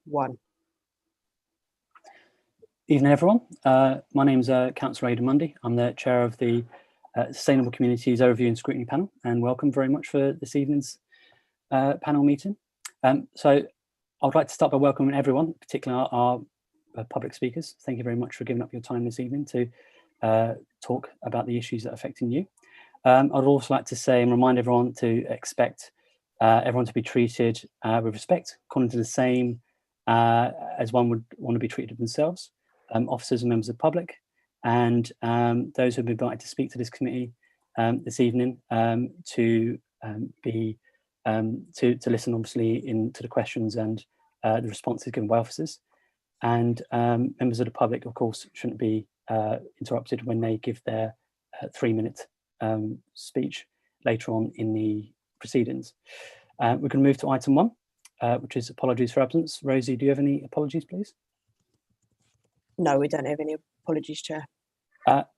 1. Evening, everyone. My name is Councillor Aidan Mundy. I'm the chair of the Sustainable Communities Overview and Scrutiny panel, and welcome very much for this evening's panel meeting. So I would like to start by welcoming everyone, particularly our public speakers. Thank you very much for giving up your time this evening to talk about the issues that are affecting you. I'd also like to say and remind everyone to expect everyone to be treated with respect, according to the same as one would want to be treated themselves, officers and members of the public, and those who have been invited to speak to this committee this evening to listen, obviously, to the questions and the responses given by officers. And members of the public, of course, shouldn't be interrupted when they give their 3-minute speech later on in the proceedings. We're going to move to item 1, which is apologies for absence. Rosie, do you have any apologies, please? No, we don't have any apologies, Chair.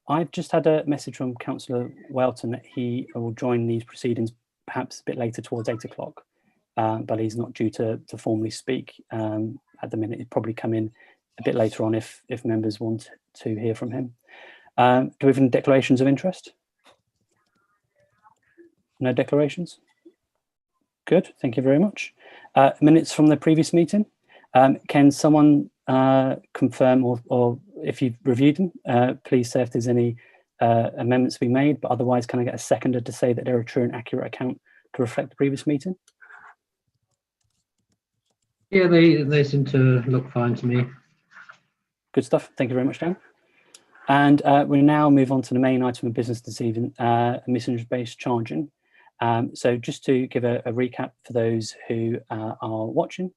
I've just had a message from Councillor Welton that he will join these proceedings perhaps a bit later, towards 8 o'clock, but he's not due to formally speak at the minute. He'd probably come in a bit later on if members want to hear from him. Do we have any declarations of interest? No declarations? Good, thank you very much. Minutes from the previous meeting. Can someone confirm, or if you've reviewed them, please say if there's any amendments being made, but otherwise can I get a seconder to say that they're a true and accurate account to reflect the previous meeting? Yeah, they seem to look fine to me. Good stuff, thank you very much, Dan. And we now move on to the main item of business this evening, emissions-based charging. So just to give a recap for those who are watching.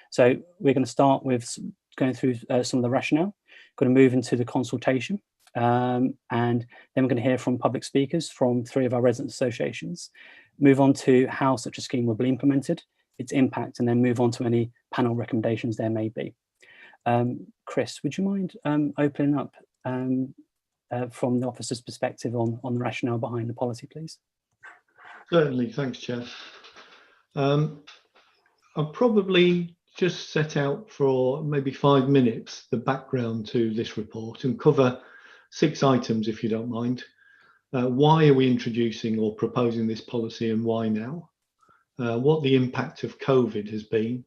So we're going to start with going through some of the rationale, going to move into the consultation, and then we're going to hear from public speakers from 3 of our resident associations, move on to how such a scheme will be implemented, its impact, and then move on to any panel recommendations there may be. Chris, would you mind opening up from the officer's perspective on the rationale behind the policy, please? Certainly, thanks, Chair. I'll probably just set out for maybe 5 minutes the background to this report and cover 6 items, if you don't mind. Why are we introducing or proposing this policy, and why now? What the impact of COVID has been,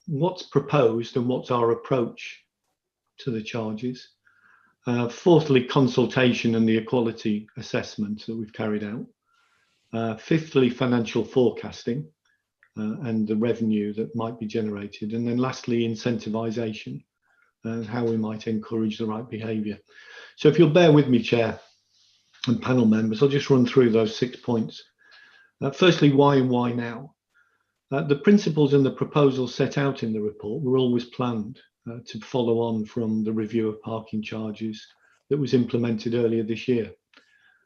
what's proposed and what's our approach to the charges. Fourthly, consultation and the equality assessment that we've carried out. Fifthly, financial forecasting and the revenue that might be generated. And then lastly, incentivization and how we might encourage the right behaviour. So if you'll bear with me, Chair and panel members, I'll just run through those 6 points. Firstly, why and why now? The principles and the proposals set out in the report were always planned to follow on from the review of parking charges that was implemented earlier this year.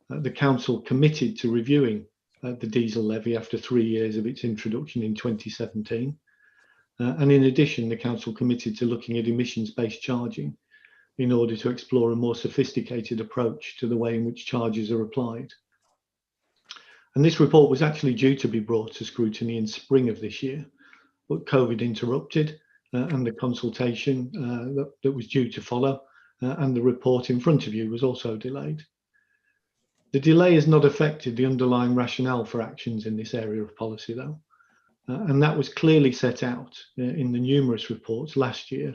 The Council committed to reviewing the diesel levy after 3 years of its introduction in 2017. And in addition, the Council committed to looking at emissions-based charging in order to explore a more sophisticated approach to the way in which charges are applied. And this report was actually due to be brought to scrutiny in spring of this year, but COVID interrupted and the consultation that was due to follow and the report in front of you was also delayed. The delay has not affected the underlying rationale for actions in this area of policy, though, and that was clearly set out in the numerous reports last year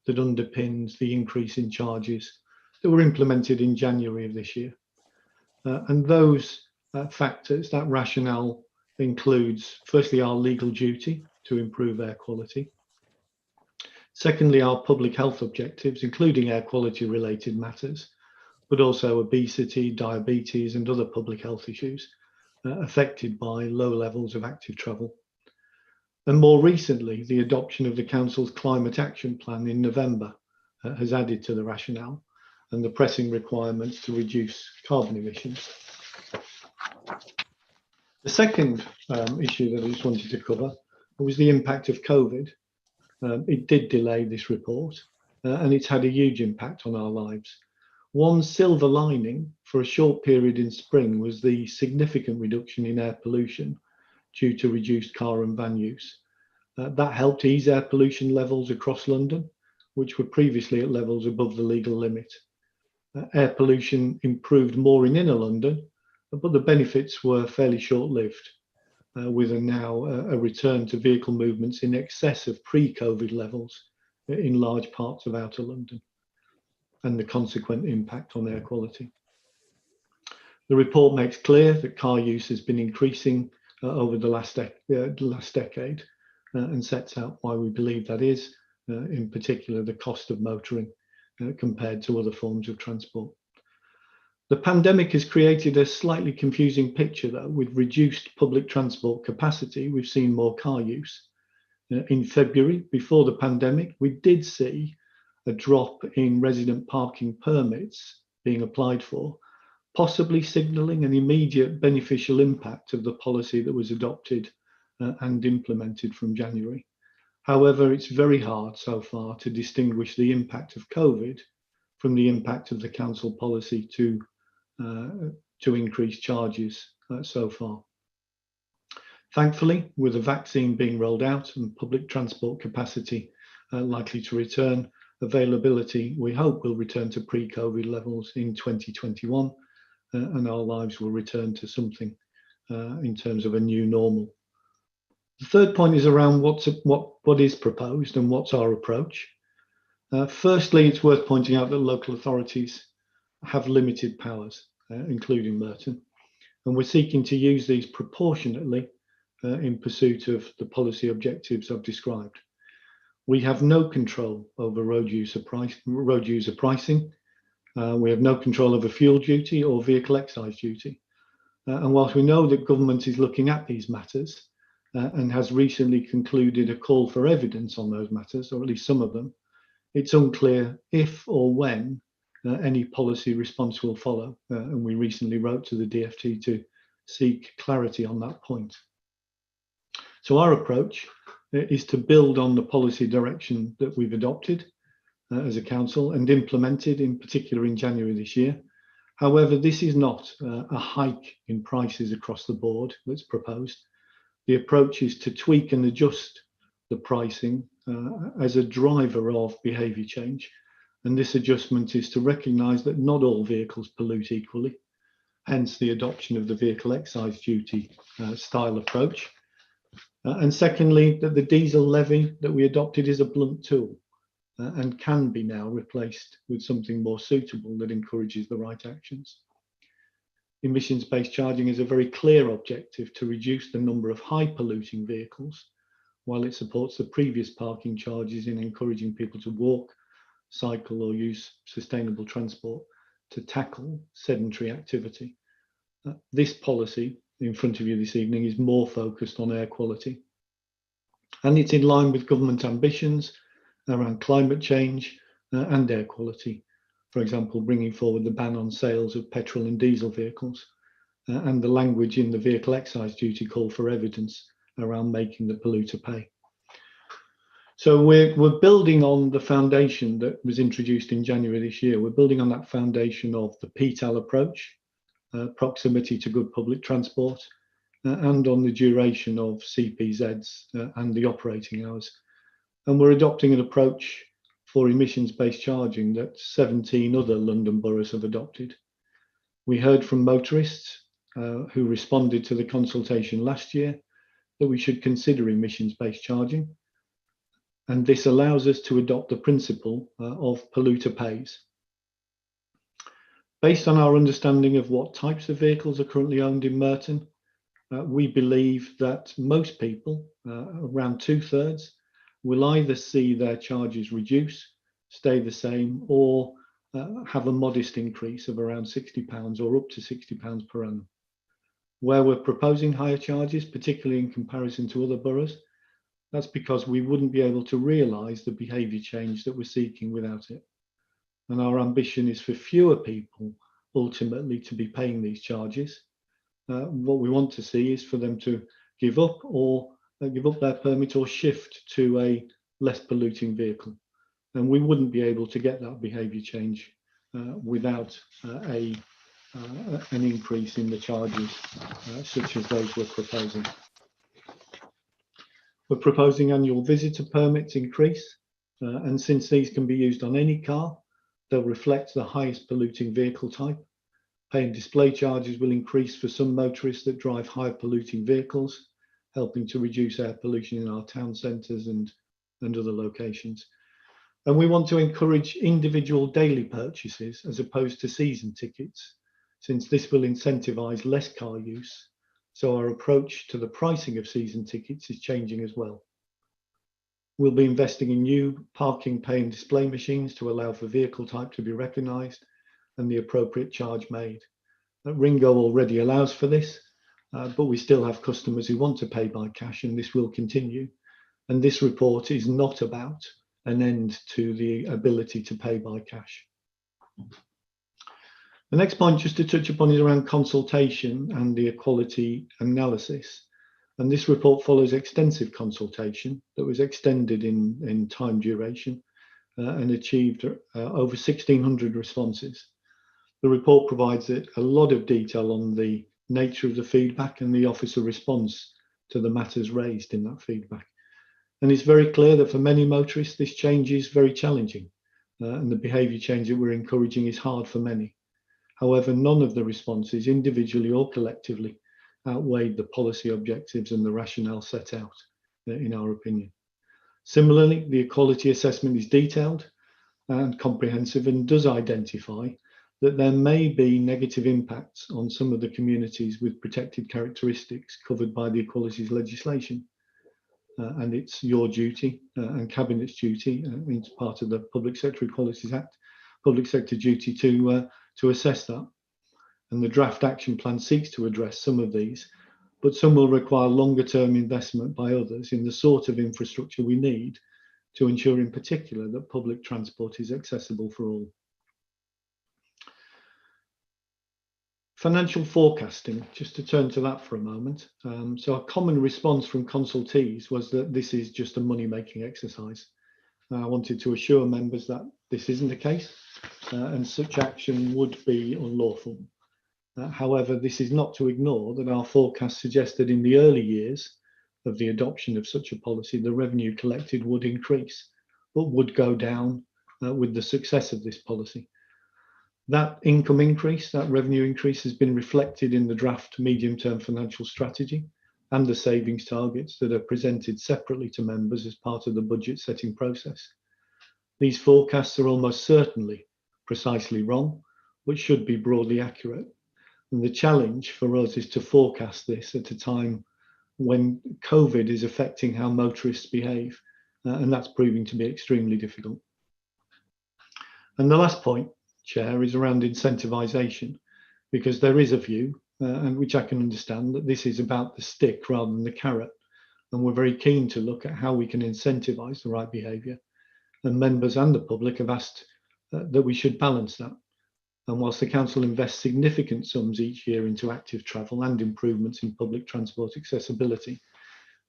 that underpins the increase in charges that were implemented in January of this year. And those factors, that rationale includes, firstly, our legal duty to improve air quality. Secondly, our public health objectives, including air quality related matters, but also obesity, diabetes, and other public health issues affected by low levels of active travel. And more recently, the adoption of the Council's Climate Action Plan in November has added to the rationale and the pressing requirements to reduce carbon emissions. The second issue that I just wanted to cover was the impact of COVID. It did delay this report and it's had a huge impact on our lives. One silver lining for a short period in spring was the significant reduction in air pollution due to reduced car and van use. That helped ease air pollution levels across London, which were previously at levels above the legal limit. Air pollution improved more in inner London, but the benefits were fairly short-lived, with a return to vehicle movements in excess of pre-COVID levels in large parts of outer London, and the consequent impact on air quality. The report makes clear that car use has been increasing over the last decade, and sets out why we believe that is, in particular the cost of motoring compared to other forms of transport. The pandemic has created a slightly confusing picture, though. With reduced public transport capacity, we've seen more car use. In February, before the pandemic, we did see a drop in resident parking permits being applied for, possibly signalling an immediate beneficial impact of the policy that was adopted and implemented from January. However, it's very hard so far to distinguish the impact of COVID from the impact of the council policy to increase charges so far. Thankfully, with the vaccine being rolled out and public transport capacity likely to return, availability, we hope, will return to pre-COVID levels in 2021, and our lives will return to something in terms of a new normal. The third point is around what is proposed and what's our approach. Firstly, it's worth pointing out that local authorities have limited powers, including Merton, and we're seeking to use these proportionately in pursuit of the policy objectives I've described. We have no control over road user pricing. We have no control over fuel duty or vehicle excise duty. And whilst we know that government is looking at these matters and has recently concluded a call for evidence on those matters, or at least some of them, it's unclear if or when any policy response will follow. And we recently wrote to the DfT to seek clarity on that point. So our approach is to build on the policy direction that we've adopted as a council and implemented, in particular in January this year. However, this is not a hike in prices across the board that's proposed. The approach is to tweak and adjust the pricing as a driver of behaviour change. And this adjustment is to recognise that not all vehicles pollute equally, hence the adoption of the vehicle excise duty style approach. And secondly, that the diesel levy that we adopted is a blunt tool and can be now replaced with something more suitable that encourages the right actions. Emissions-based charging is a very clear objective to reduce the number of high polluting vehicles, while it supports the previous parking charges in encouraging people to walk, cycle or use sustainable transport to tackle sedentary activity. This policy in front of you this evening is more focused on air quality, and it's in line with government ambitions around climate change and air quality. For example, bringing forward the ban on sales of petrol and diesel vehicles and the language in the vehicle excise duty call for evidence around making the polluter pay. So we're building on the foundation that was introduced in January this year. We're building on that foundation of the PTAL approach, proximity to good public transport, and on the duration of CPZs and the operating hours. And we're adopting an approach for emissions-based charging that 17 other London boroughs have adopted. We heard from motorists who responded to the consultation last year that we should consider emissions-based charging. And this allows us to adopt the principle of polluter pays. Based on our understanding of what types of vehicles are currently owned in Merton, we believe that most people, around 2/3, will either see their charges reduce, stay the same, or have a modest increase of around £60 or up to £60 per annum. Where we're proposing higher charges, particularly in comparison to other boroughs, that's because we wouldn't be able to realise the behaviour change that we're seeking without it. And our ambition is for fewer people ultimately to be paying these charges. What we want to see is for them to give up their permit or shift to a less polluting vehicle. And we wouldn't be able to get that behaviour change without an increase in the charges such as those we're proposing. We're proposing annual visitor permits increase, and since these can be used on any car, they'll reflect the highest polluting vehicle type. Pay and display charges will increase for some motorists that drive higher polluting vehicles, helping to reduce air pollution in our town centres and other locations. And we want to encourage individual daily purchases as opposed to season tickets, since this will incentivise less car use. So our approach to the pricing of season tickets is changing as well. We'll be investing in new parking pay and display machines to allow for vehicle type to be recognised and the appropriate charge made. Ringo already allows for this, but we still have customers who want to pay by cash, and this will continue. And this report is not about an end to the ability to pay by cash. The next point just to touch upon is around consultation and the equality analysis. And this report follows extensive consultation that was extended in time duration and achieved over 1,600 responses. The report provides a lot of detail on the nature of the feedback and the officer response to the matters raised in that feedback. And it's very clear that for many motorists, this change is very challenging, and the behaviour change that we're encouraging is hard for many. However, none of the responses, individually or collectively, outweighed the policy objectives and the rationale set out, in our opinion. Similarly, the equality assessment is detailed and comprehensive and does identify that there may be negative impacts on some of the communities with protected characteristics covered by the equalities legislation. And it's your duty and Cabinet's duty, it's part of the Public Sector Equalities Act, public sector duty to assess that. And the draft action plan seeks to address some of these, but some will require longer term investment by others in the sort of infrastructure we need to ensure in particular that public transport is accessible for all. Financial forecasting, just to turn to that for a moment. So a common response from consultees was that this is just a money-making exercise. I wanted to assure members that this isn't the case, and such action would be unlawful. However, this is not to ignore that our forecast suggested in the early years of the adoption of such a policy, the revenue collected would increase, but would go down with the success of this policy. That income increase, that revenue increase has been reflected in the draft medium-term financial strategy and the savings targets that are presented separately to members as part of the budget setting process. These forecasts are almost certainly precisely wrong, but should be broadly accurate. And the challenge for us is to forecast this at a time when COVID is affecting how motorists behave, and that's proving to be extremely difficult. And the last point, Chair, is around incentivization, because there is a view, and which I can understand, that this is about the stick rather than the carrot. And we're very keen to look at how we can incentivize the right behaviour. And members and the public have asked that we should balance that. And whilst the Council invests significant sums each year into active travel and improvements in public transport accessibility,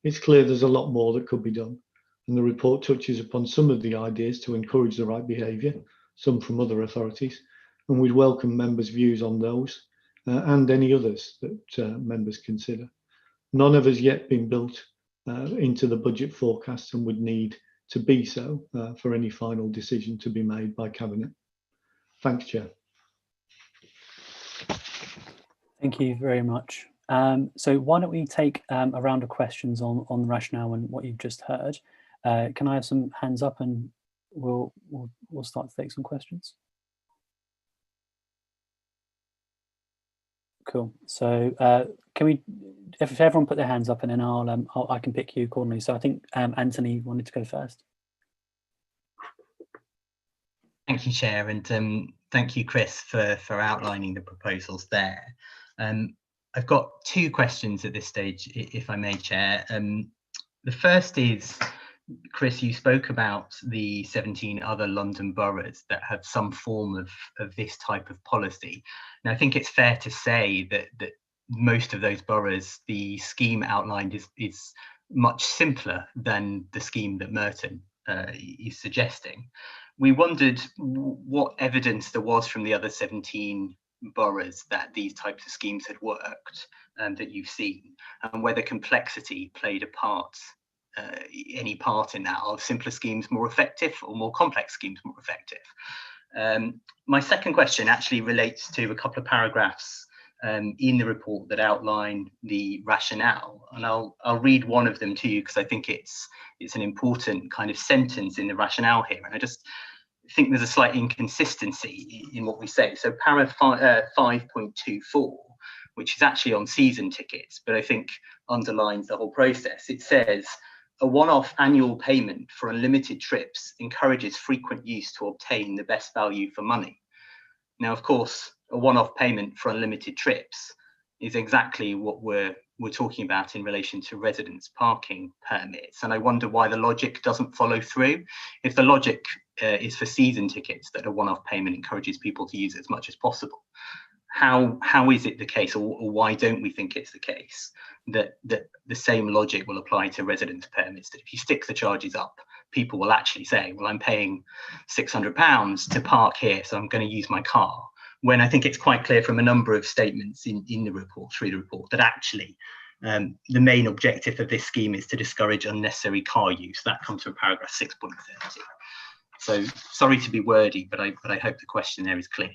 it's clear there's a lot more that could be done. And the report touches upon some of the ideas to encourage the right behaviour, some from other authorities, and we'd welcome members' views on those and any others that members consider. None have as yet been built into the budget forecast and would need to be so for any final decision to be made by Cabinet. Thanks, Chair. Thank you very much. So why don't we take a round of questions on the rationale and what you've just heard. Can I have some hands up and we'll start to take some questions. Cool. So can we, if everyone put their hands up, and then I can pick you accordingly. So I think Anthony wanted to go first. Thank you, Chair, and thank you, Chris, for outlining the proposals there. I've got two questions at this stage, if I may, Chair. The first is, Chris, you spoke about the 17 other London boroughs that have some form of this type of policy. Now, I think it's fair to say that most of those boroughs, the scheme outlined is much simpler than the scheme that Merton is suggesting. We wondered what evidence there was from the other 17 boroughs that these types of schemes had worked and that you've seen, and whether complexity played a part any part in that. Are simpler schemes more effective or more complex schemes more effective? My second question actually relates to a couple of paragraphs in the report that outline the rationale, and I'll read one of them to you because I think it's an important kind of sentence in the rationale here, and I just think there's a slight inconsistency in what we say. So paragraph 5.24, which is actually on season tickets, but I think underlines the whole process. It says, a one-off annual payment for unlimited trips encourages frequent use to obtain the best value for money. Now, of course, a one-off payment for unlimited trips is exactly what we're talking about in relation to residence parking permits. And I wonder why the logic doesn't follow through. If the logic is for season tickets that a one-off payment encourages people to use as much as possible, how is it the case, or why don't we think it's the case that the same logic will apply to residence permits, that if you stick the charges up, people will actually say, well, I'm paying £600 to park here, so I'm going to use my car, when I think it's quite clear from a number of statements in the report, through the report, that actually the main objective of this scheme is to discourage unnecessary car use. That comes from paragraph 6.30. So sorry to be wordy, but I hope the question there is clear.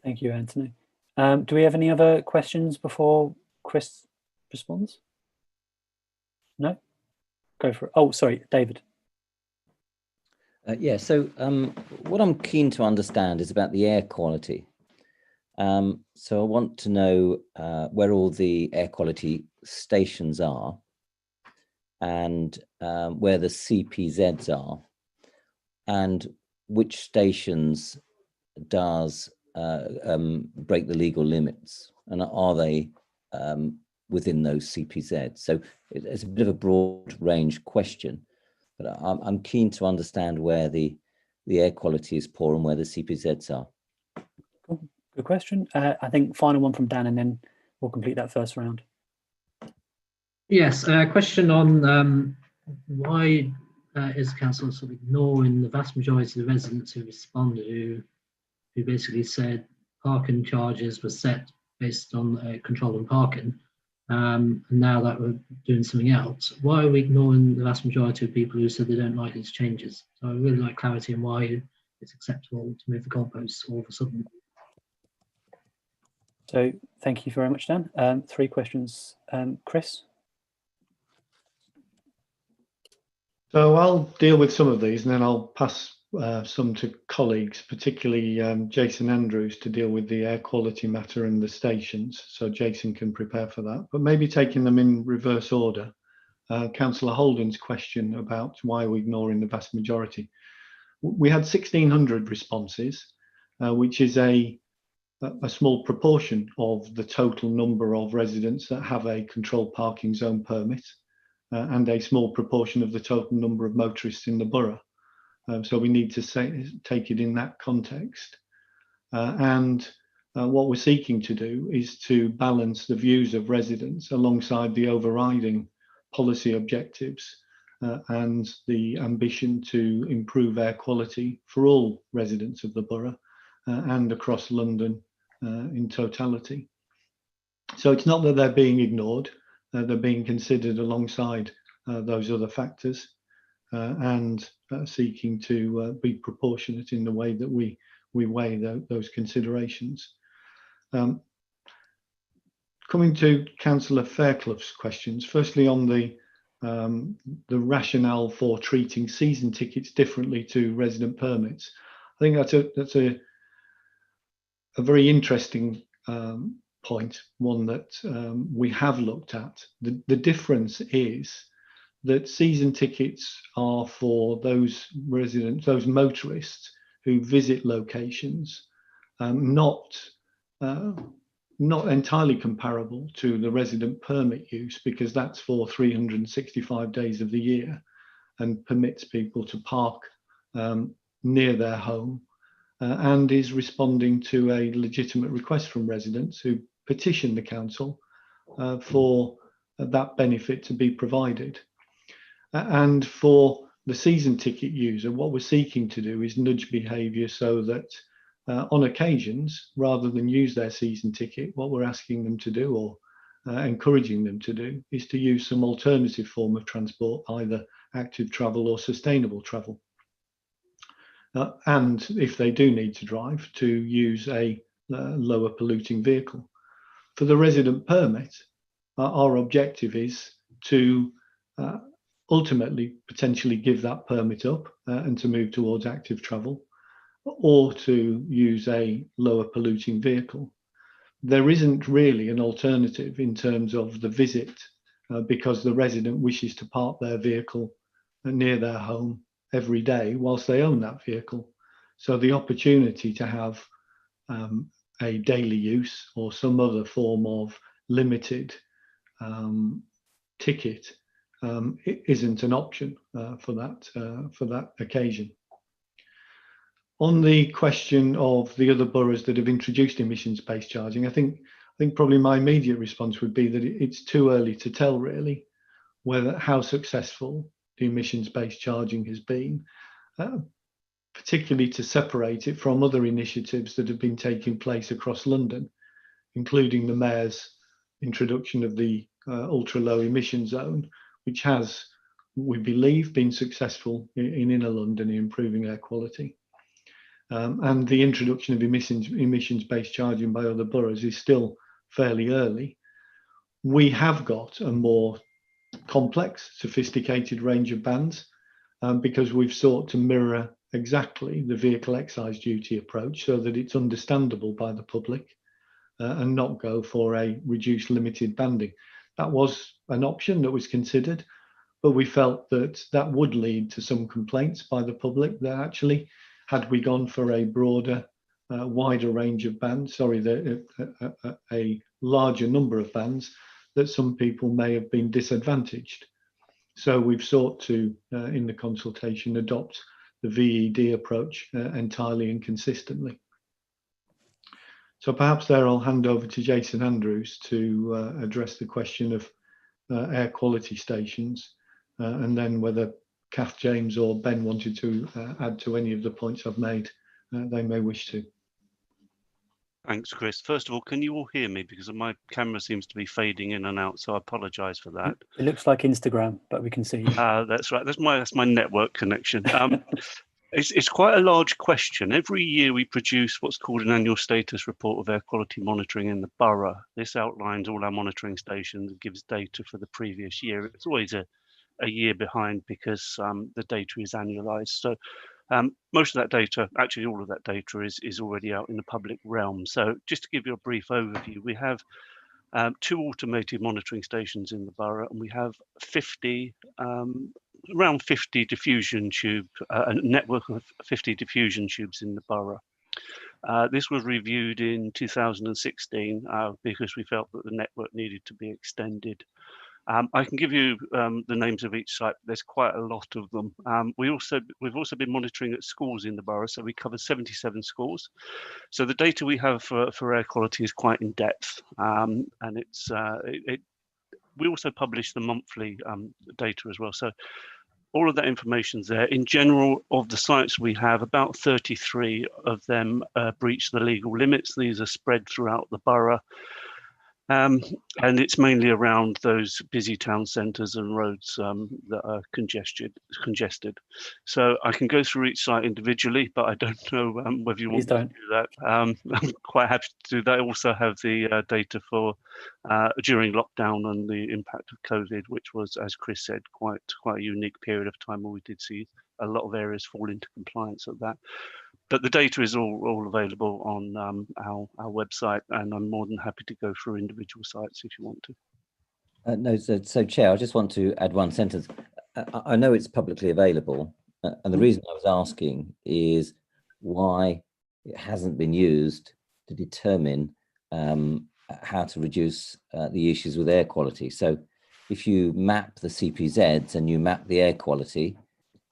Thank you, Anthony. Do we have any other questions before Chris responds? No? Go for it. Oh, sorry, David. Yeah, so what I'm keen to understand is about the air quality. So I want to know where all the air quality stations are and where the CPZs are, and which stations does break the legal limits, and are they within those CPZs? So it's a bit of a broad range question, but I'm keen to understand where the air quality is poor and where the CPZs are. Cool. Good question. I think final one from Dan, and then we'll complete that first round. Yes, question on why is the council sort of ignoring the vast majority of the residents who responded, who basically said parking charges were set based on control and parking, and now that we're doing something else. Why are we ignoring the vast majority of people who said they don't like these changes? So I really like clarity on why it's acceptable to move the goalposts all of a sudden. So thank you very much, Dan. 3 questions. Chris? So I'll deal with some of these, and then I'll pass some to colleagues, particularly Jason Andrews, to deal with the air quality matter and the stations. So Jason can prepare for that, but maybe taking them in reverse order. Councillor Holden's question about why we're ignoring the vast majority. We had 1,600 responses, which is a small proportion of the total number of residents that have a controlled parking zone permit, and a small proportion of the total number of motorists in the borough. So we need to take it in that context. And what we're seeking to do is to balance the views of residents alongside the overriding policy objectives and the ambition to improve air quality for all residents of the borough and across London in totality. So it's not that they're being ignored, they're being considered alongside those other factors, and seeking to be proportionate in the way that we weigh those considerations. Coming to Councillor Fairclough's questions, firstly on the rationale for treating season tickets differently to resident permits. I think that's a very interesting point, one that we have looked at. The difference is that season tickets are for those residents, those motorists who visit locations, not entirely comparable to the resident permit use, because that's for 365 days of the year and permits people to park near their home, and is responding to a legitimate request from residents who petition the council for that benefit to be provided. And for the season ticket user, what we're seeking to do is nudge behaviour so that on occasions, rather than use their season ticket, what we're asking them to do, or encouraging them to do, is to use some alternative form of transport, either active travel or sustainable travel. And if they do need to drive, to use a lower polluting vehicle. For the resident permit, our objective is to ultimately potentially give that permit up and to move towards active travel, or to use a lower polluting vehicle. There isn't really an alternative in terms of the visit because the resident wishes to park their vehicle near their home every day whilst they own that vehicle. So the opportunity to have a daily use or some other form of limited ticket isn't an option for that occasion. On the question of the other boroughs that have introduced emissions-based charging, I think probably my immediate response would be that it's too early to tell really how successful the emissions-based charging has been, particularly to separate it from other initiatives that have been taking place across London, including the Mayor's introduction of the ultra-low emission zone, which has, we believe, been successful in inner London in improving air quality. And the introduction of emissions-based charging by other boroughs is still fairly early. We have got a more complex, sophisticated range of bands because we've sought to mirror exactly the vehicle excise duty approach so that it's understandable by the public and not go for a reduced limited banding. That was an option that was considered, but we felt that that would lead to some complaints by the public that actually, had we gone for a broader, wider range of bands, a larger number of bands, that some people may have been disadvantaged. So we've sought to, in the consultation, adopt the VED approach entirely and consistently. So perhaps there I'll hand over to Jason Andrews to address the question of air quality stations, and then whether Kath, James or Ben wanted to add to any of the points I've made, they may wish to. Thanks, Chris. First of all, can you all hear me? Because my camera seems to be fading in and out, so I apologise for that. It looks like Instagram, but we can see you. That's right. That's my network connection. It's quite a large question. Every year we produce what's called an annual status report of air quality monitoring in the borough. This outlines all our monitoring stations and gives data for the previous year. It's always a year behind because the data is annualized. So most of that data, actually all of that data is already out in the public realm. So just to give you a brief overview, we have 2 automated monitoring stations in the borough, and we have 50, around 50 diffusion tube, a network of 50 diffusion tubes in the borough. This was reviewed in 2016 because we felt that the network needed to be extended. I can give you the names of each site. There's quite a lot of them. We've also been monitoring at schools in the borough, so we covered 77 schools. So the data we have for air quality is quite in depth, and we also publish the monthly data as well. So all of that information's there. In general, of the sites we have, about 33 of them breach the legal limits. These are spread throughout the borough. And it's mainly around those busy town centres and roads that are congested. So I can go through each site individually, but I don't know whether you want to do that. I'm quite happy to do that. I also have the data for during lockdown and the impact of COVID, which was, as Chris said, quite a unique period of time where we did see a lot of areas fall into compliance of that. But the data is all available on our website, and I'm more than happy to go through individual sites if you want to. No, so Chair, I just want to add one sentence. I know it's publicly available, and the reason I was asking is why it hasn't been used to determine how to reduce the issues with air quality. So if you map the CPZs and you map the air quality,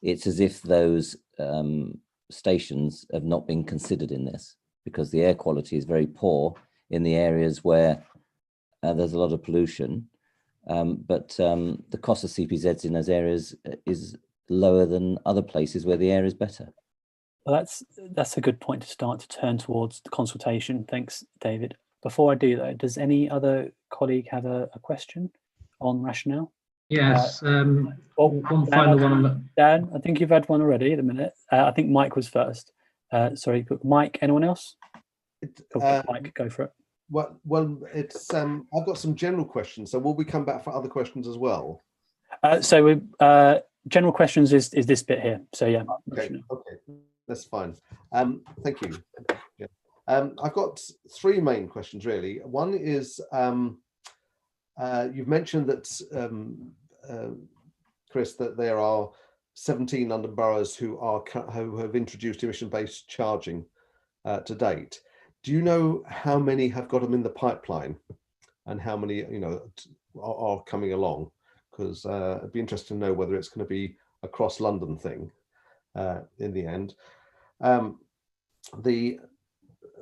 it's as if those stations have not been considered in this, because the air quality is very poor in the areas where there's a lot of pollution, but the cost of CPZs in those areas is lower than other places where the air is better. Well, that's a good point to start to turn towards the consultation. Thanks, David. Before I do though, does any other colleague have a question on Rationale? Yes, Well, one final one. Dan, I think you've had one already at a minute. I think Mike was first. Sorry, Mike, anyone else? Mike, go for it. Well, it's I've got some general questions. So will we come back for other questions as well? General questions is this bit here. So yeah. Okay, that's fine. Thank you. Yeah. I've got three main questions really. One is you've mentioned that Chris, that there are 17 London boroughs who have introduced emission-based charging to date. Do you know how many have got them in the pipeline, and how many are coming along? Because it'd be interesting to know whether it's going to be a cross London thing in the end. The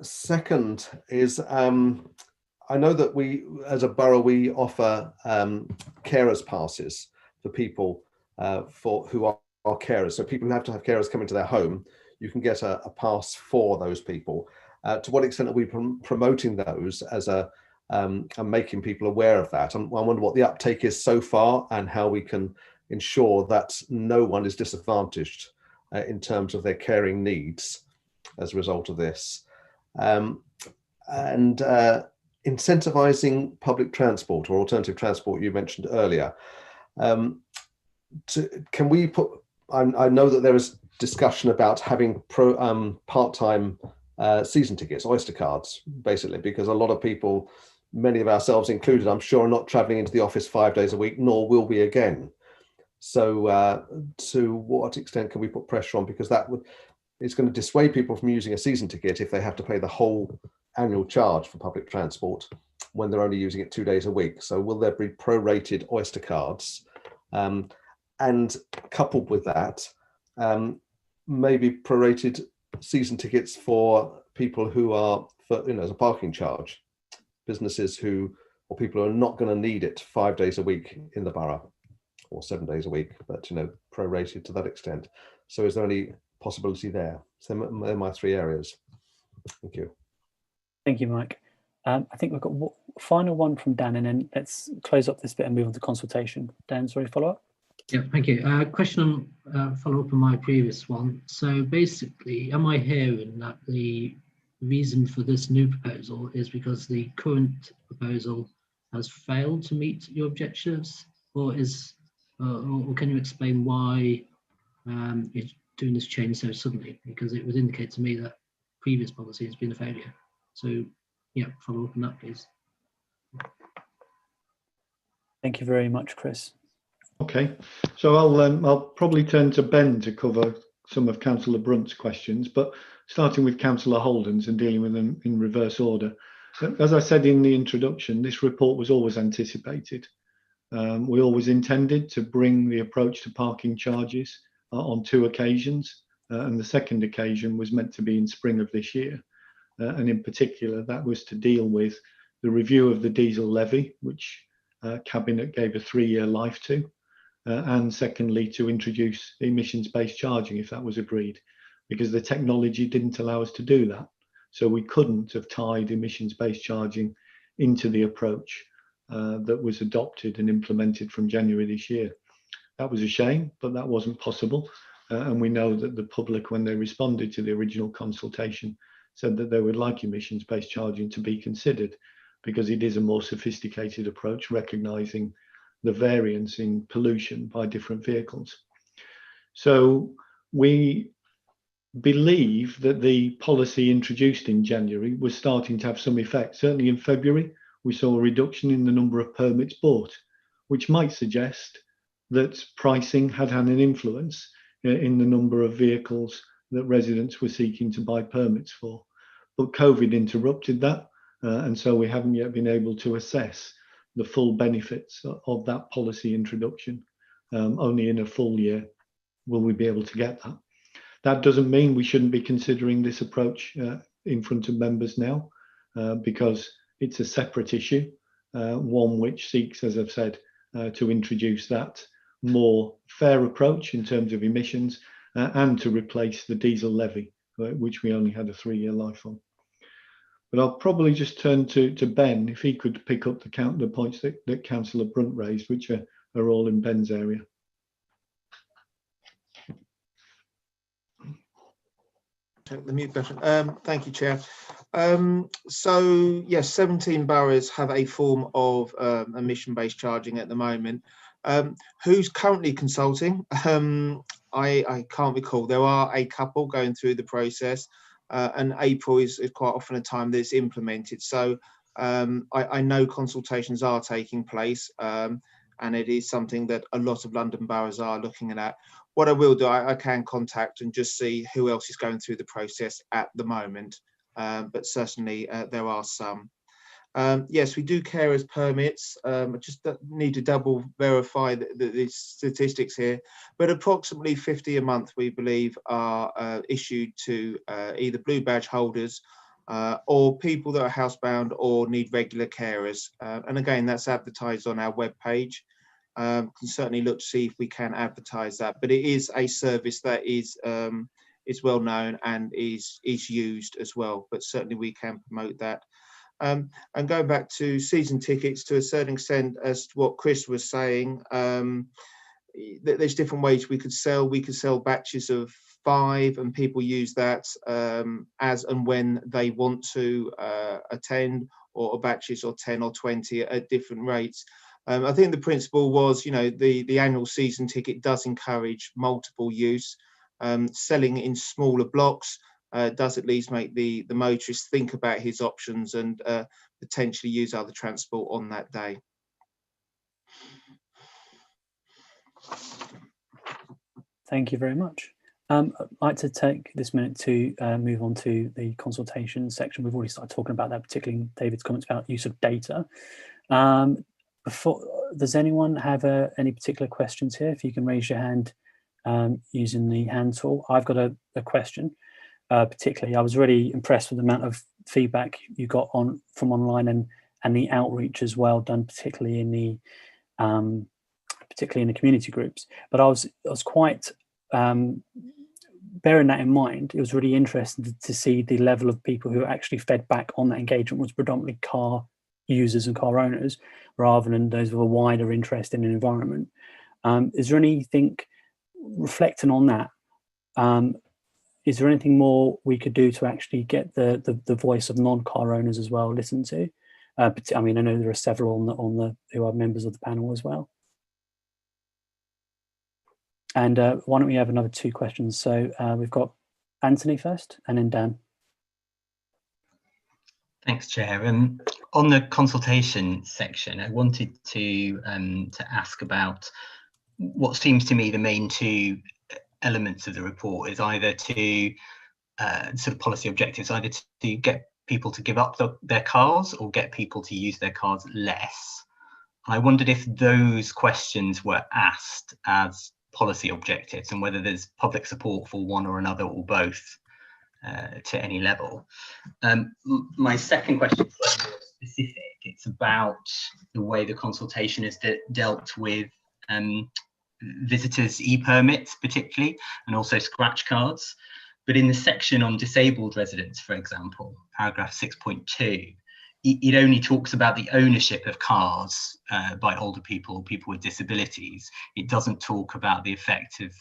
second is I know that we, as a borough, we offer carers passes for people who are carers. So people who have to have carers come into their home, you can get a pass for those people. To what extent are we promoting those as and making people aware of that? I wonder what the uptake is so far, and how we can ensure that no one is disadvantaged in terms of their caring needs as a result of this. And incentivizing public transport or alternative transport you mentioned earlier. Can we put, I know that there is discussion about having part-time season tickets, Oyster cards, basically, because a lot of people, many of ourselves included, I'm sure, are not traveling into the office 5 days a week, nor will we again. So to what extent can we put pressure on? Because it's going to dissuade people from using a season ticket if they have to pay the whole annual charge for public transport when they're only using it 2 days a week. So will there be prorated Oyster cards? And coupled with that, maybe prorated season tickets for people who are, as a parking charge, businesses or people who are not going to need it 5 days a week in the borough, or 7 days a week, but prorated to that extent. So is there any possibility there? So they're my three areas. Thank you. Thank you, Mike. I think we've got final one from Dan, and then let's close up this bit and move on to consultation. Dan, sorry, follow up? Yeah, thank you. Question on follow up on my previous one. So basically, am I hearing that the reason for this new proposal is because the current proposal has failed to meet your objectives, or can you explain why you're doing this change so suddenly? Because it would indicate to me that previous policy has been a failure. So yeah, follow up on that, please. Thank you very much, Chris. Okay, so I'll probably turn to Ben to cover some of Councillor Brunt's questions, but starting with Councillor Holden's and dealing with them in reverse order. As I said in the introduction, this report was always anticipated. We always intended to bring the approach to parking charges on 2 occasions, and the second occasion was meant to be in spring of this year. And in particular, that was to deal with the review of the diesel levy, which Cabinet gave a 3-year life to, and secondly, to introduce emissions-based charging if that was agreed, because the technology didn't allow us to do that. So we couldn't have tied emissions-based charging into the approach that was adopted and implemented from January this year. That was a shame, but that wasn't possible. And we know that the public, when they responded to the original consultation, said that they would like emissions-based charging to be considered, because it is a more sophisticated approach, recognising the variance in pollution by different vehicles. So we believe that the policy introduced in January was starting to have some effect. Certainly in February, we saw a reduction in the number of permits bought, which might suggest that pricing had had an influence in the number of vehicles that residents were seeking to buy permits for. But COVID interrupted that, and so we haven't yet been able to assess the full benefits of that policy introduction. Only in a full year will we be able to get that. That doesn't mean we shouldn't be considering this approach in front of members now, because it's a separate issue, one which seeks, as I've said, to introduce that more fair approach in terms of emissions and to replace the diesel levy, which we only had a 3-year life on. But I'll probably just turn to Ben, if he could pick up the points that Councillor Brunt raised, which are all in Ben's area. The mute button. Thank you, Chair. So yes, 17 boroughs have a form of emission-based charging at the moment. Who's currently consulting? I can't recall. There are a couple going through the process, and April is quite often a time that it's implemented. So I know consultations are taking place, and it is something that a lot of London boroughs are looking at. What I will do, I can contact and just see who else is going through the process at the moment, but certainly there are some. Yes, we do carers permits. I just need to double verify the statistics here, but approximately 50 a month, we believe, are issued to either blue badge holders or people that are housebound or need regular carers. And again, that's advertised on our webpage. Can certainly look to see if we can advertise that, but it is a service that is well known and is used as well, but certainly we can promote that. And going back to season tickets, to a certain extent, as to what Chris was saying, there's different ways we could sell. We could sell batches of 5 and people use that as and when they want to attend, or batches of 10 or 20 at different rates. I think the principle was, the annual season ticket does encourage multiple use. Selling in smaller blocks does at least make the motorist think about his options and potentially use other transport on that day. Thank you very much. I'd like to take this minute to move on to the consultation section. We've already started talking about that, particularly in David's comments about use of data. Does anyone have any particular questions here? If you can raise your hand using the hand tool. I've got a question. Particularly, I was really impressed with the amount of feedback you got from online and the outreach as well done, particularly in the community groups. But I was quite bearing that in mind. It was really interesting to see the level of people who actually fed back on that engagement was predominantly car users and car owners, rather than those with a wider interest in the environment. Is there anything, reflecting on that, is there anything more we could do to actually get the voice of non-car owners as well listened to? I mean, I know there are several who are members of the panel as well. And why don't we have another 2 questions? So we've got Anthony first, and then Dan. Thanks, Chair. On the consultation section, I wanted to ask about what seems to me the main 2 elements of the report is either to sort of policy objectives, either to get people to give up their cars or get people to use their cars less. I wondered if those questions were asked as policy objectives and whether there's public support for one or another or both to any level. My second question is slightly more specific. It's about the way the consultation has dealt with visitors' e-permits particularly, and also scratch cards. But in the section on disabled residents, for example, paragraph 6.2, it only talks about the ownership of cars by older people or people with disabilities. It doesn't talk about the effect of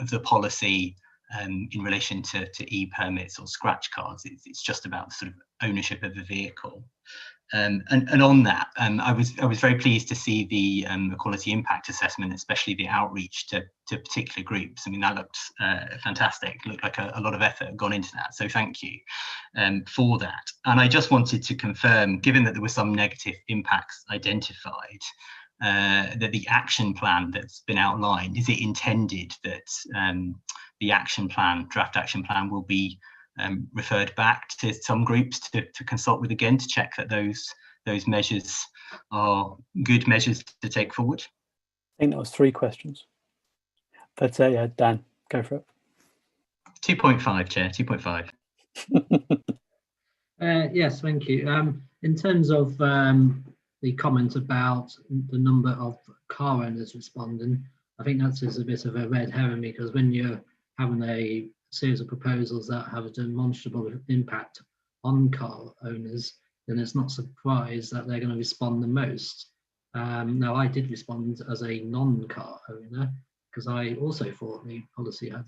the policy in relation to e-permits or scratch cards. It's just about sort of ownership of the vehicle. And on that, I was very pleased to see the equality impact assessment, especially the outreach to particular groups. I mean, that looked fantastic. It looked like a lot of effort had gone into that. So thank you for that. And I just wanted to confirm, given that there were some negative impacts identified, that the action plan that's been outlined, is it intended that the action plan, draft action plan, will be referred back to some groups to consult with again to check that those measures are good measures to take forward? I think that was 3 questions. But yeah, Dan, go for it. 2.5, Chair, 2.5. Yes, thank you. In terms of the comment about the number of car owners responding, I think that's just a bit of a red herring, because when you're having a series of proposals that have a demonstrable impact on car owners, then it's not surprised that they're going to respond the most. Now, I did respond as a non-car owner because I also thought the policy had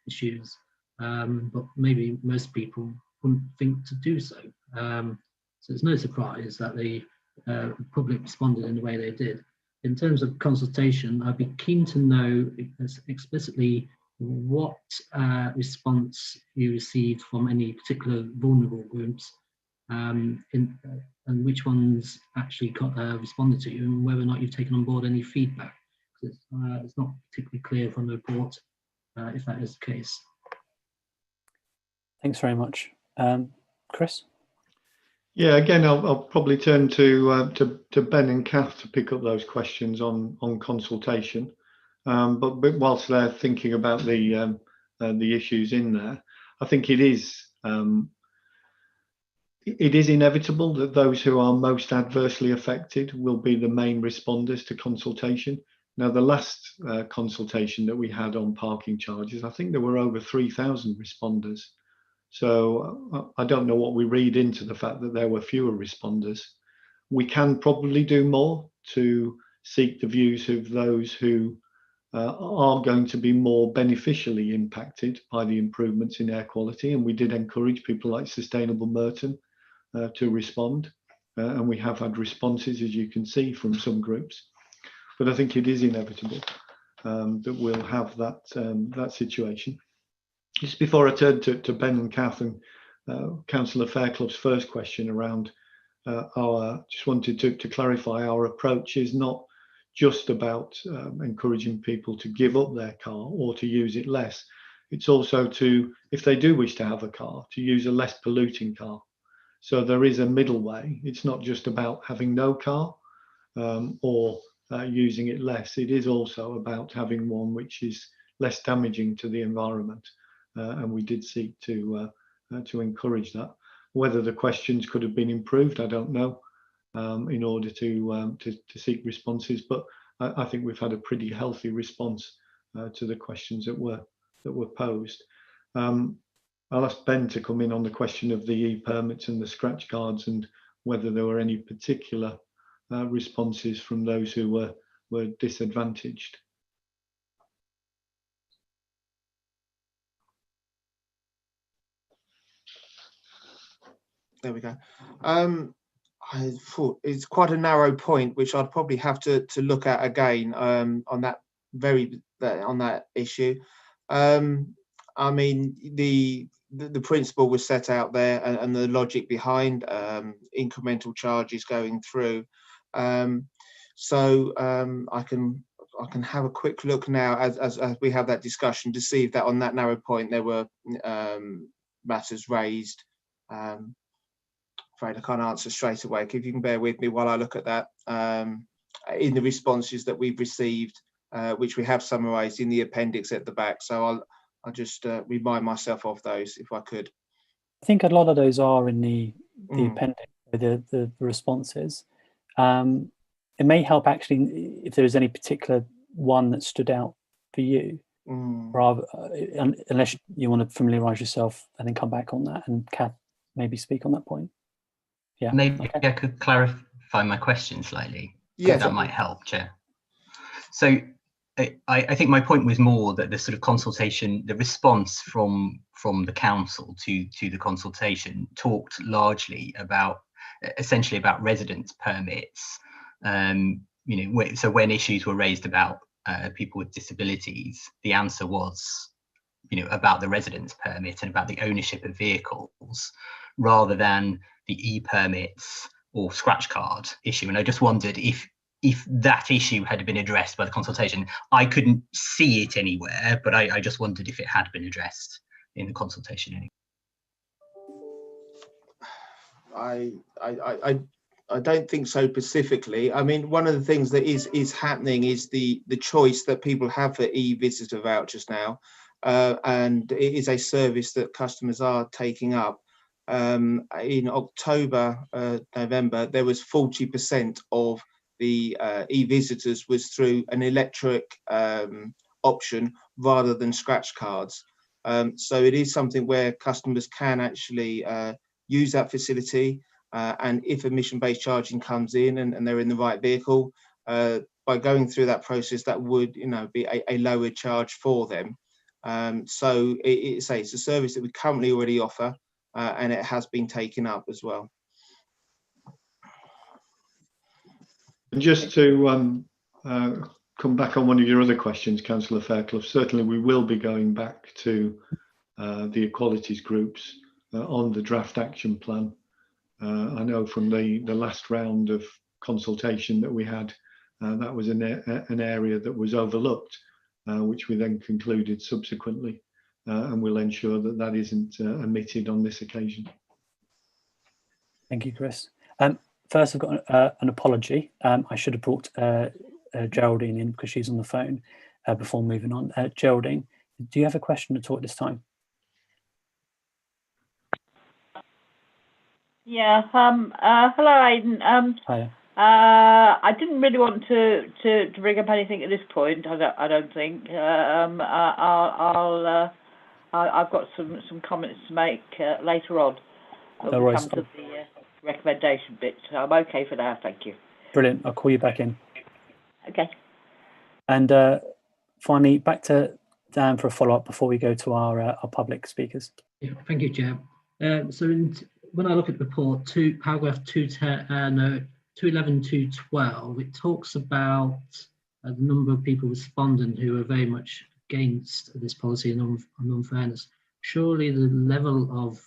issues, but maybe most people wouldn't think to do so. So it's no surprise that the public responded in the way they did. In terms of consultation, I'd be keen to know explicitly what response you received from any particular vulnerable groups, and which ones actually responded to you, and whether or not you've taken on board any feedback. It's not particularly clear from the report if that is the case. Thanks very much. Chris? Yeah, again, I'll probably turn to Ben and Kath to pick up those questions on consultation. But whilst they're thinking about the issues in there, I think it is inevitable that those who are most adversely affected will be the main responders to consultation. Now, the last consultation that we had on parking charges, I think there were over 3,000 responders. So I don't know what we read into the fact that there were fewer responders. We can probably do more to seek the views of those who are going to be more beneficially impacted by the improvements in air quality. And we did encourage people like Sustainable Merton to respond. And we have had responses, as you can see, from some groups. But I think it is inevitable that we'll have that situation. Just before I turn to Ben and Kath and Councillor Fairclough's first question around just wanted to clarify our approach is not just about encouraging people to give up their car or to use it less. It's also to, if they do wish to have a car, to use a less polluting car. So there is a middle way. It's not just about having no car or using it less. It is also about having one which is less damaging to the environment. And we did seek to encourage that. Whether the questions could have been improved, I don't know, in order to seek responses. But I think we've had a pretty healthy response to the questions that were posed. I'll ask Ben to come in on the question of the e-permits and the scratch cards and whether there were any particular responses from those who were disadvantaged. There we go. I thought it's quite a narrow point, which I'd probably have to look at again on that issue. I mean, the principle was set out there and the logic behind incremental charges going through. So I can have a quick look now as we have that discussion to see if that on that narrow point there were matters raised. Afraid I can't answer straight away. If you can bear with me while I look at that in the responses that we've received, which we have summarised in the appendix at the back. So I'll just remind myself of those if I could. I think a lot of those are in the appendix, the responses. It may help actually if there is any particular one that stood out for you, rather, unless you want to familiarise yourself and then come back on that, and Kath maybe speak on that point. Yeah, maybe okay. I could clarify my question slightly. Yes, that might help, Chair. So I think my point was more that the sort of consultation, the response from the council to the consultation talked largely about essentially about residence permits. So when issues were raised about people with disabilities, the answer was, about the residence permit and about the ownership of vehicles, rather than the e-permits or scratch card issue. And I just wondered if that issue had been addressed by the consultation. I couldn't see it anywhere, but I just wondered if it had been addressed in the consultation anyway. I don't think so specifically. I mean, one of the things that is happening is the choice that people have for e-visitor vouchers now, and it is a service that customers are taking up. In October, November, there was 40% of the e-visitors was through an electric option rather than scratch cards. So it is something where customers can actually use that facility, and if emission-based charging comes in and they're in the right vehicle, by going through that process, that would, be a lower charge for them. So it's a service that we currently already offer, and it has been taken up as well. And just to come back on one of your other questions, Councillor Fairclough, certainly we will be going back to the equalities groups on the draft action plan. I know from the last round of consultation that we had, that was an area that was overlooked, which we then concluded subsequently, and we'll ensure that that isn't omitted on this occasion. Thank you, Chris. First, I've got an apology. I should have brought Geraldine in because she's on the phone before moving on. Geraldine, do you have a question at all at this time? Yeah. Hello, Aidan. Hiya. I didn't really want to bring up anything at this point. I don't think. I've got some comments to make later on when we come to the recommendation bit. So I'm okay for now. Thank you. Brilliant. I'll call you back in. Okay. And finally, back to Dan for a follow-up before we go to our public speakers. Yeah, thank you, Chair. When I look at the report, paragraph 211 to 12, it talks about the number of people responding who are very much against this policy and unfairness. Surely the level of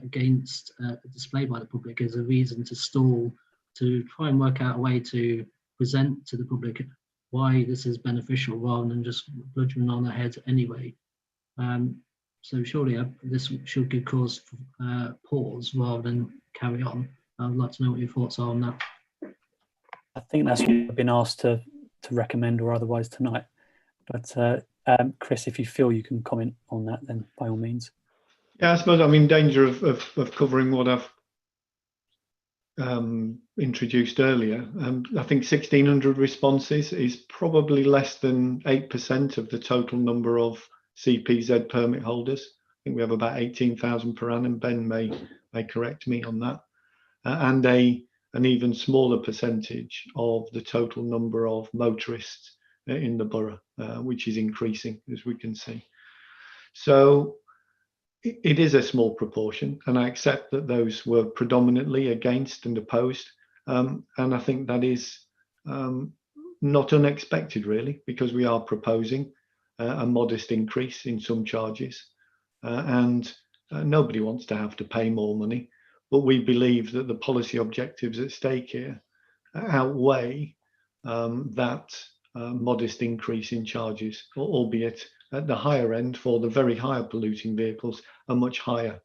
against displayed by the public is a reason to stall, to try and work out a way to present to the public why this is beneficial rather than just bludgeoning on ahead anyway. So surely this should give cause for pause rather than carry on. I'd like to know what your thoughts are on that. I think that's what I've been asked to recommend or otherwise tonight. But Chris, if you feel you can comment on that, then by all means. Yeah, I suppose I'm in danger of covering what I've introduced earlier. I think 1,600 responses is probably less than 8% of the total number of CPZ permit holders. I think we have about 18,000 per annum. Ben may correct me on that. And an even smaller percentage of the total number of motorists in the borough, which is increasing, as we can see. So it is a small proportion, and I accept that those were predominantly against and opposed. And I think that is not unexpected, really, because we are proposing a modest increase in some charges, and nobody wants to have to pay more money, but we believe that the policy objectives at stake here outweigh that modest increase in charges, albeit at the higher end for the very higher polluting vehicles, a much higher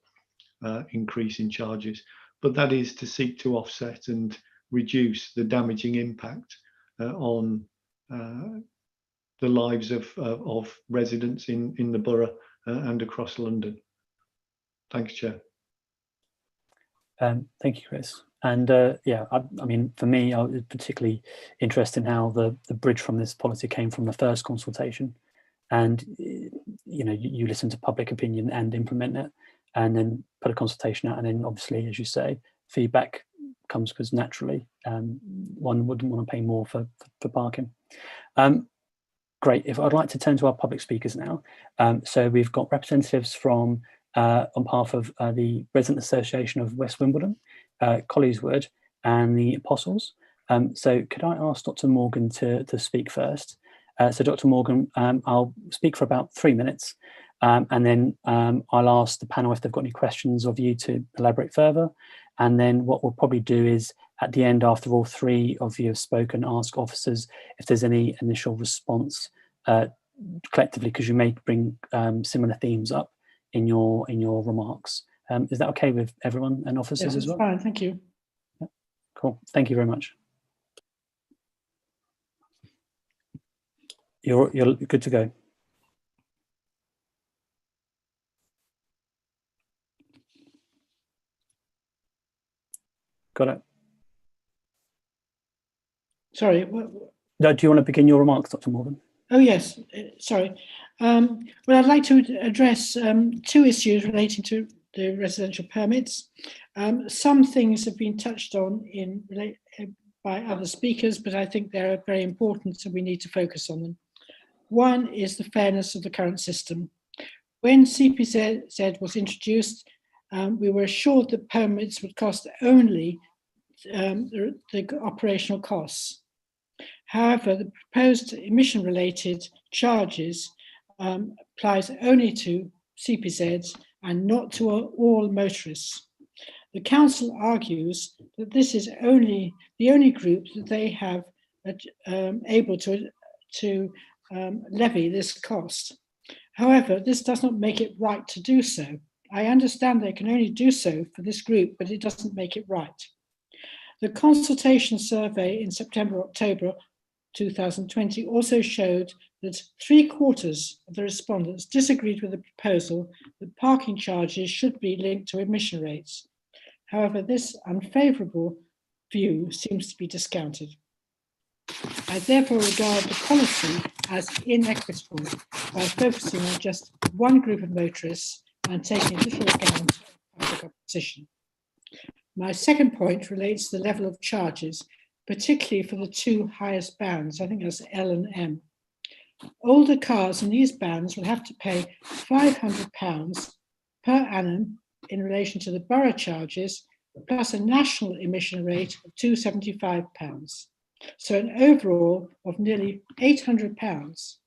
increase in charges. But that is to seek to offset and reduce the damaging impact on the lives of residents in the borough and across London. Thanks, Chair. Thank you, Chris. And yeah, I mean, for me, I was particularly interested in how the bridge from this policy came from the first consultation. And, you listen to public opinion and implement it, and then put a consultation out. And then obviously, as you say, feedback comes because naturally one wouldn't want to pay more for parking. Great. If I'd like to turn to our public speakers now. So we've got representatives from on behalf of the Resident Association of West Wimbledon, Collieswood and the Apostles. So could I ask Dr. Morgan to speak first? So Dr. Morgan, I'll speak for about 3 minutes, and then I'll ask the panel if they've got any questions of you to elaborate further. And then what we'll probably do is at the end, after all three of you have spoken, ask officers if there's any initial response collectively, because you may bring similar themes up in your remarks. Is that okay with everyone and officers as well? Fine, thank you. Yeah. Cool, thank you very much. You're good to go. Got it. Sorry. No, do you want to begin your remarks, Dr. Morgan? Oh, yes. Sorry. Well, I'd like to address two issues relating to the residential permits. Some things have been touched on by other speakers, but I think they're very important, so we need to focus on them. One is the fairness of the current system. When CPZ was introduced, we were assured that permits would cost only the operational costs. However, the proposed emission-related charges applies only to CPZs and not to all motorists. The council argues that this is the only group that they have able to levy this cost. However, this does not make it right to do so. I understand they can only do so for this group, but it doesn't make it right. The consultation survey in September-October 2020 also showed that 3/4 of the respondents disagreed with the proposal that parking charges should be linked to emission rates. However, this unfavourable view seems to be discounted. I therefore regard the policy as inequitable by focusing on just one group of motorists and taking little account of public opposition. My second point relates to the level of charges, particularly for the two highest bands. I think that's L and M. Older cars in these bands will have to pay £500 per annum in relation to the borough charges, plus a national emission rate of £275. So an overall of nearly £800.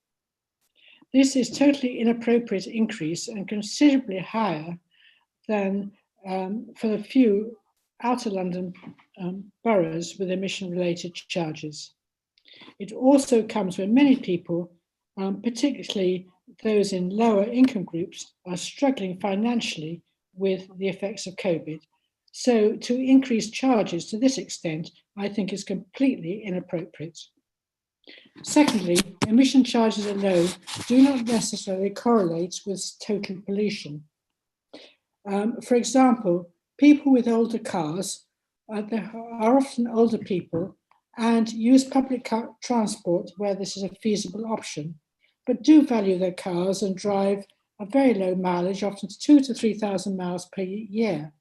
This is totally inappropriate increase and considerably higher than for the few outer London boroughs with emission-related charges. It also comes when many people, particularly those in lower income groups, are struggling financially with the effects of COVID. So to increase charges to this extent, I think is completely inappropriate. Secondly, emission charges alone do not necessarily correlate with total pollution. For example, people with older cars are often older people and use public transport where this is a feasible option, but do value their cars and drive a very low mileage, often 2,000 to 3,000 miles per year.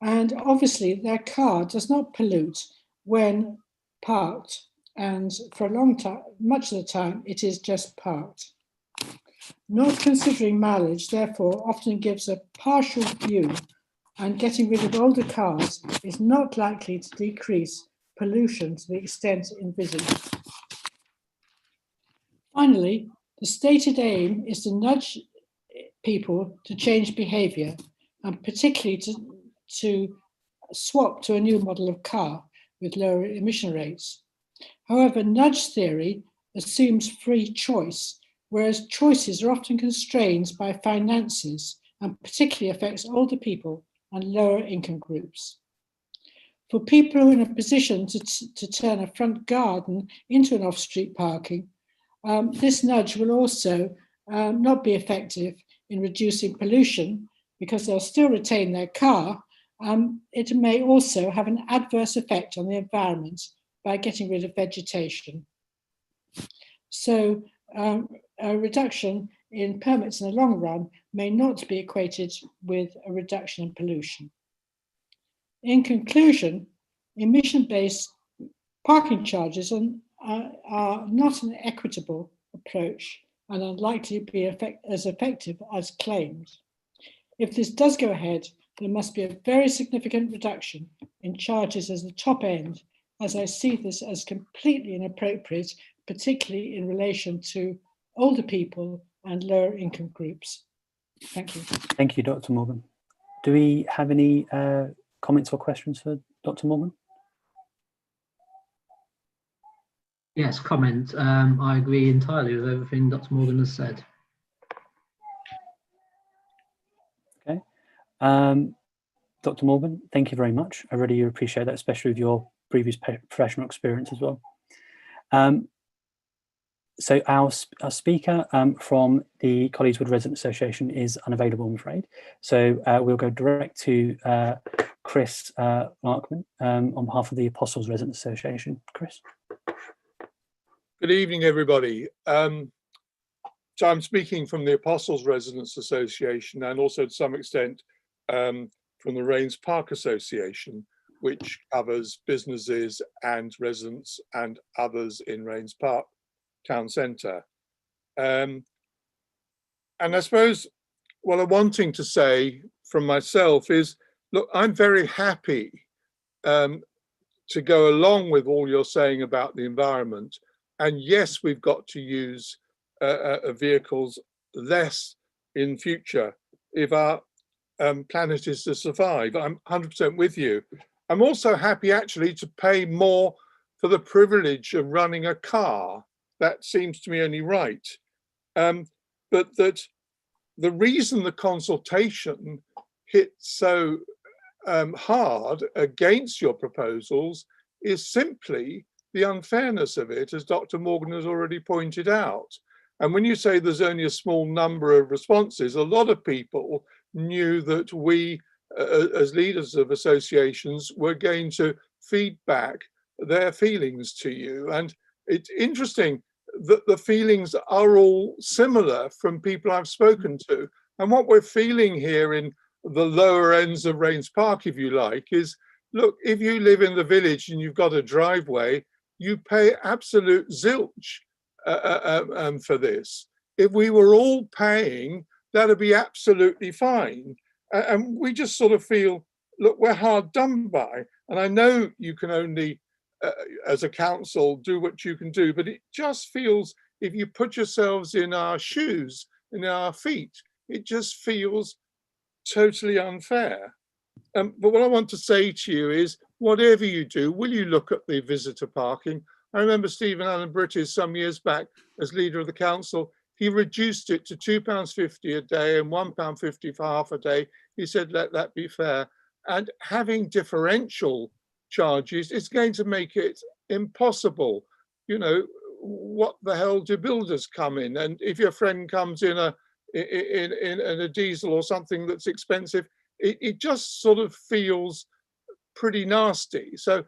And obviously their car does not pollute when parked, and for a long time, much of the time, it is just parked. Not considering mileage, therefore, often gives a partial view, and getting rid of older cars is not likely to decrease pollution to the extent envisaged. Finally, the stated aim is to nudge people to change behaviour, and particularly to swap to a new model of car with lower emission rates. However, nudge theory assumes free choice, whereas choices are often constrained by finances and particularly affects older people and lower income groups. For people who are in a position to turn a front garden into an off-street parking, this nudge will also not be effective in reducing pollution because they'll still retain their car. It may also have an adverse effect on the environment by getting rid of vegetation. So a reduction in permits in the long run may not be equated with a reduction in pollution. In conclusion, emission-based parking charges are not an equitable approach and unlikely to be as effective as claimed. If this does go ahead, there must be a very significant reduction in charges as the top end, as I see this as completely inappropriate, particularly in relation to older people and lower income groups. Thank you. Thank you, Dr. Morgan. Do we have any comments or questions for Dr. Morgan? Yes, comment. I agree entirely with everything Dr. Morgan has said. Okay. Dr. Morgan, thank you very much. I really appreciate that, especially with your previous professional experience as well. So our speaker from the Collieswood Resident Association is unavailable, I'm afraid. So we'll go direct to Chris Markman on behalf of the Apostles Resident Association. Chris. Good evening, everybody. So I'm speaking from the Apostles Residents Association and also to some extent from the Rains Park Association, which covers businesses and residents and others in Rains Park town centre. And I suppose what I'm wanting to say from myself is, look, I'm very happy to go along with all you're saying about the environment. And yes, we've got to use vehicles less in future if our planet is to survive. I'm 100% with you. I'm also happy actually to pay more for the privilege of running a car. That seems to me only right. But that the reason the consultation hit so hard against your proposals is simply the unfairness of it, as Dr. Morgan has already pointed out. And when you say there's only a small number of responses, a lot of people knew that we, as leaders of associations, were going to feed back their feelings to you. And it's interesting that the feelings are all similar from people I've spoken to. And what we're feeling here in the lower ends of Rains Park, if you like, is, look, if you live in the village and you've got a driveway, you pay absolute zilch for this. If we were all paying, that'd be absolutely fine. And we just sort of feel, look, we're hard done by. And I know you can only, as a council, do what you can do, but it just feels, if you put yourselves in our shoes, in our feet, it just feels totally unfair. But what I want to say to you is, whatever you do, will you look at the visitor parking? I remember Stephen Allen Brittis some years back as leader of the council, he reduced it to £2.50 a day and £1.50 for half a day. He said, let that be fair. And having differential charges is going to make it impossible. You know, what the hell do builders come in? And if your friend comes in a diesel or something that's expensive, it just sort of feels pretty nasty. So,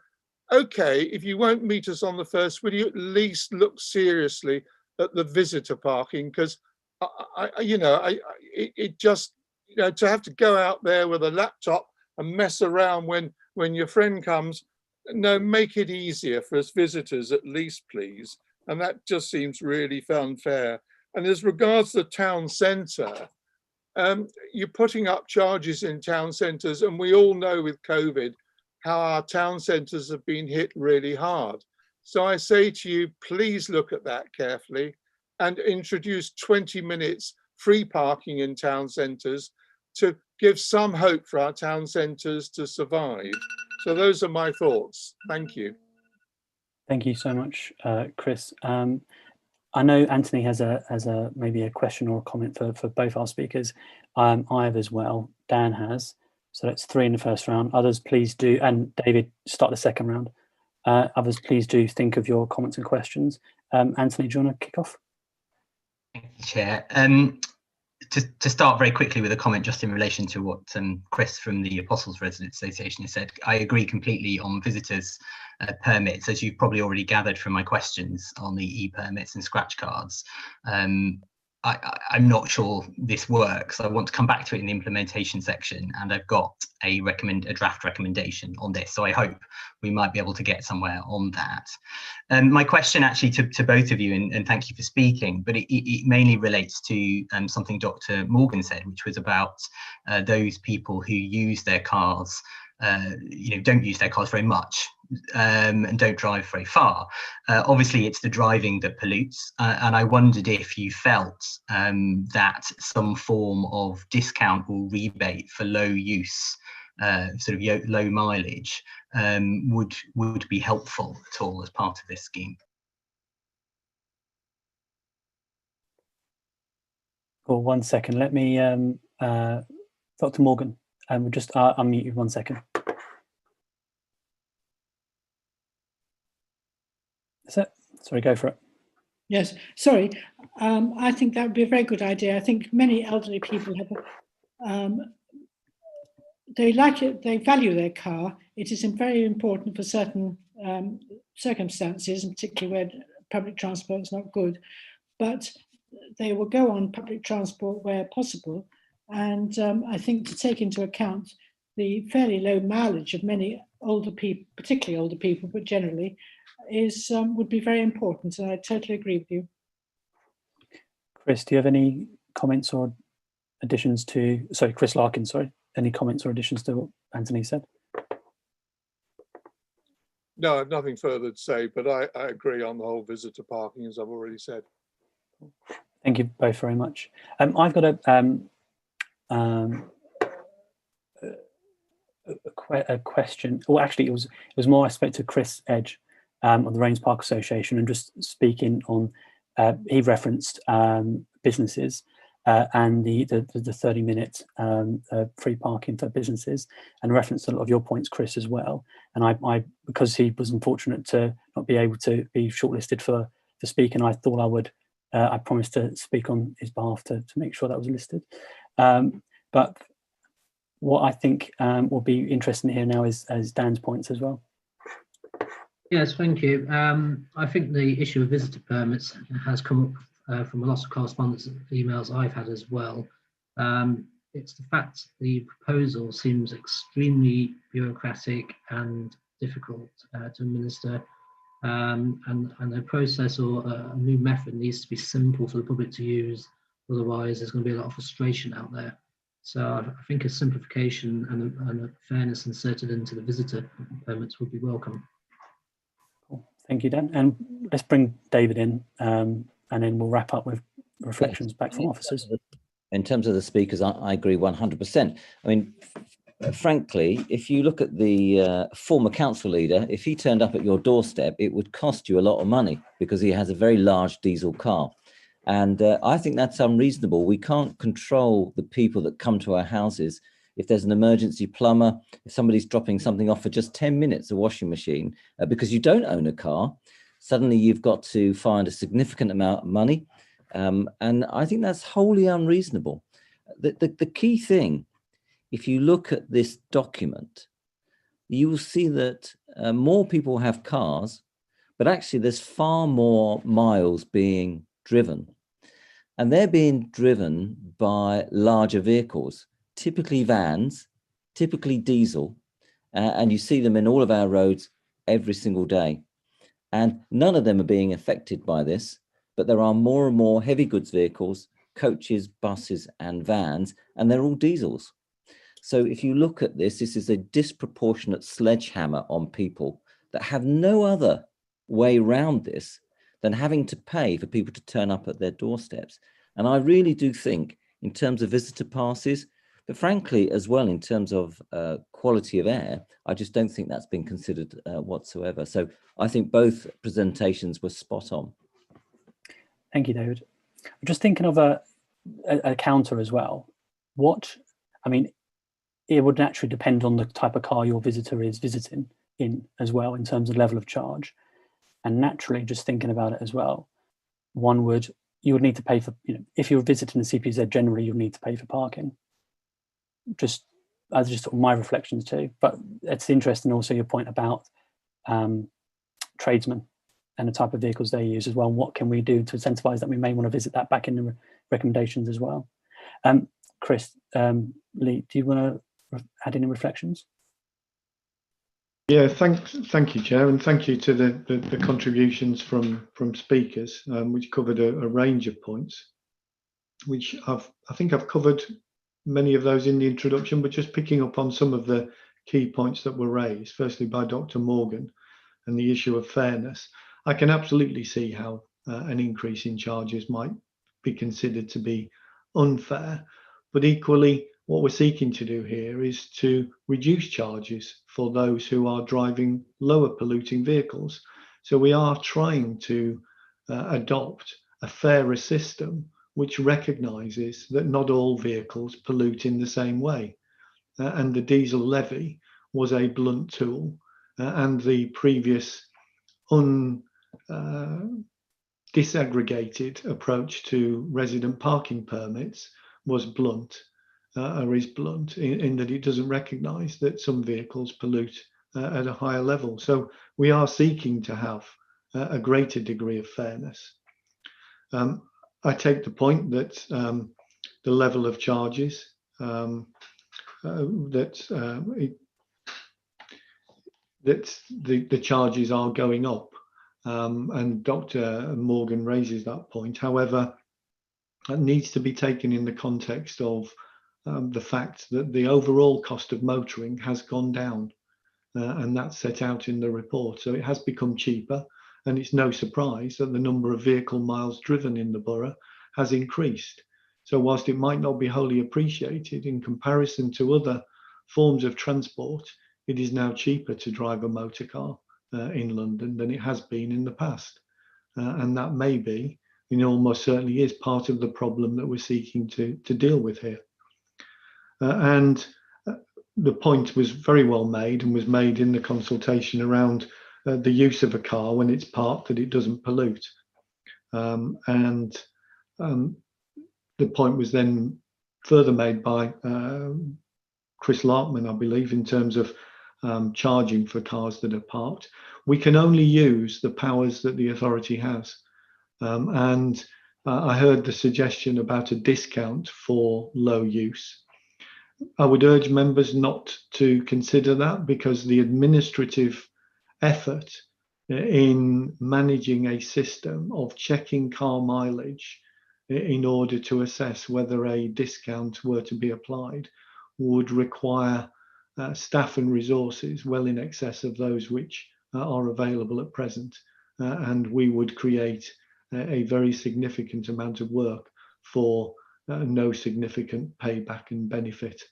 okay, if you won't meet us on the first, will you at least look seriously at the visitor parking? Because it just, you know, to have to go out there with a laptop and mess around when your friend comes, no, make it easier for us visitors at least, please. And that just seems really unfair. And as regards the town centre, you're putting up charges in town centres, and we all know with COVID how our town centres have been hit really hard. So I say to you, please look at that carefully and introduce 20 minutes free parking in town centres to give some hope for our town centres to survive. So those are my thoughts. Thank you. Thank you so much, Chris. I know Anthony has maybe a question or a comment for both our speakers. I have as well. Dan has. So that's 3 in the first round. Others, please do, and David, start the second round. Others, please do think of your comments and questions. Anthony, do you want to kick off? Thank you, Chair. To start very quickly with a comment just in relation to what Chris from the Apostles Residents Association has said. I agree completely on visitors permits, as you've probably already gathered from my questions on the e-permits and scratch cards. I'm not sure this works. I want to come back to it in the implementation section, and I've got a draft recommendation on this. So I hope we might be able to get somewhere on that. My question actually to both of you, and thank you for speaking, but it mainly relates to something Dr. Morgan said, which was about those people who use their cars, don't use their cars very much and don't drive very far. Obviously, it's the driving that pollutes, and I wondered if you felt that some form of discount or rebate for low use, low mileage, would be helpful at all as part of this scheme. Cool, 1 second. Let me, Dr. Morgan, we'll just unmute you 1 second. Is it? Sorry, go for it. Yes, sorry. I think that would be a very good idea. I think many elderly people have, they like it, they value their car. It is very important for certain circumstances, and particularly where public transport is not good. But they will go on public transport where possible. And I think to take into account the fairly low mileage of many older people, particularly older people, but generally, is would be very important. And I totally agree with you. Chris, do you have any comments or additions to, sorry, Chris Larkin, sorry, any comments or additions to what Anthony said? No, I have nothing further to say, but I agree on the whole visitor parking, as I've already said. Thank you both very much. I've got a question. Well, actually, it was more I spoke to Chris Edge of the Rains Park Association, and just speaking on, he referenced businesses and the 30-minute free parking for businesses, and referenced a lot of your points, Chris, as well. And I because he was unfortunate to not be able to be shortlisted for speaking, I thought I would. I promised to speak on his behalf to make sure that was listed. But what I think will be interesting here now is Dan's points as well. Yes, thank you. I think the issue of visitor permits has come up from a lot of correspondence and emails I've had as well. It's the fact the proposal seems extremely bureaucratic and difficult to administer, and a process or a new method needs to be simple for the public to use. Otherwise, there's going to be a lot of frustration out there. So I think a simplification and a fairness inserted into the visitor permits would be welcome. Cool. Thank you, Dan. And let's bring David in, and then we'll wrap up with reflections back from officers. In terms of the speakers, I agree 100%. I mean, frankly, if you look at the former council leader, if he turned up at your doorstep, it would cost you a lot of money because he has a very large diesel car. And I think that's unreasonable. We can't control the people that come to our houses. If there's an emergency plumber, if somebody's dropping something off for just 10 minutes, a washing machine, because you don't own a car, suddenly you've got to find a significant amount of money. And I think that's wholly unreasonable. The key thing, if you look at this document, you will see that more people have cars, but actually there's far more miles being driven. And they're being driven by larger vehicles, typically vans, typically diesel, and you see them in all of our roads every single day. And none of them are being affected by this, but there are more and more heavy goods vehicles, coaches, buses, and vans, and they're all diesels. So if you look at this, this is a disproportionate sledgehammer on people that have no other way around this than having to pay for people to turn up at their doorsteps. And I really do think in terms of visitor passes, but frankly, as well, in terms of quality of air, I just don't think that's been considered whatsoever. So I think both presentations were spot on. Thank you, David. I'm just thinking of a counter as well. It would naturally depend on the type of car your visitor is visiting in as well, in terms of level of charge. And naturally, just thinking about it as well, you would need to pay for, if you're visiting the CPZ, generally you'll need to pay for parking. Just sort of my reflections too. But it's interesting also your point about tradesmen and the type of vehicles they use as well. And what can we do to incentivize that? We may want to visit that back in the recommendations as well. Chris, Lee, do you want to add any reflections? Yeah, thank you, Chair, and thank you to the contributions from speakers, which covered a range of points, which I think I've covered many of those in the introduction, but just picking up on some of the key points that were raised, firstly by Dr. Morgan, and the issue of fairness. I can absolutely see how an increase in charges might be considered to be unfair, but equally what we're seeking to do here is to reduce charges for those who are driving lower polluting vehicles. So we are trying to adopt a fairer system which recognises that not all vehicles pollute in the same way. And the diesel levy was a blunt tool, and the previous disaggregated approach to resident parking permits was blunt, or is blunt, in that it doesn't recognise that some vehicles pollute at a higher level. So we are seeking to have a greater degree of fairness. I take the point that the level of charges that the charges are going up, and Dr. Morgan raises that point. However, that needs to be taken in the context of the fact that the overall cost of motoring has gone down, and that's set out in the report. So it has become cheaper, and it's no surprise that the number of vehicle miles driven in the borough has increased. So whilst it might not be wholly appreciated in comparison to other forms of transport, it is now cheaper to drive a motor car in London than it has been in the past. And that may be, almost certainly is part of the problem that we're seeking to deal with here. And the point was very well made, and was made in the consultation around the use of a car when it's parked, that it doesn't pollute. The point was then further made by Chris Larkman, I believe, in terms of charging for cars that are parked. We can only use the powers that the authority has. I heard the suggestion about a discount for low use. I would urge members not to consider that, because the administrative effort in managing a system of checking car mileage in order to assess whether a discount were to be applied would require staff and resources well in excess of those which are available at present. And we would create a very significant amount of work for no significant payback and benefit.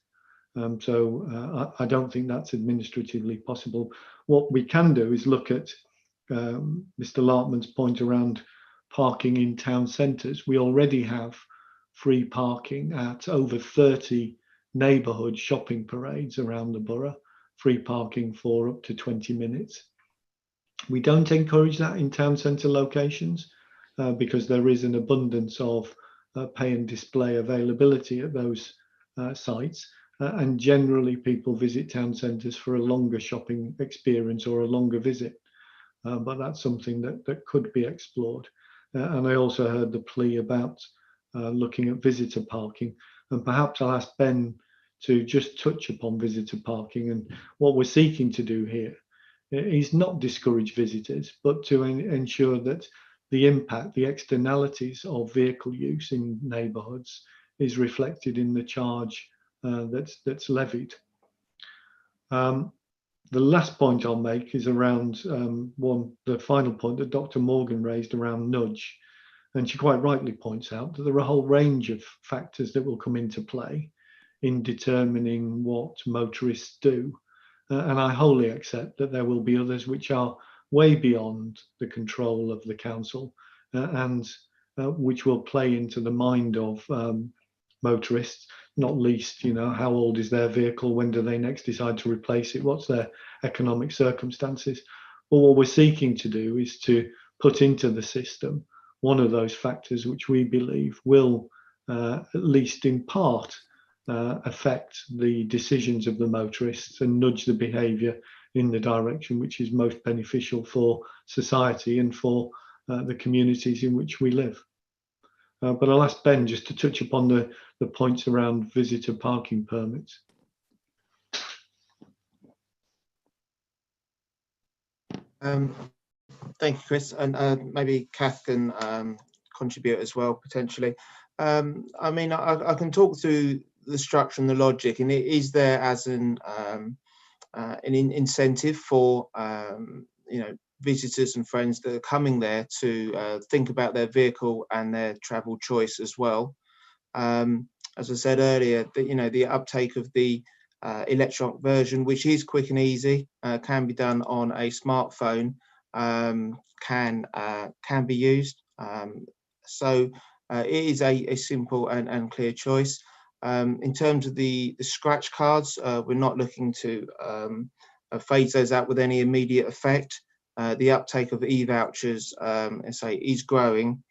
So I don't think that's administratively possible. What we can do is look at Mr. Larkman's point around parking in town centres. We already have free parking at over 30 neighbourhood shopping parades around the borough, free parking for up to 20 minutes. We don't encourage that in town centre locations because there is an abundance of pay and display availability at those sites. And generally people visit town centres for a longer shopping experience or a longer visit. But that's something that could be explored. And I also heard the plea about looking at visitor parking. And perhaps I'll ask Ben to just touch upon visitor parking. And what we're seeking to do here is not discourage visitors, but to ensure that the impact, the externalities of vehicle use in neighbourhoods is reflected in the charge that's levied. The last point I'll make is around the final point that Dr. Morgan raised around nudge. And she quite rightly points out that there are a whole range of factors that will come into play in determining what motorists do. And I wholly accept that there will be others which are way beyond the control of the council and which will play into the mind of motorists, not least, how old is their vehicle? When do they next decide to replace it? What's their economic circumstances? But what we're seeking to do is to put into the system one of those factors which we believe will, at least in part, affect the decisions of the motorists and nudge the behaviour in the direction which is most beneficial for society and for the communities in which we live. But I'll ask Ben just to touch upon the points around visitor parking permits. Thank you, Chris, and maybe Kath can contribute as well potentially. I mean, I can talk through the structure and the logic, and it is there as an incentive for visitors and friends that are coming there to think about their vehicle and their travel choice as well. As I said earlier, the uptake of the electronic version, which is quick and easy, can be done on a smartphone, can be used. So it is a simple and clear choice. In terms of the scratch cards, we're not looking to phase those out with any immediate effect. The uptake of e-vouchers, is growing,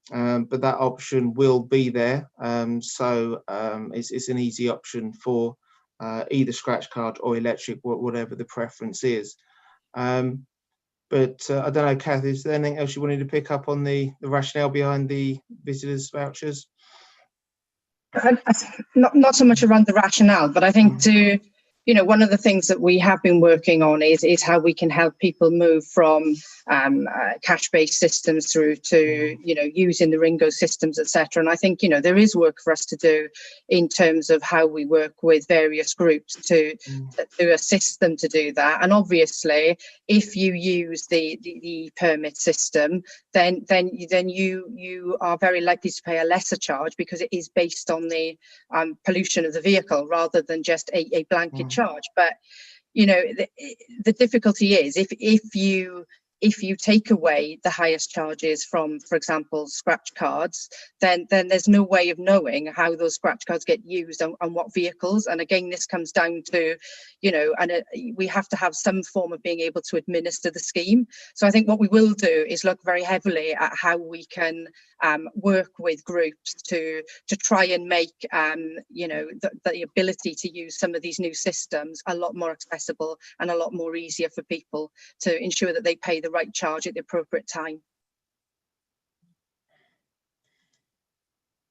but that option will be there. So it's an easy option for either scratch card or electric, whatever the preference is. But I don't know, Kath, is there anything else you wanted to pick up on the rationale behind the visitors vouchers? Not so much around the rationale, but I think one of the things that we have been working on is how we can help people move from cash-based systems through to using the Ringo systems, etc. And I think there is work for us to do in terms of how we work with various groups to assist them to do that. And obviously, if you use the permit system, then you are very likely to pay a lesser charge because it is based on the pollution of the vehicle rather than just a blanket charge. But the difficulty is if you take away the highest charges from, for example, scratch cards, then there's no way of knowing how those scratch cards get used on what vehicles. And again, this comes down to, we have to have some form of being able to administer the scheme. So I think what we will do is look very heavily at how we can work with groups to try and make, the ability to use some of these new systems a lot more accessible and a lot more easier for people to ensure that they pay the right charge at the appropriate time.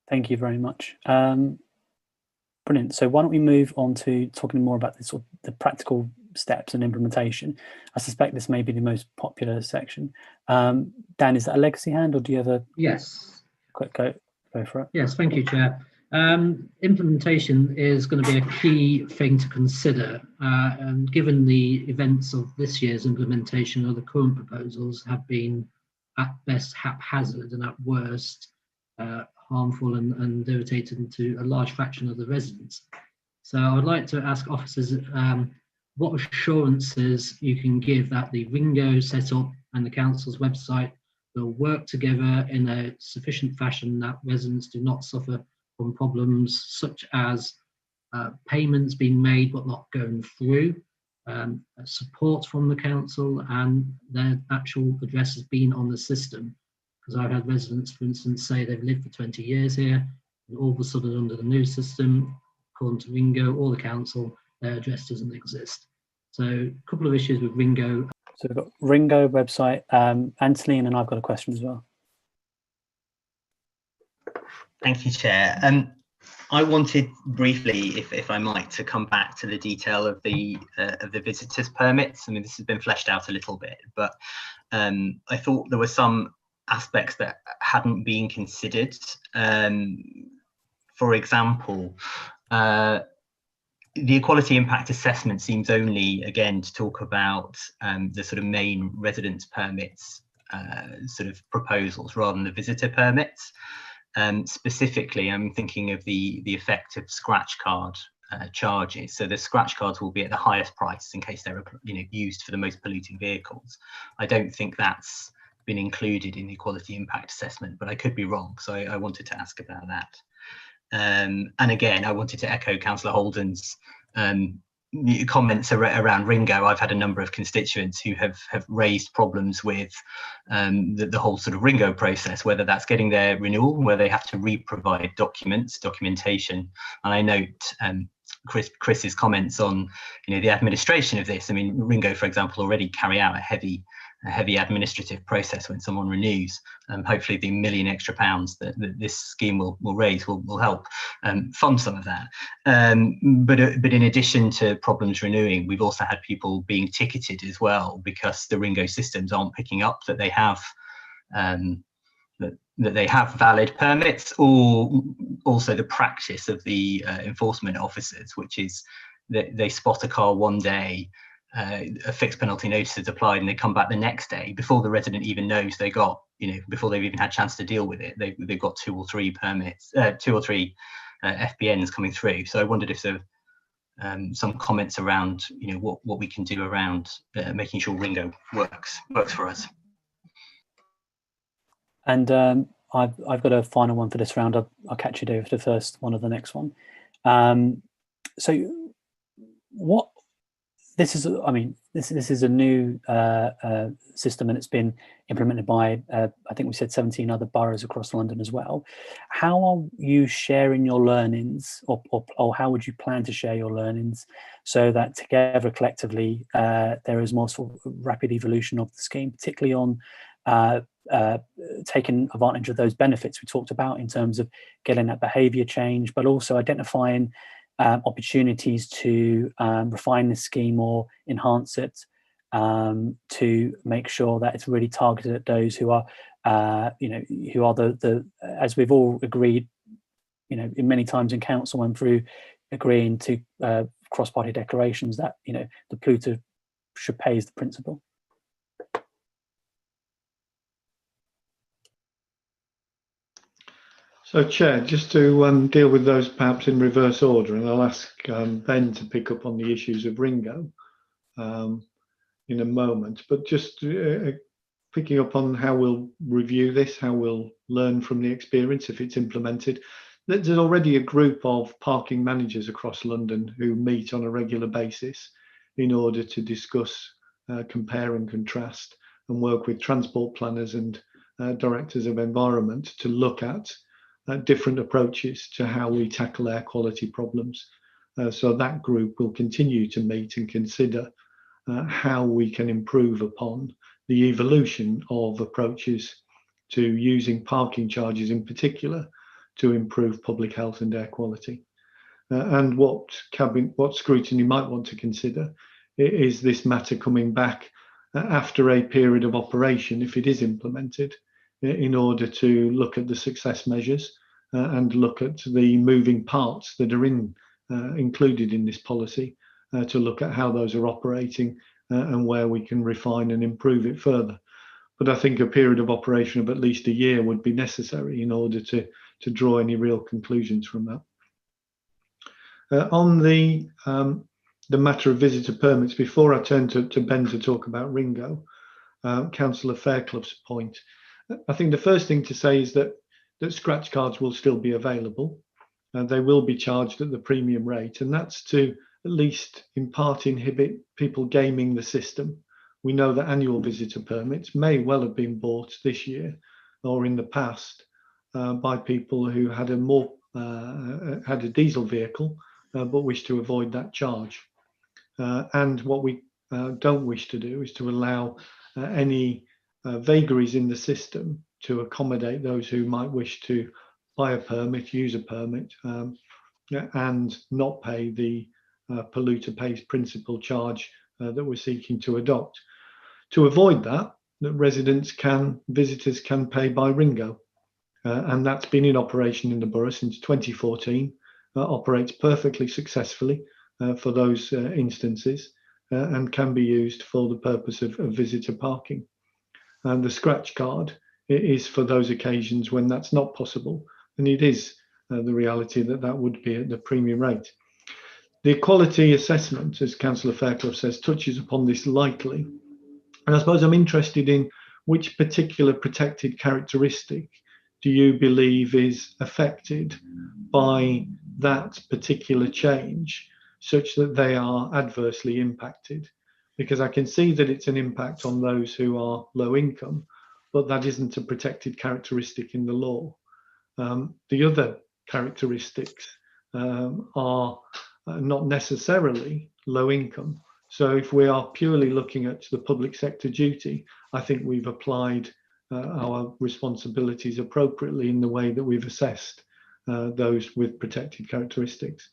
Thank you very much. Brilliant. So why don't we move on to talking more about the practical steps and implementation. I suspect this may be the most popular section. Dan, is that a legacy hand, or do you have a quick go for it? Yes, thank you, Chair. Implementation is going to be a key thing to consider, and given the events of this year's implementation of the current proposals have been at best haphazard and at worst harmful and irritating to a large fraction of the residents. So I would like to ask officers what assurances you can give that the Ringo setup and the council's website will work together in a sufficient fashion that residents do not suffer from problems such as payments being made but not going through, support from the council and their actual addresses being on the system. Because I've had residents, for instance, say they've lived for 20 years here, and all of a sudden under the new system, according to Ringo or the council, their address doesn't exist. So a couple of issues with Ringo. So we've got Ringo website, Anthony, and then I've got a question as well. Thank you, Chair. I wanted briefly, if I might, to come back to the detail of the visitors permits. I mean, this has been fleshed out a little bit, but I thought there were some aspects that hadn't been considered. For example, the equality impact assessment seems only, again, to talk about the sort of main residence permits sort of proposals rather than the visitor permits. Specifically, I'm thinking of the effect of scratch card charges. So the scratch cards will be at the highest price in case they're used for the most polluting vehicles. I don't think that's been included in the equality impact assessment, but I could be wrong. So I wanted to ask about that. And again, I wanted to echo Councillor Holden's comments around Ringo. I've had a number of constituents who have raised problems with the whole sort of Ringo process, whether that's getting their renewal, where they have to re-provide documentation. And I note Chris's comments on the administration of this. I mean, Ringo, for example, already carry out a heavy administrative process when someone renews. Hopefully the £1 million extra that this scheme will raise will help fund some of that. But in addition to problems renewing, we've also had people being ticketed as well because the Ringo systems aren't picking up that they have that they have valid permits, or also the practice of the enforcement officers, which is that they spot a car one day, a fixed penalty notice is applied, and they come back the next day before the resident even knows they got, before they've even had a chance to deal with it, they've got 2 or 3 permits, 2 or 3 FBNs coming through. So I wondered if there some comments around, what we can do around making sure Ringo works for us. And I've got a final one for this round. I'll catch you, David, for the first one of the next one. So what this is, I mean, this is a new system, and it's been implemented by, I think we said 17 other boroughs across London as well. How are you sharing your learnings, or how would you plan to share your learnings so that together, collectively, there is more sort of rapid evolution of the scheme, particularly on taking advantage of those benefits we talked about in terms of getting that behaviour change, but also identifying opportunities to refine the scheme or enhance it, to make sure that it's really targeted at those who are, who are the as we've all agreed, in many times in council and through agreeing to cross-party declarations that the polluter should pay as the principal. So, Chair, just to deal with those perhaps in reverse order, and I'll ask Ben to pick up on the issues of Ringo in a moment, but just picking up on how we'll review this, how we'll learn from the experience if it's implemented. There's already a group of parking managers across London who meet on a regular basis in order to discuss, compare and contrast, and work with transport planners and directors of environment to look at different approaches to how we tackle air quality problems. So that group will continue to meet and consider how we can improve upon the evolution of approaches to using parking charges in particular to improve public health and air quality. And what scrutiny might want to consider is this matter coming back after a period of operation, if it is implemented, in order to look at the success measures and look at the moving parts that are included in this policy, to look at how those are operating and where we can refine and improve it further. But I think a period of operation of at least a year would be necessary in order to draw any real conclusions from that. On the matter of visitor permits, before I turn to Ben to talk about Ringo, Councillor Fairclough's point, I think the first thing to say is that scratch cards will still be available, and they will be charged at the premium rate, and that's to at least in part inhibit people gaming the system. We know that annual visitor permits may well have been bought this year or in the past by people who had a diesel vehicle but wish to avoid that charge. And what we don't wish to do is to allow any vagaries in the system to accommodate those who might wish to buy a permit, use a permit, and not pay the polluter pays principal charge that we're seeking to adopt. To avoid that, visitors can pay by Ringo, and that's been in operation in the borough since 2014. Operates perfectly successfully for those instances, and can be used for the purpose of visitor parking. And the scratch card is for those occasions when that's not possible, and it is the reality that would be at the premium rate. The equality assessment, as Councillor Fairclough says, touches upon this lightly, and I suppose I'm interested in which particular protected characteristic do you believe is affected by that particular change such that they are adversely impacted? Because I can see that it's an impact on those who are low income, but that isn't a protected characteristic in the law. The other characteristics are not necessarily low income. So if we are purely looking at the public sector duty, I think we've applied our responsibilities appropriately in the way that we've assessed those with protected characteristics.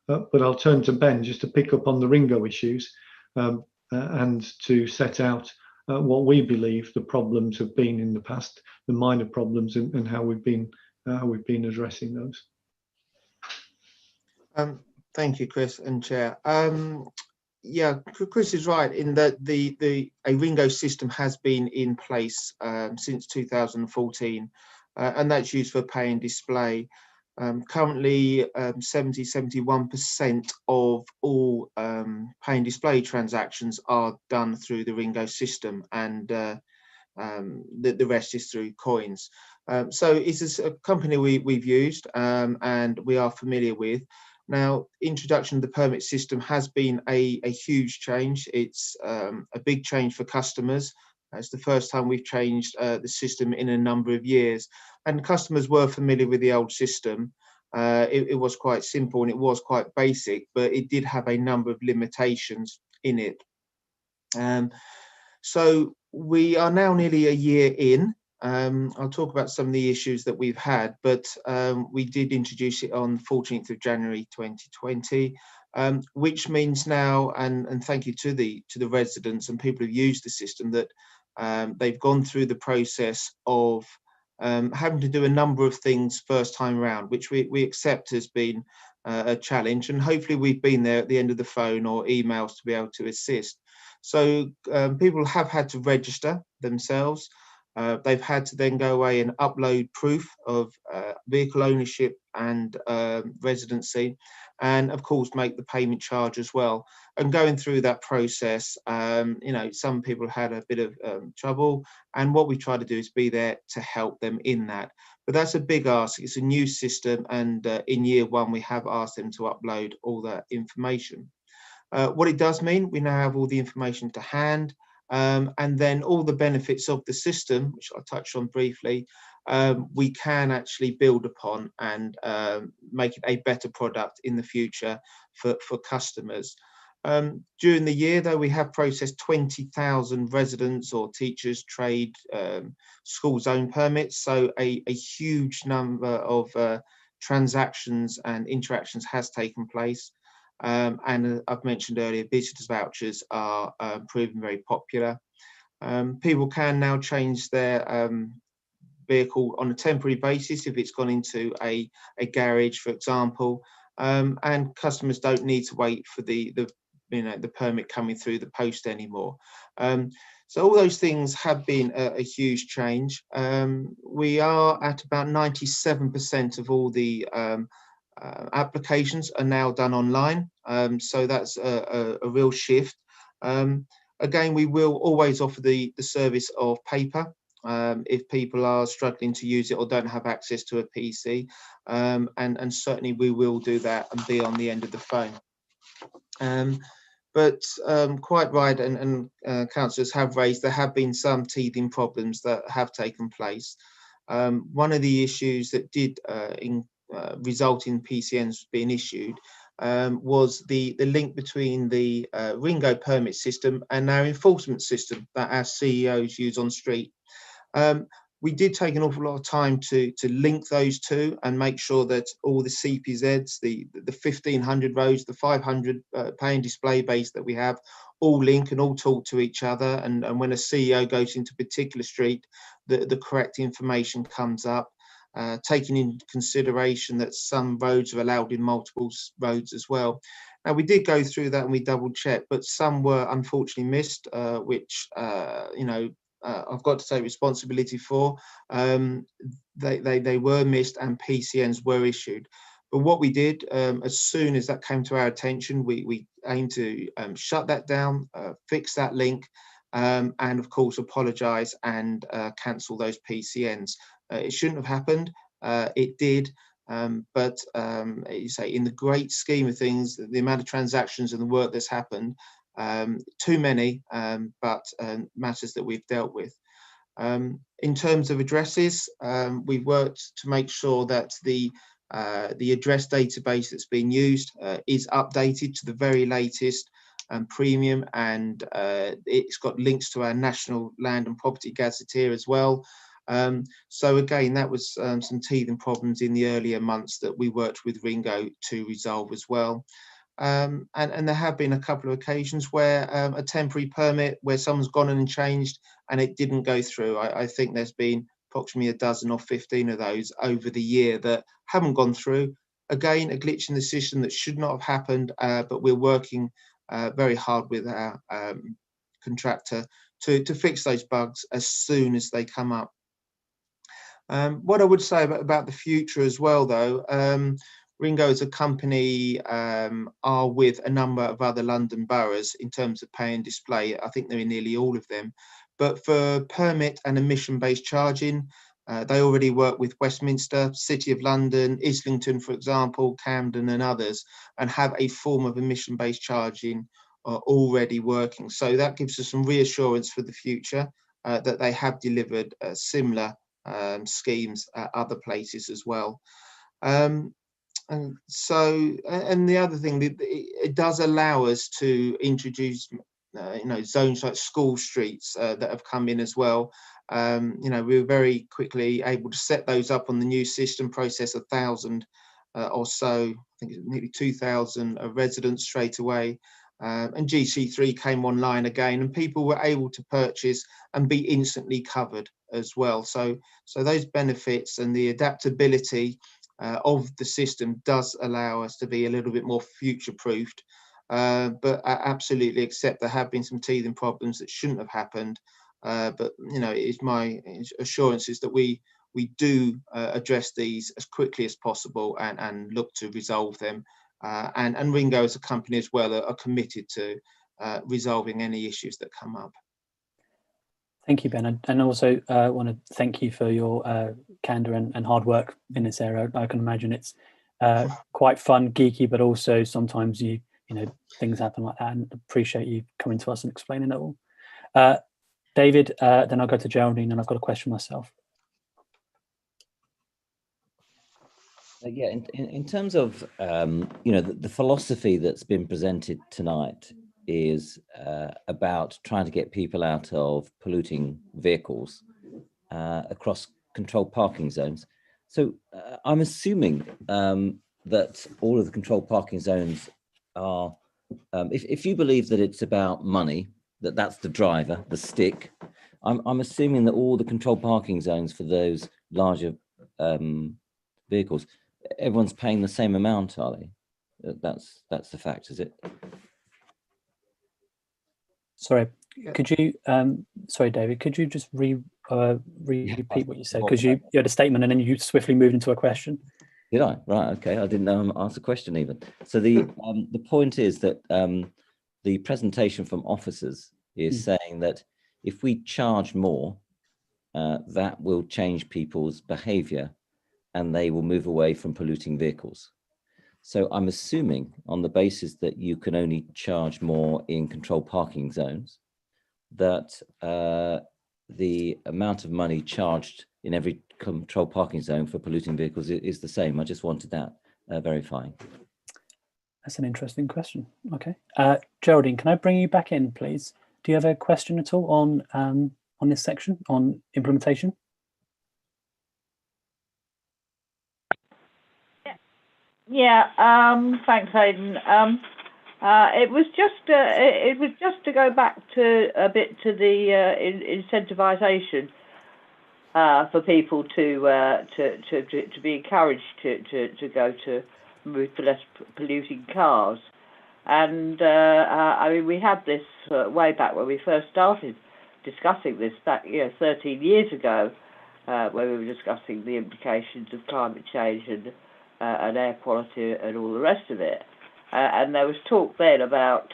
But I'll turn to Ben just to pick up on the Ringo issues and to set out what we believe the problems have been in the past, the minor problems, and how we've been addressing those. Thank you, Chris and Chair. Yeah, Chris is right in that a Ringo system has been in place since 2014, and that's used for pay and display. Currently, 71% of all pay and display transactions are done through the Ringo system, and the rest is through coins. So it's a company we've used and we are familiar with. Now, introduction of the permit system has been a huge change. It's a big change for customers. It's the first time we've changed the system in a number of years, and customers were familiar with the old system. It was quite simple and it was quite basic, but it did have a number of limitations in it. So we are now nearly a year in. I'll talk about some of the issues that we've had, but we did introduce it on 14th of January 2020, which means now, and thank you to the residents and people who've used the system, that they've gone through the process of having to do a number of things first time around, which we accept has been a challenge, and hopefully we've been there at the end of the phone or emails to be able to assist. So people have had to register themselves. They've had to then go away and upload proof of vehicle ownership and residency, and of course make the payment charge as well. And going through that process, you know, some people had a bit of trouble, and what we try to do is be there to help them in that. But that's a big ask. It's a new system, and in year one we have asked them to upload all that information. What it does mean, we now have all the information to hand, and then all the benefits of the system, which I'll touch on briefly, we can actually build upon and make it a better product in the future for customers. During the year, though, we have processed 20,000 residents or teachers, trade, school zone permits, so a huge number of transactions and interactions has taken place. And I've mentioned earlier, visitors vouchers are proving very popular. People can now change their vehicle on a temporary basis if it's gone into a garage, for example, and customers don't need to wait for the permit coming through the post anymore. So all those things have been a huge change. We are at about 97% of all the applications are now done online, so that's a real shift. Again, we will always offer the service of paper if people are struggling to use it or don't have access to a PC, and certainly we will do that and be on the end of the phone. But quite right, and councillors have raised, there have been some teething problems that have taken place. One of the issues that did result in PCNs being issued was the link between the Ringo permit system and our enforcement system that our CEOs use on street. We did take an awful lot of time to link those two and make sure that all the CPZs, the 1,500 roads, the 500 pay and display base that we have, all link and all talk to each other. And when a CEO goes into a particular street, the correct information comes up. Taking into consideration that some roads are allowed in multiple roads as well. Now, we did go through that and we double checked, but some were unfortunately missed, which, you know, I've got to take responsibility for. They were missed and PCNs were issued. But what we did, as soon as that came to our attention, we aimed to shut that down, fix that link, and of course apologise and cancel those PCNs. It shouldn't have happened. It did, but you say in the great scheme of things, the amount of transactions and the work that's happened, too many, but matters that we've dealt with. In terms of addresses, we've worked to make sure that the address database that's being used is updated to the very latest premium, and it's got links to our National Land and Property Gazetteer as well. So again, that was some teething problems in the earlier months that we worked with Ringo to resolve as well. And there have been a couple of occasions where a temporary permit where someone's gone in and changed and it didn't go through. I think there's been approximately a dozen or 15 of those over the year that haven't gone through. Again, a glitch in the system that should not have happened, but we're working very hard with our contractor to fix those bugs as soon as they come up. What I would say about the future as well, though, Ringo as a company are with a number of other London boroughs in terms of pay and display. I think they're in nearly all of them. But for permit and emission-based charging, They already work with Westminster, City of London, Islington, for example, Camden and others, and have a form of emission-based charging already working. So that gives us some reassurance for the future that they have delivered similar schemes at other places as well. And the other thing, it does allow us to introduce zones like school streets that have come in as well. We were very quickly able to set those up on the new system, process 1,000 or so, I think it's nearly 2,000 residents straight away. And GC3 came online again, and people were able to purchase and be instantly covered as well. So those benefits and the adaptability of the system does allow us to be a little bit more future-proofed. But I absolutely accept there have been some teething problems that shouldn't have happened. But it's my assurances that we do address these as quickly as possible and look to resolve them. And Ringo as a company as well are committed to resolving any issues that come up. Thank you, Ben, and also want to thank you for your candour and hard work in this area. I can imagine it's quite fun, geeky, but also sometimes you know things happen like that, and appreciate you coming to us and explaining it all. David, then I'll go to Geraldine, and I've got a question myself. Yeah, in terms of the philosophy that's been presented tonight is about trying to get people out of polluting vehicles across controlled parking zones. So I'm assuming that all of the controlled parking zones are, if you believe that it's about money, that's the driver, the stick, I'm assuming that all the controlled parking zones for those larger vehicles, everyone's paying the same amount, are they? That's the fact, is it? Sorry, could you, sorry, David, could you just repeat what you said? Because you had a statement and then you swiftly moved into a question. Did I? Right, okay, I didn't know I asked a question even. So the point is that the presentation from officers is saying that if we charge more, that will change people's behaviour and they will move away from polluting vehicles. So I'm assuming on the basis that you can only charge more in controlled parking zones, that the amount of money charged in every controlled parking zone for polluting vehicles is the same. I just wanted that verifying. That's an interesting question. Okay. Geraldine, can I bring you back in, please? Do you have a question at all on this section, on implementation? Yeah, thanks, Aidan. It was just to go back to a bit to the incentivization for people to be encouraged to go to move to less polluting cars. And I mean, we had this way back when we first started discussing this back 13 years ago, when we were discussing the implications of climate change and air quality and all the rest of it. And there was talk then about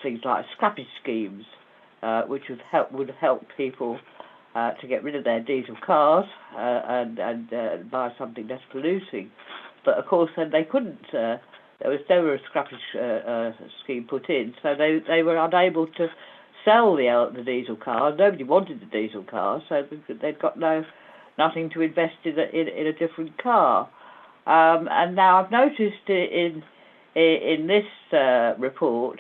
things like scrappage schemes, which would help people to get rid of their diesel cars and buy something less polluting. But of course, then they couldn't. There was never a scrappage scheme put in, so they were unable to sell the diesel car. Nobody wanted the diesel car, so they'd got nothing to invest in a different car. And now I've noticed in this report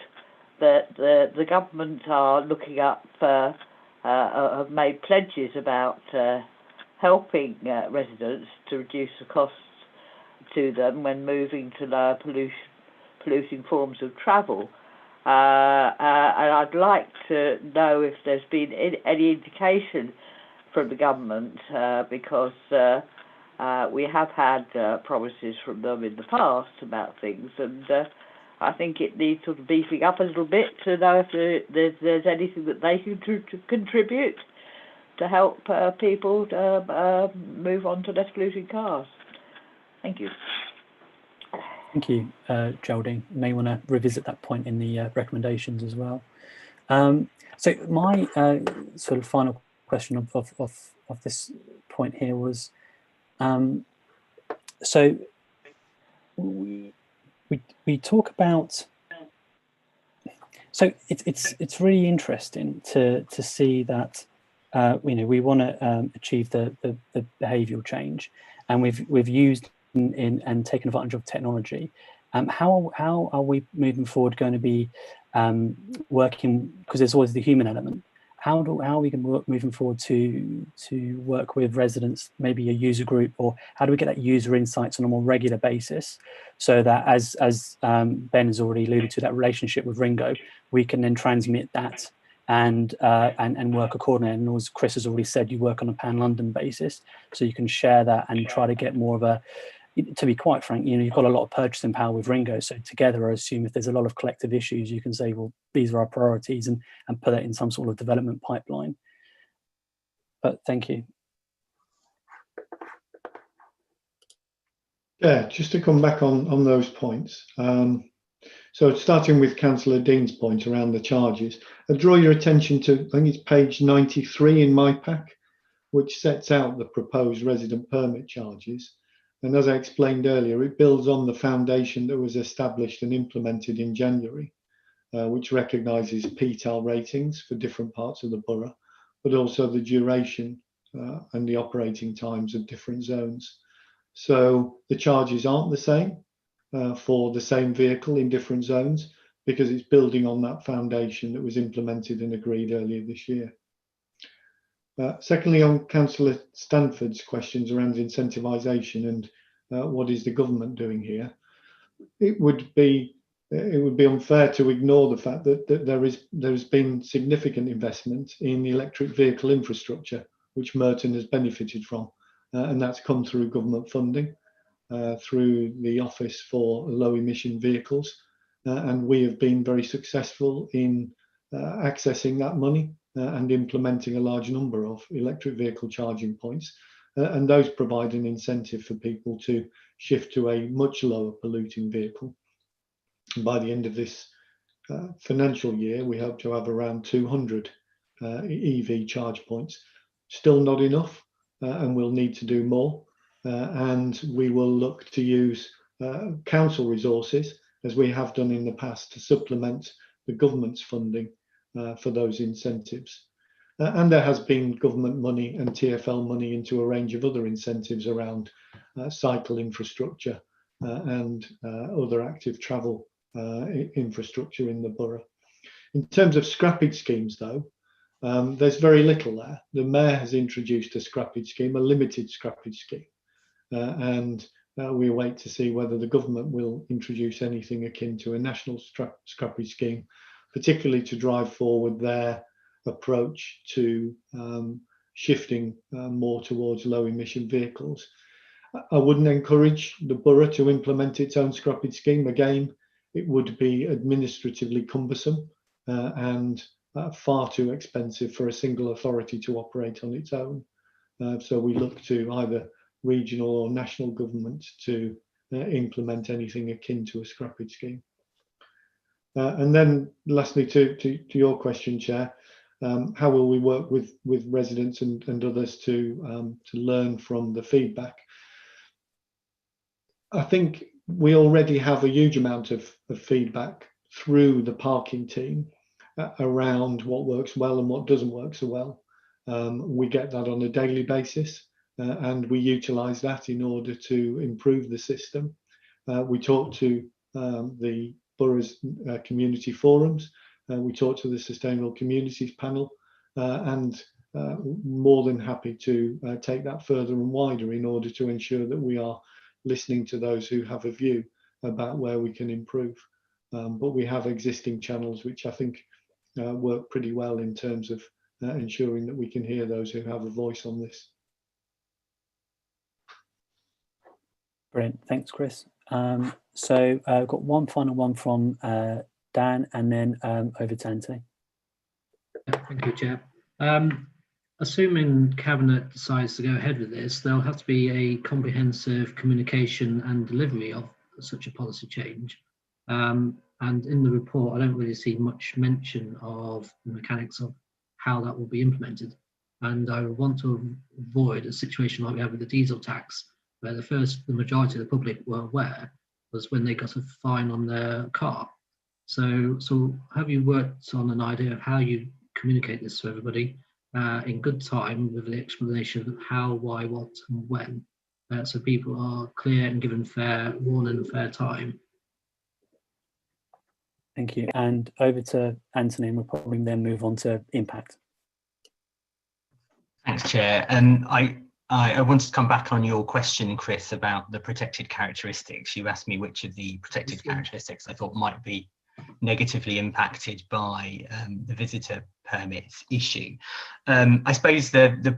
that the government are looking up, have made pledges about helping residents to reduce the costs to them when moving to lower polluting forms of travel. And I'd like to know if there's been any indication from the government, because we have had promises from them in the past about things, and I think it needs sort of beefing up a little bit to know if there's anything that they can contribute to help people move on to less polluting cars. Thank you. Thank you, Geraldine. You may want to revisit that point in the recommendations as well. So my sort of final question of this point here was, so we talk about. So it's really interesting to see that we want to achieve the behavioural change, and we've used and taken advantage of technology. How are we moving forward going to be working, because there's always the human element? How are we going to work moving forward to work with residents, maybe a user group, or how do we get that user insights on a more regular basis, so that as Ben has already alluded to, that relationship with Ringo, we can then transmit that and work accordingly. And as Chris has already said, you work on a pan-London basis, so you can share that and try to get more of a, to be quite frank, you've got a lot of purchasing power with Ringo. So together, I assume if there's a lot of collective issues, you can say, well, these are our priorities, and put it in some sort of development pipeline. But thank you. Yeah, just to come back on those points. So starting with Councillor Dean's point around the charges, I draw your attention to, I think it's page 93 in my pack, which sets out the proposed resident permit charges. And as I explained earlier, it builds on the foundation that was established and implemented in January, which recognises PTAL ratings for different parts of the borough, but also the duration and the operating times of different zones. So the charges aren't the same for the same vehicle in different zones, because it's building on that foundation that was implemented and agreed earlier this year. Secondly, on Councillor Stanford's questions around incentivisation and what is the government doing here, it would be unfair to ignore the fact that there's been significant investment in the electric vehicle infrastructure, which Merton has benefited from, and that's come through government funding, through the Office for Low Emission Vehicles, and we have been very successful in accessing that money and implementing a large number of electric vehicle charging points, and those provide an incentive for people to shift to a much lower polluting vehicle. And by the end of this financial year, we hope to have around 200 EV charge points. Still not enough, and we'll need to do more, and we will look to use council resources, as we have done in the past, to supplement the government's funding for those incentives. And there has been government money and TfL money into a range of other incentives around cycle infrastructure and other active travel infrastructure in the borough. In terms of scrappage schemes, though, there's very little there. The Mayor has introduced a scrappage scheme, a limited scrappage scheme, and we await to see whether the government will introduce anything akin to a national scrappage scheme, particularly to drive forward their approach to shifting more towards low emission vehicles. I wouldn't encourage the borough to implement its own scrappage scheme. Again, it would be administratively cumbersome and far too expensive for a single authority to operate on its own. So we look to either regional or national government to implement anything akin to a scrappage scheme. And then lastly, to your question, Chair, how will we work with residents and others to learn from the feedback? I think we already have a huge amount of feedback through the parking team around what works well and what doesn't work so well. We get that on a daily basis, and we utilise that in order to improve the system. We talk to the borough's community forums, we talk to the Sustainable Communities panel, and more than happy to take that further and wider in order to ensure that we are listening to those who have a view about where we can improve. But we have existing channels which I think work pretty well in terms of ensuring that we can hear those who have a voice on this. Brilliant, thanks, Chris. So I've got one final one from Dan, and then over to Anthony. Thank you, Chair. Assuming Cabinet decides to go ahead with this, there'll have to be a comprehensive communication and delivery of such a policy change. And in the report, I don't really see much mention of the mechanics of how that will be implemented. And I want to avoid a situation like we have with the diesel tax, where the majority of the public were aware was when they got a fine on their car. So have you worked on an idea of how you communicate this to everybody in good time with the explanation of how, why, what, and when, so people are clear and given fair warning and fair time? Thank you. And over to Anthony, and we'll probably then move on to impact. Thanks, Chair. I wanted to come back on your question, Chris, about the protected characteristics. You asked me which of the protected characteristics I thought might be negatively impacted by the visitor permits issue. I suppose the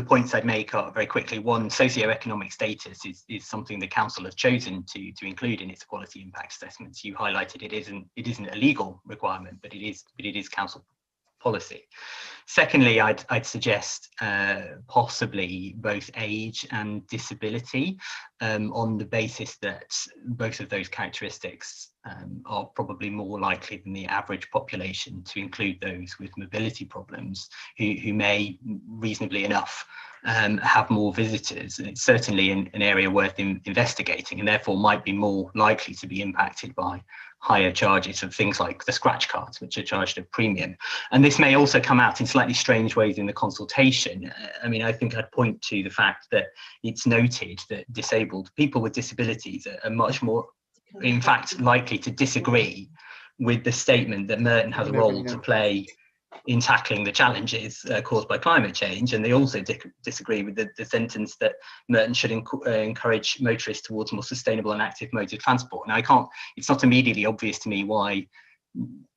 points I'd make are very quickly. One, socioeconomic status is something the council has chosen to include in its quality impact assessments. You highlighted it isn't a legal requirement, but it is council policy. Secondly, I'd suggest possibly both age and disability, on the basis that both of those characteristics are probably more likely than the average population to include those with mobility problems who may reasonably enough have more visitors. And it's certainly an area worth investigating, and therefore might be more likely to be impacted by higher charges of things like the scratch cards, which are charged a premium. And this may also come out in slightly strange ways in the consultation. I mean, I think I'd point to the fact that it's noted that disabled people with disabilities are much more, in fact, likely to disagree with the statement that Merton has a role to play in tackling the challenges caused by climate change, and they also disagree with the sentence that Merton should encourage motorists towards more sustainable and active modes of transport. Now, it's not immediately obvious to me why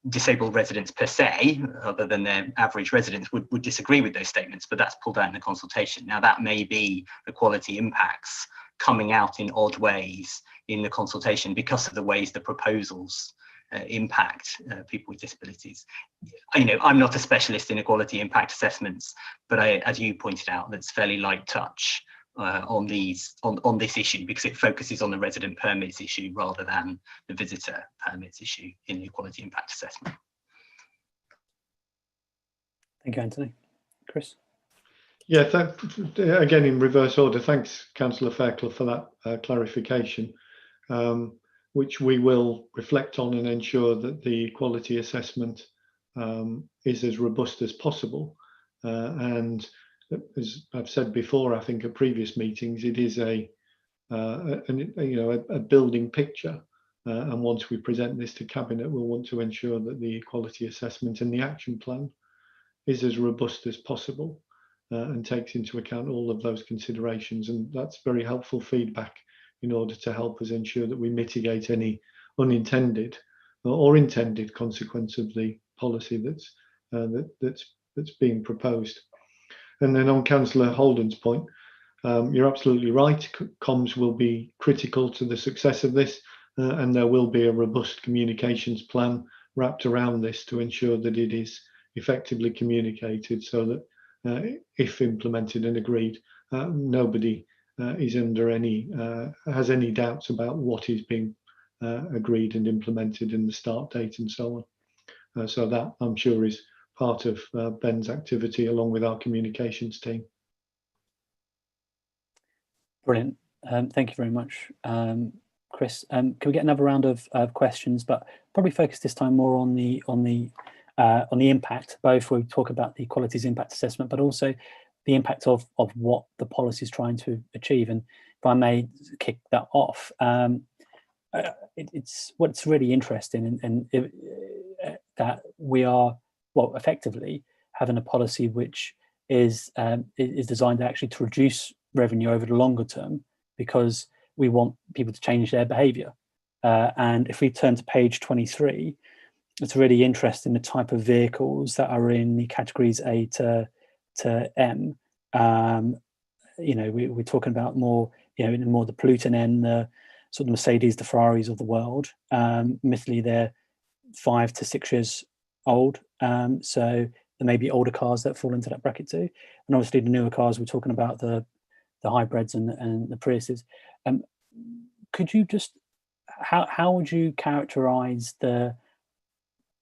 disabled residents per se, other than their average residents, would disagree with those statements, but that's pulled out in the consultation. Now, that may be the quality impacts coming out in odd ways in the consultation because of the ways the proposals impact people with disabilities. You know, I'm not a specialist in equality impact assessments, but as you pointed out, that's fairly light touch on this issue, because it focuses on the resident permits issue rather than the visitor permits issue in the equality impact assessment. Thank you, Anthony. Chris? Yeah, again in reverse order. Thanks, Councillor Fairclough, for that clarification, which we will reflect on and ensure that the quality assessment is as robust as possible. And as I've said before, I think at previous meetings, it is a building picture. And once we present this to Cabinet, we'll want to ensure that the quality assessment and the action plan is as robust as possible and takes into account all of those considerations. And that's very helpful feedback in order to help us ensure that we mitigate any unintended or intended consequence of the policy that's being proposed. And then on Councillor Holden's point, you're absolutely right. Comms will be critical to the success of this, and there will be a robust communications plan wrapped around this to ensure that it is effectively communicated, so that if implemented and agreed, nobody is under has any doubts about what is being agreed and implemented in the start date and so on. So that, I'm sure, is part of Ben's activity along with our communications team. Brilliant. Thank you very much, Chris. Can we get another round of questions, but probably focus this time more on the impact? Both we talk about the qualities impact assessment, but also the impact of what the policy is trying to achieve. And if I may kick that off, it's what's really interesting, and that we are, well, effectively having a policy which is designed actually to reduce revenue over the longer term, because we want people to change their behaviour. And if we turn to page 23, it's really interesting the type of vehicles that are in the categories A to M. You know, we're talking about more, you know, more the pollutant end, the sort of Mercedes, the Ferraris of the world. Admittedly, they're 5 to 6 years old, so there may be older cars that fall into that bracket too. And obviously, the newer cars, we're talking about the hybrids and the Priuses. Could you just, how would you characterize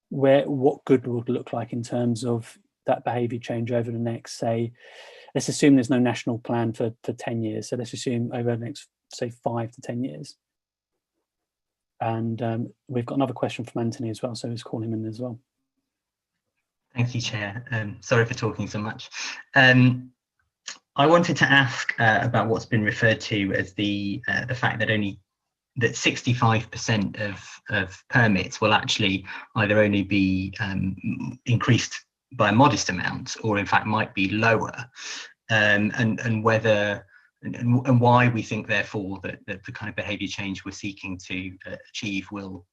what good would look like in terms of that behaviour change over the next, say, let's assume there's no national plan for 10 years. So let's assume over the next, say, 5 to 10 years. And we've got another question from Anthony as well, so let's call him in as well. Thank you, Chair. Sorry for talking so much. I wanted to ask about what's been referred to as the fact that 65% of permits will actually either only be increased by a modest amount, or in fact might be lower, and whether and why we think therefore that the kind of behaviour change we're seeking to achieve will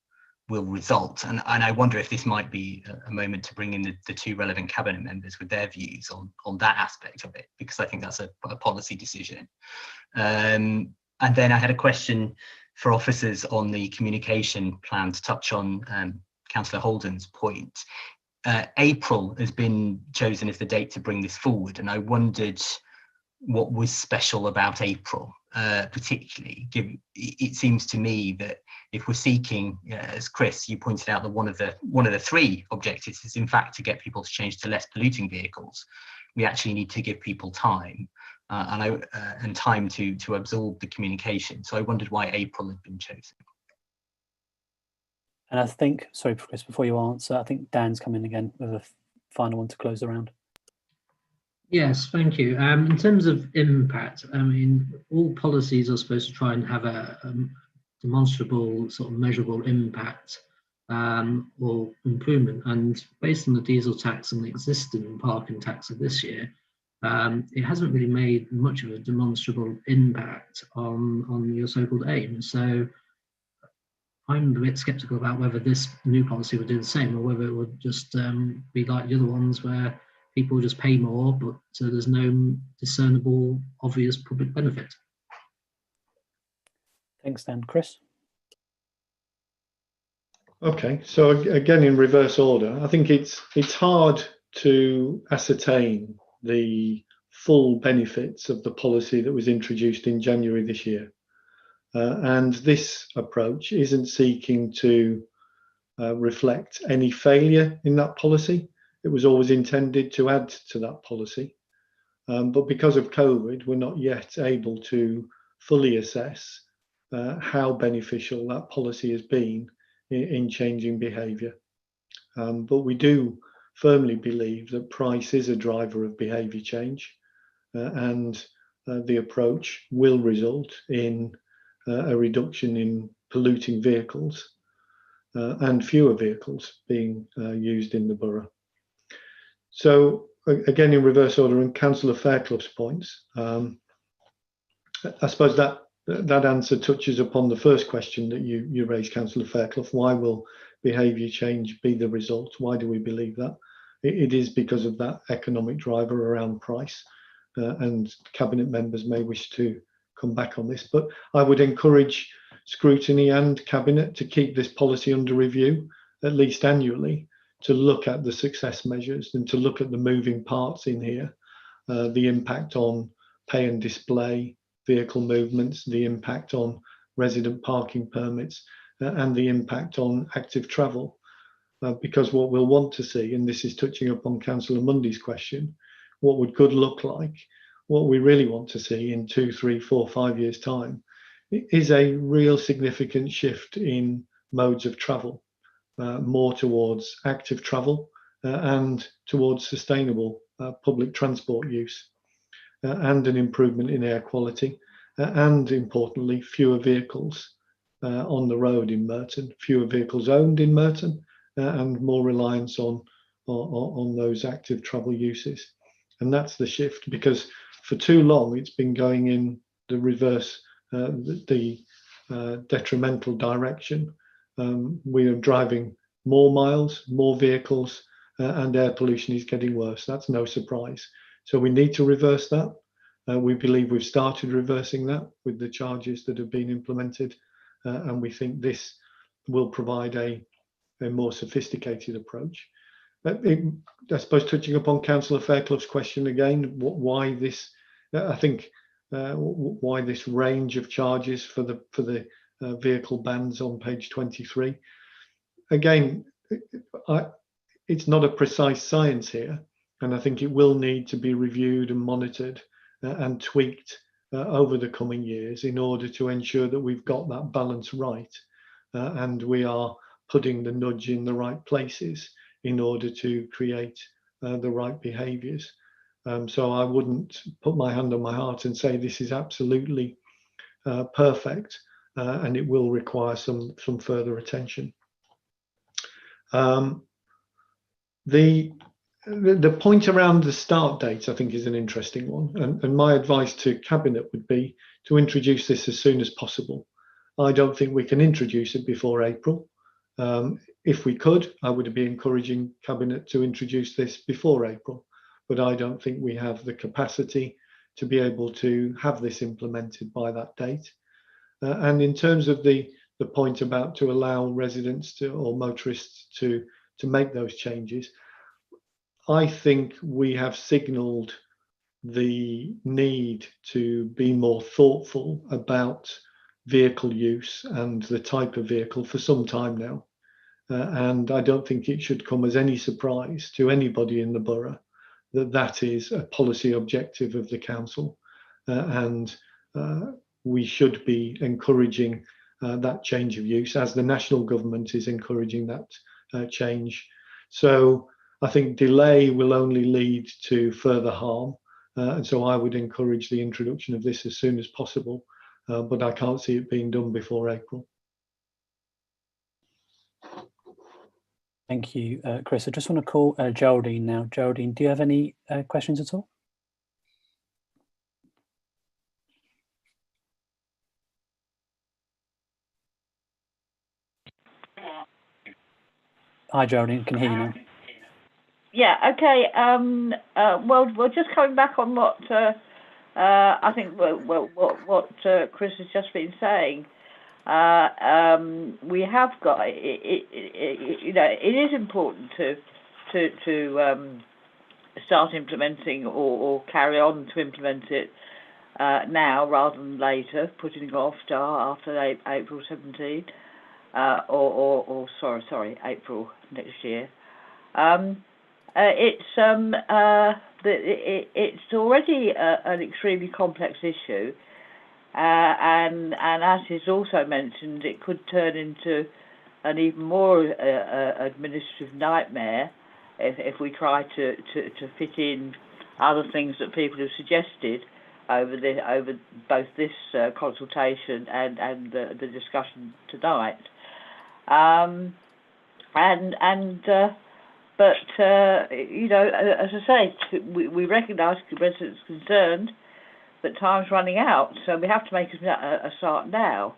result. And I wonder if this might be a moment to bring in the two relevant cabinet members with their views on that aspect of it, because I think that's a policy decision. And then I had a question for officers on the communication plan to touch on Councillor Holden's point. April has been chosen as the date to bring this forward, and I wondered what was special about April, particularly. It seems to me that if we're seeking, as Chris, you pointed out, that one of the three objectives is in fact to get people to change to less polluting vehicles, we actually need to give people time and time to absorb the communication. So I wondered why April had been chosen. And I think, sorry, Chris, before you answer, I think Dan's come in again with a final one to close the round. Yes, thank you. In terms of impact, I mean, all policies are supposed to try and have a demonstrable, sort of measurable impact or improvement. And based on the diesel tax and the existing parking tax of this year, it hasn't really made much of a demonstrable impact on your so-called aim. So I'm a bit sceptical about whether this new policy would do the same, or whether it would just be like the other ones where people just pay more, but there's no discernible, obvious public benefit. Thanks, Dan. Chris? Okay, so again, in reverse order, I think it's hard to ascertain the full benefits of the policy that was introduced in January this year. And this approach isn't seeking to reflect any failure in that policy. It was always intended to add to that policy. But because of COVID, we're not yet able to fully assess how beneficial that policy has been in changing behaviour. But we do firmly believe that price is a driver of behaviour change, and the approach will result in a reduction in polluting vehicles and fewer vehicles being used in the borough. So again, in reverse order, and Councillor Fairclough's points, I suppose that answer touches upon the first question that you raised, Councillor Fairclough. Why will behaviour change be the result? Why do we believe that? It is because of that economic driver around price, and cabinet members may wish to come back on this, but I would encourage scrutiny and cabinet to keep this policy under review, at least annually, to look at the success measures and to look at the moving parts in here, the impact on pay and display, vehicle movements, the impact on resident parking permits, and the impact on active travel. Because what we'll want to see, and this is touching upon Councillor Mundy's question, what would good look like? What we really want to see in 2, 3, 4, 5 years' time is a real significant shift in modes of travel, more towards active travel and towards sustainable public transport use, and an improvement in air quality, and importantly, fewer vehicles on the road in Merton, fewer vehicles owned in Merton, and more reliance on those active travel uses. And that's the shift, because for too long it's been going in the reverse, the detrimental direction. We are driving more miles, more vehicles, and air pollution is getting worse. That's no surprise. So we need to reverse that. We believe we've started reversing that with the charges that have been implemented, and we think this will provide a more sophisticated approach. I suppose touching upon Councillor Fairclough's question again, why this? I think why this range of charges for the vehicle bans on page 23. Again, it's not a precise science here. and I think it will need to be reviewed and monitored and tweaked over the coming years in order to ensure that we've got that balance right, and we are putting the nudge in the right places in order to create the right behaviours. So I wouldn't put my hand on my heart and say this is absolutely perfect, and it will require some further attention. The point around the start date, I think, is an interesting one, and my advice to Cabinet would be to introduce this as soon as possible. I don't think we can introduce it before April. If we could, I would be encouraging Cabinet to introduce this before April, but I don't think we have the capacity to be able to have this implemented by that date. And in terms of the point about to allow residents or motorists to make those changes, I think we have signalled the need to be more thoughtful about vehicle use and the type of vehicle for some time now. And I don't think it should come as any surprise to anybody in the borough that that is a policy objective of the council. And we should be encouraging that change of use, as the national government is encouraging that change. So I think delay will only lead to further harm. And so I would encourage the introduction of this as soon as possible, but I can't see it being done before April. Thank you, Chris. I just want to call Geraldine now. Geraldine, do you have any questions at all? Hi, Geraldine. Can hear you now. Yeah. Okay. Well, just coming back on what I think what Chris has just been saying. We have got it, you know, it is important to start implementing or carry on to implement it now rather than later, putting it off after April 17, or sorry, April next year. It's already an extremely complex issue. And as is also mentioned, it could turn into an even more administrative nightmare if we try to fit in other things that people have suggested over both this consultation and the discussion tonight. But you know, as I say, we recognise the residents' concerned. But time's running out, so we have to make a start now.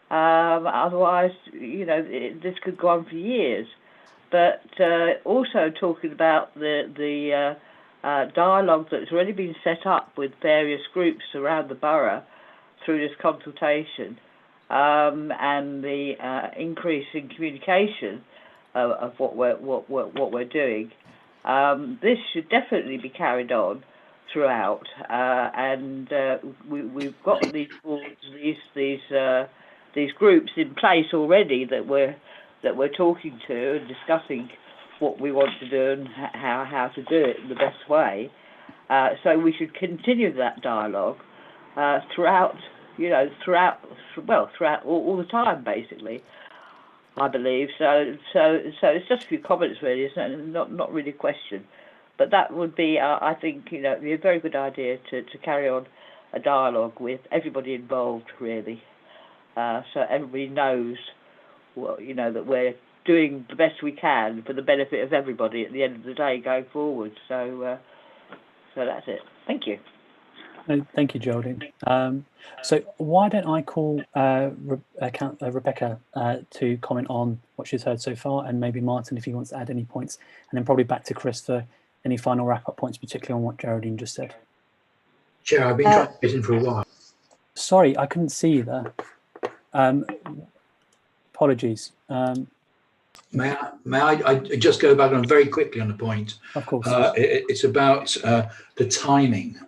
Otherwise, you know, this could go on for years. But also talking about the dialogue that's already been set up with various groups around the borough through this consultation, and the increase in communication of what we're doing. This should definitely be carried on throughout, and we've got these boards, these groups in place already that we're talking to and discussing what we want to do and how to do it in the best way. So we should continue that dialogue throughout all the time, basically, I believe. So it's just a few comments really, it's not really a question. But that would be, I think, you know, be a very good idea to carry on a dialogue with everybody involved, really, so everybody knows, well, you know, that we're doing the best we can for the benefit of everybody at the end of the day going forward. So that's it. Thank you. Thank you, Geraldine. So why don't I call Rebecca to comment on what she's heard so far, and maybe Martin if he wants to add any points, and then probably back to Chris for any final wrap-up points, particularly on what Geraldine just said. Chair, I've been trying to get in for a while. Sorry, I couldn't see you there. Apologies. May I just go back on very quickly on the point? Of course. It's about the timing.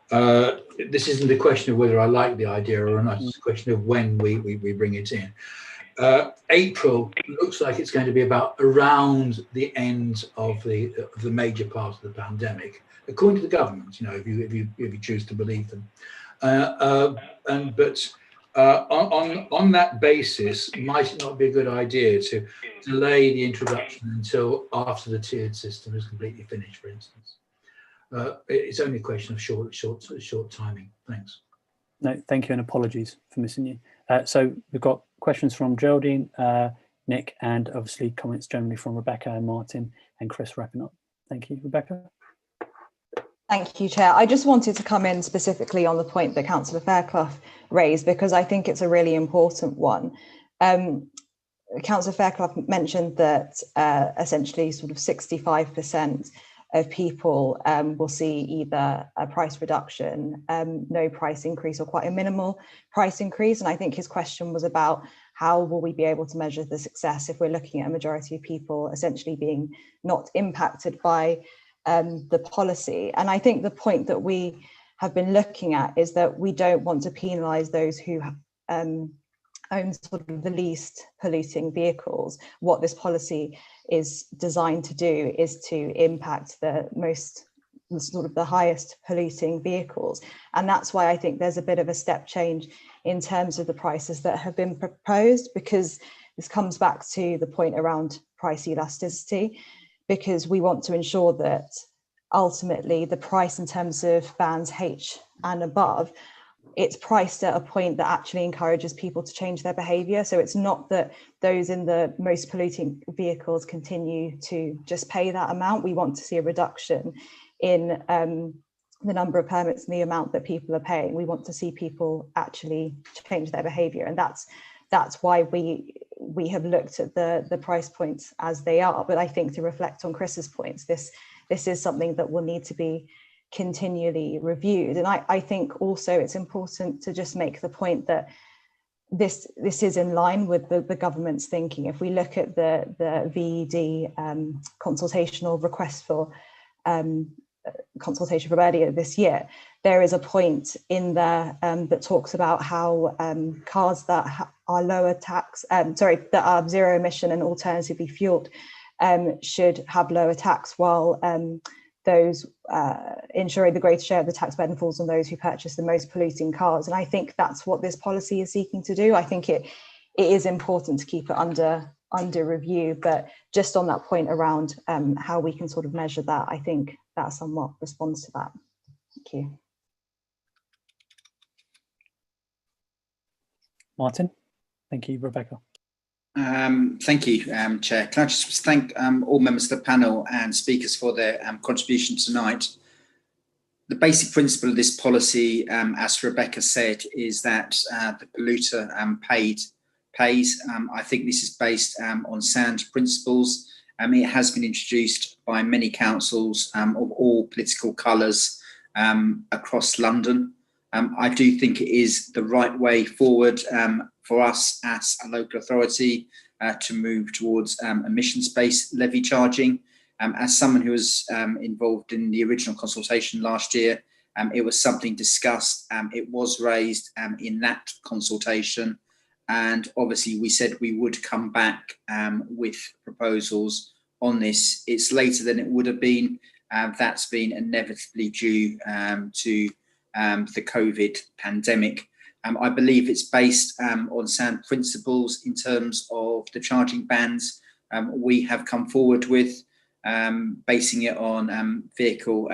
This isn't a question of whether I like the idea or not. It's a question of when we bring it in. April looks like it's going to be about around the end of the major part of the pandemic, according to the government. You know, if you choose to believe them. On that basis, might it not be a good idea to delay the introduction until after the tiered system is completely finished, for instance? It's only a question of short timing. Thanks. No, thank you, and apologies for missing you. So we've got questions from Geraldine, Nick, and obviously comments generally from Rebecca and Martin and Chris wrapping up. Thank you, Rebecca. Thank you, Chair. I just wanted to come in specifically on the point that Councillor Fairclough raised, because I think it's a really important one. Councillor Fairclough mentioned that essentially sort of 65% of people will see either a price reduction, no price increase, or quite a minimal price increase. And I think his question was about how will we be able to measure the success if we're looking at a majority of people essentially being not impacted by the policy. And I think the point that we have been looking at is that we don't want to penalise those who own sort of the least polluting vehicles. What this policy is designed to do is to impact the highest polluting vehicles. And that's why I think there's a bit of a step change in terms of the prices that have been proposed, because this comes back to the point around price elasticity, because we want to ensure that ultimately the price in terms of bands H and above, it's priced at a point that actually encourages people to change their behaviour. So it's not that those in the most polluting vehicles continue to just pay that amount. We want to see a reduction in the number of permits and the amount that people are paying. We want to see people actually change their behaviour, and that's why we have looked at the price points as they are. But I think, to reflect on Chris's points, this is something that will need to be continually reviewed. And I think also it's important to just make the point that this is in line with the government's thinking. If we look at the VED consultational request for consultation from earlier this year, there is a point in there that talks about how cars that are lower tax, that are zero emission and alternatively fueled should have lower tax, while those ensuring the greater share of the tax burden falls on those who purchase the most polluting cars. And I think that's what this policy is seeking to do. I think it is important to keep it under review, but just on that point around how we can sort of measure that, I think that somewhat responds to that. Thank you. Martin. Thank you, Rebecca. Thank you, Chair. Can I just thank all members of the panel and speakers for their contribution tonight. The basic principle of this policy, as Rebecca said, is that the polluter pays. I think this is based on sound principles. It has been introduced by many councils of all political colours across London. I do think it is the right way forward for us as a local authority to move towards emissions-based levy charging. As someone who was involved in the original consultation last year, it was something discussed, it was raised in that consultation, and obviously we said we would come back with proposals on this. It's later than it would have been. That's been inevitably due to the COVID pandemic. I believe it's based on sound principles in terms of the charging bands we have come forward with, basing it on vehicle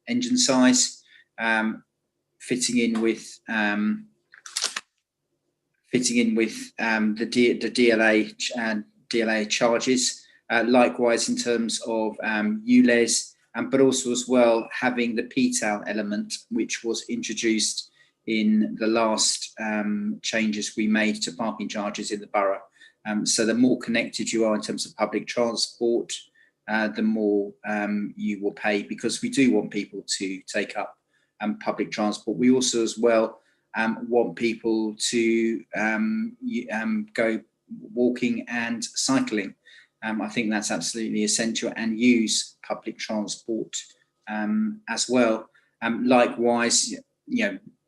engine size, fitting in with the DLA charges. Likewise, in terms of ULEZ, but also as well having the PTAL element, which was introduced in the last changes we made to parking charges in the borough. So the more connected you are in terms of public transport, the more you will pay, because we do want people to take up public transport. We also as well want people to go walking and cycling. I think that's absolutely essential, and use public transport as well. Likewise,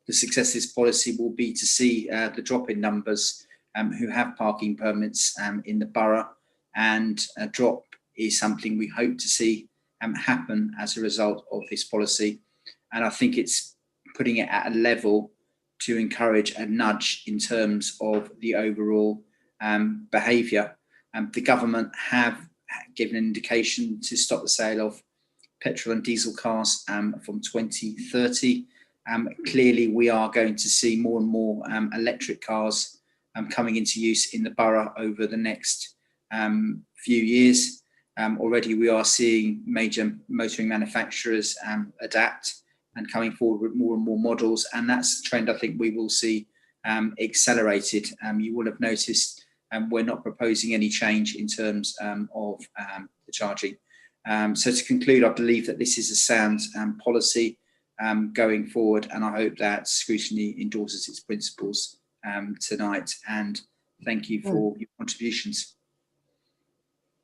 the success of this policy will be to see the drop in numbers who have parking permits in the borough, and a drop is something we hope to see happen as a result of this policy. And I think it's putting it at a level to encourage a nudge in terms of the overall behaviour. The government have given an indication to stop the sale of petrol and diesel cars from 2030. Clearly, we are going to see more and more electric cars coming into use in the borough over the next few years. Already we are seeing major motoring manufacturers adapt and coming forward with more and more models, and that's a trend I think we will see accelerated. You will have noticed we're not proposing any change in terms of the charging. So to conclude, I believe that this is a sound policy going forward, and I hope that scrutiny endorses its principles tonight. And thank you for your contributions.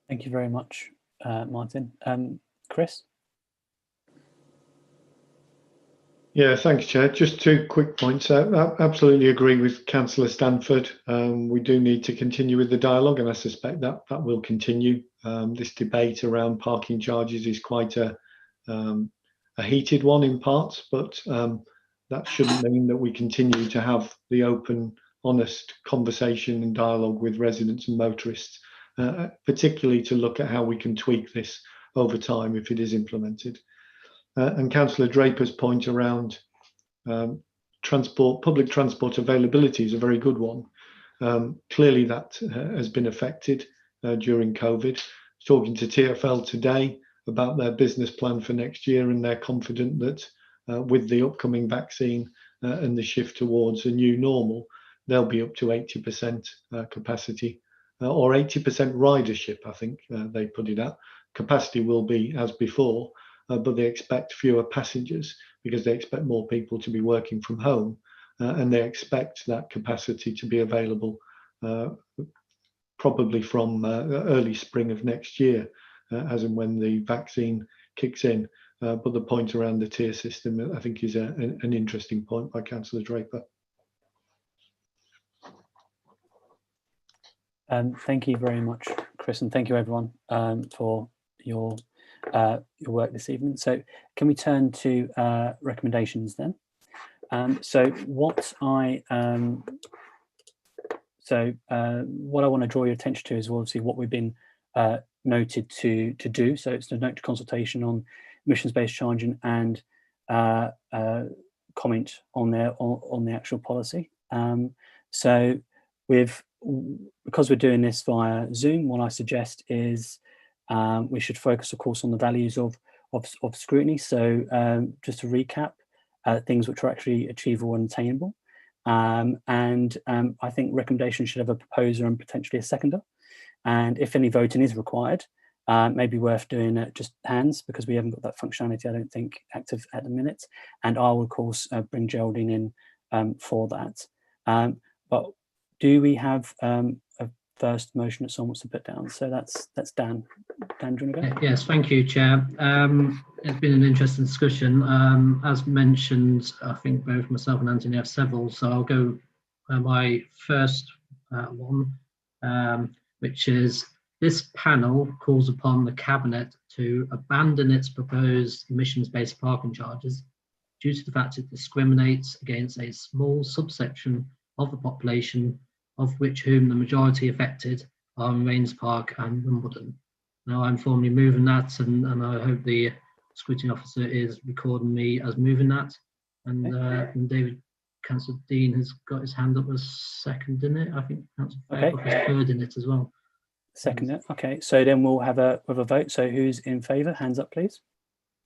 Thank you very much, Martin. Chris? Yeah, thanks, Chair. Just 2 quick points. I absolutely agree with Councillor Stanford. We do need to continue with the dialogue, and I suspect that will continue. This debate around parking charges is quite a heated one in parts, but that shouldn't mean that we continue to have the open, honest conversation and dialogue with residents and motorists, particularly to look at how we can tweak this over time if it is implemented. And Councillor Draper's point around public transport availability is a very good one. Clearly that has been affected during COVID. Talking to TfL today about their business plan for next year, and they're confident that with the upcoming vaccine and the shift towards a new normal, they'll be up to 80% capacity or 80% ridership, I think they put it at. Capacity will be as before, but they expect fewer passengers because they expect more people to be working from home, and they expect that capacity to be available probably from early spring of next year, as and when the vaccine kicks in. But the point around the tier system, I think, is an interesting point by Councillor Draper. Thank you very much, Chris, and thank you everyone for your work this evening. So can we turn to recommendations then? So what I want to draw your attention to is obviously what we've been noted to do. So it's the note to consultation on emissions-based charging and comment on the actual policy. So because we're doing this via Zoom, what I suggest is we should focus, of course, on the values of scrutiny. So just to recap, things which are actually achievable and attainable. And I think recommendations should have a proposer and potentially a seconder. And if any voting is required, maybe worth doing just hands, because we haven't got that functionality, I don't think, active at the minute. And I will, of course, bring Geraldine in for that. But do we have a first motion that someone wants to put down? So that's Dan. Dan, do you want to go? Yes, thank you, Chair. It's been an interesting discussion. As mentioned, I think both myself and Anthony have several, so I'll go my first one, which is this panel calls upon the Cabinet to abandon its proposed emissions-based parking charges due to the fact it discriminates against a small subsection of the population, of whom the majority affected are in Rains Park and Wimbledon. Now I'm formally moving that, and I hope the scrutiny officer is recording me as moving that. And David, Councillor Dean has got his hand up as seconding it. I think Councillor Fairclough is third in it as well. Second it. Okay, so then we'll have a vote. So who's in favour? Hands up, please,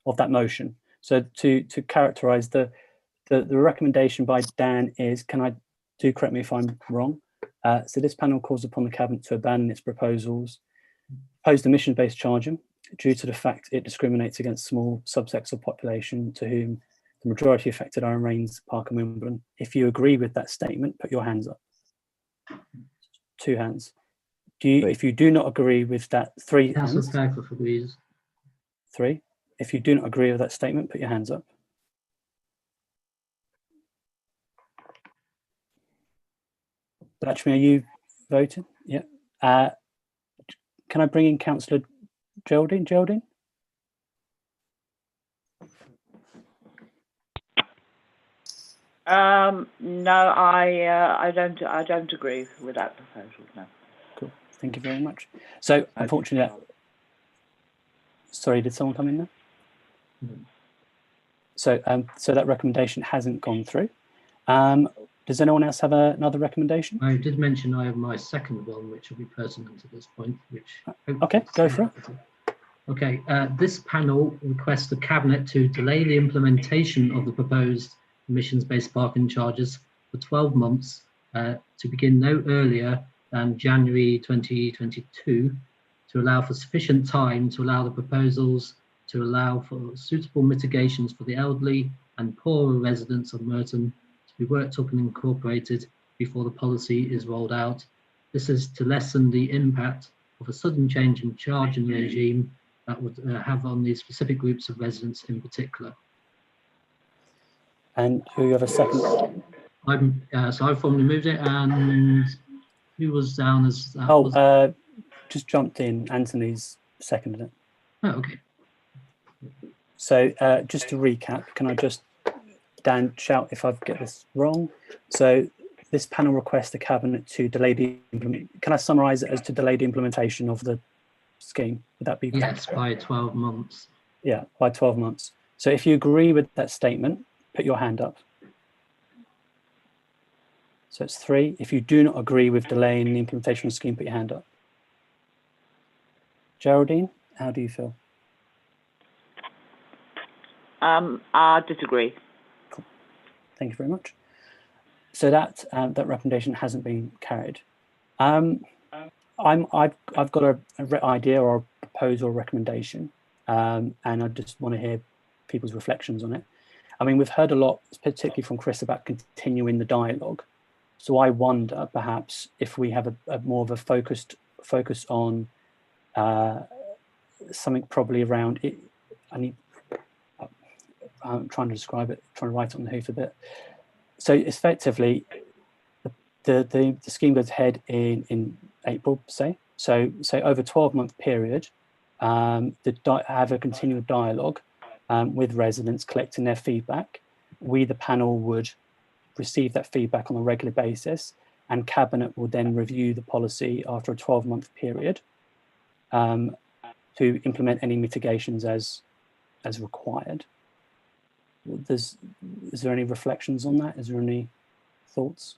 of that motion. So to characterise the recommendation by Dan is, do correct me if I'm wrong. So this panel calls upon the Cabinet to abandon its proposed emission-based charging due to the fact it discriminates against small subsets of population to whom the majority affected are in Rains Park and Wimbledon. If you agree with that statement, put your hands up. 2 hands. If you do not agree with that, 3 hands. Councillor Fairclough agrees. 3. If you do not agree with that statement, put your hands up. Lakshmi, are you voting? Yeah. Can I bring in Councillor Geraldine? Geraldine? No, I don't agree with that proposal. No. Cool. Thank you very much. So, unfortunately, sorry, did someone come in there? So, so that recommendation hasn't gone through. Does anyone else have another recommendation? I did mention I have my second one, which will be pertinent at this point. Which okay, go for it. Okay, this panel requests the Cabinet to delay the implementation of the proposed emissions-based parking charges for 12 months to begin no earlier than January 2022 to allow for sufficient time to allow the proposals to allow for suitable mitigations for the elderly and poorer residents of Merton to be worked up and incorporated before the policy is rolled out. This is to lessen the impact of a sudden change in charging regime that would have on these specific groups of residents in particular. And who you have a second? So I formally moved it, and who was down as that? Oh, just jumped in. Anthony's seconded it. Oh, okay. So just to recap, can I just, Dan, shout if I get this wrong? So this panel requests the Cabinet to delay the can I summarise it as to delay the implementation of the scheme? Would that be? Yes, by 12 months. Yeah, by 12 months. So if you agree with that statement, put your hand up. So it's 3. If you do not agree with delaying the implementation of the scheme, put your hand up. Geraldine, how do you feel? I disagree. Cool. Thank you very much. So that that recommendation hasn't been carried. I've got an idea or a proposal or recommendation, and I just want to hear people's reflections on it. I mean, we've heard a lot, particularly from Chris, about continuing the dialogue. So I wonder, perhaps, if we have a more of a focus on something probably around it. I'm trying to describe it, trying to write it on the hoof a bit. So effectively, the scheme goes ahead in April, say. So over a 12-month period, have a continual dialogue with residents, collecting their feedback. We, the panel, would receive that feedback on a regular basis, and Cabinet will then review the policy after a 12-month period to implement any mitigations as required. Is there any reflections on that? Is there any thoughts?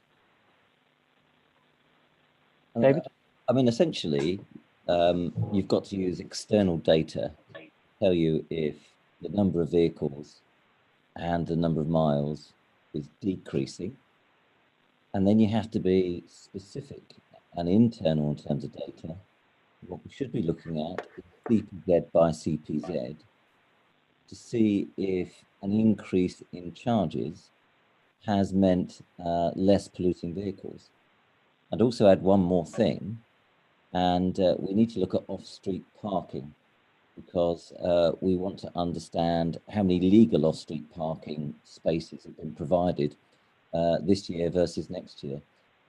David? I mean, essentially, you've got to use external data to tell you if the number of vehicles and the number of miles is decreasing. And then you have to be specific and internal in terms of data. What we should be looking at is CPZ by CPZ to see if an increase in charges has meant less polluting vehicles. I'd also add one more thing, and we need to look at off-street parking, because we want to understand how many legal off-street parking spaces have been provided this year versus next year,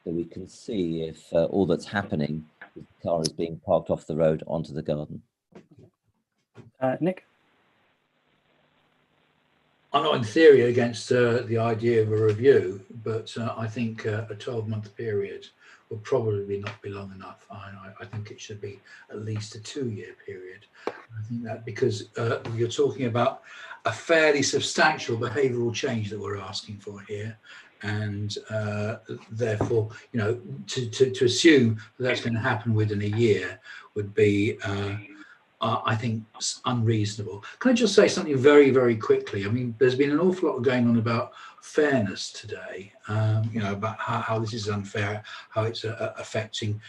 so we can see if all that's happening is the car is being parked off the road onto the garden. Nick? I'm not in theory against the idea of a review, but I think a 12-month period will probably not be long enough. I think it should be at least a 2-year period. I think that because you're talking about a fairly substantial behavioural change that we're asking for here, and therefore, you know, to assume that that's going to happen within a year would be I think unreasonable. Can I just say something very, very quickly? I mean, there's been an awful lot going on about fairness today, you know, about how this is unfair, how it's affecting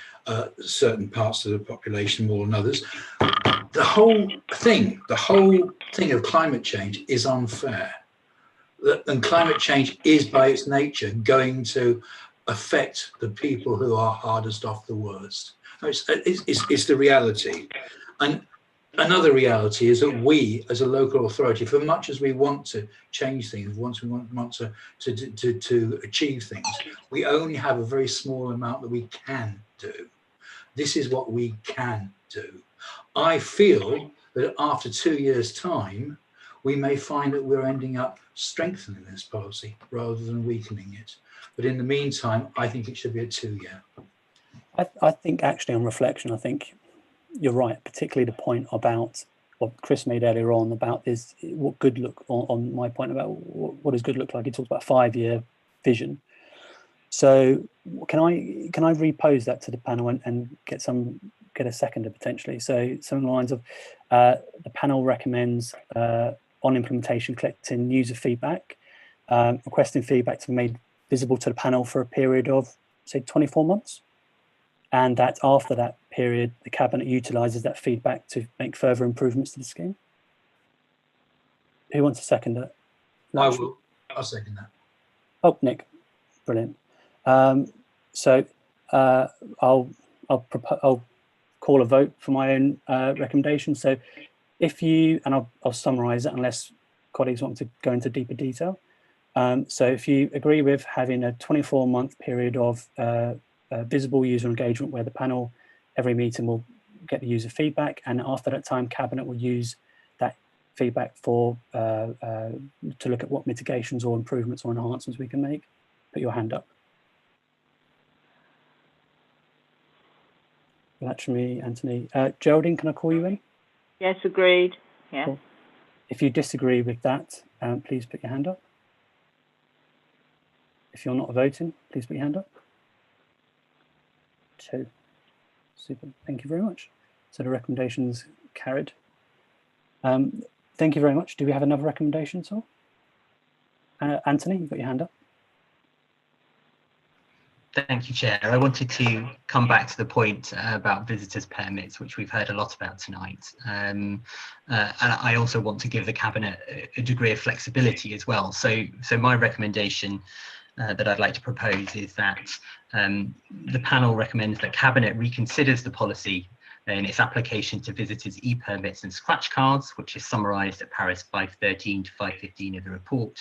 certain parts of the population more than others. The whole thing of climate change is unfair. And climate change is by its nature going to affect the people who are hardest off the worst. It's the reality. And Another reality is that we, as a local authority, for much as we want to change things, once we want to achieve things, we only have a very small amount that we can do. This is what we can do. I feel that after 2 years' time, we may find that we're ending up strengthening this policy rather than weakening it. But in the meantime, I think it should be a 2-year. I think actually on reflection, I think you're right, particularly the point about what Chris made earlier on about is what good look, on my point about what does good look like. He talked about 5-year vision. So can I repose that to the panel and get a seconder potentially? So some lines of the panel recommends on implementation collecting user feedback, requesting feedback to be made visible to the panel for a period of say 24 months. And that after that period, the Cabinet utilises that feedback to make further improvements to the scheme. Who wants to second that? I will. I'll second that. Oh, Nick, brilliant. So I'll call a vote for my own recommendation. So if you, and I'll summarise it unless colleagues want to go into deeper detail. So if you agree with having a 24-month period of visible user engagement where the panel every meeting will get the user feedback, and after that time Cabinet will use that feedback for to look at what mitigations or improvements or enhancements we can make, put your hand up. Lakshmi, Anthony. Geraldine, can I call you in? Yes, agreed. Yeah. Cool. If you disagree with that, please put your hand up. If you're not voting, please put your hand up. 2. Super. Thank you very much. So the recommendation's carried. Thank you very much. Do we have another recommendation at all? Anthony, you've got your hand up. Thank you, Chair. I wanted to come back to the point about visitors' permits, which we've heard a lot about tonight. And I also want to give the Cabinet a degree of flexibility as well. So my recommendation that I'd like to propose is that the panel recommends that Cabinet reconsiders the policy in its application to visitors' e-permits and scratch cards, which is summarised at paras 513 to 515 of the report,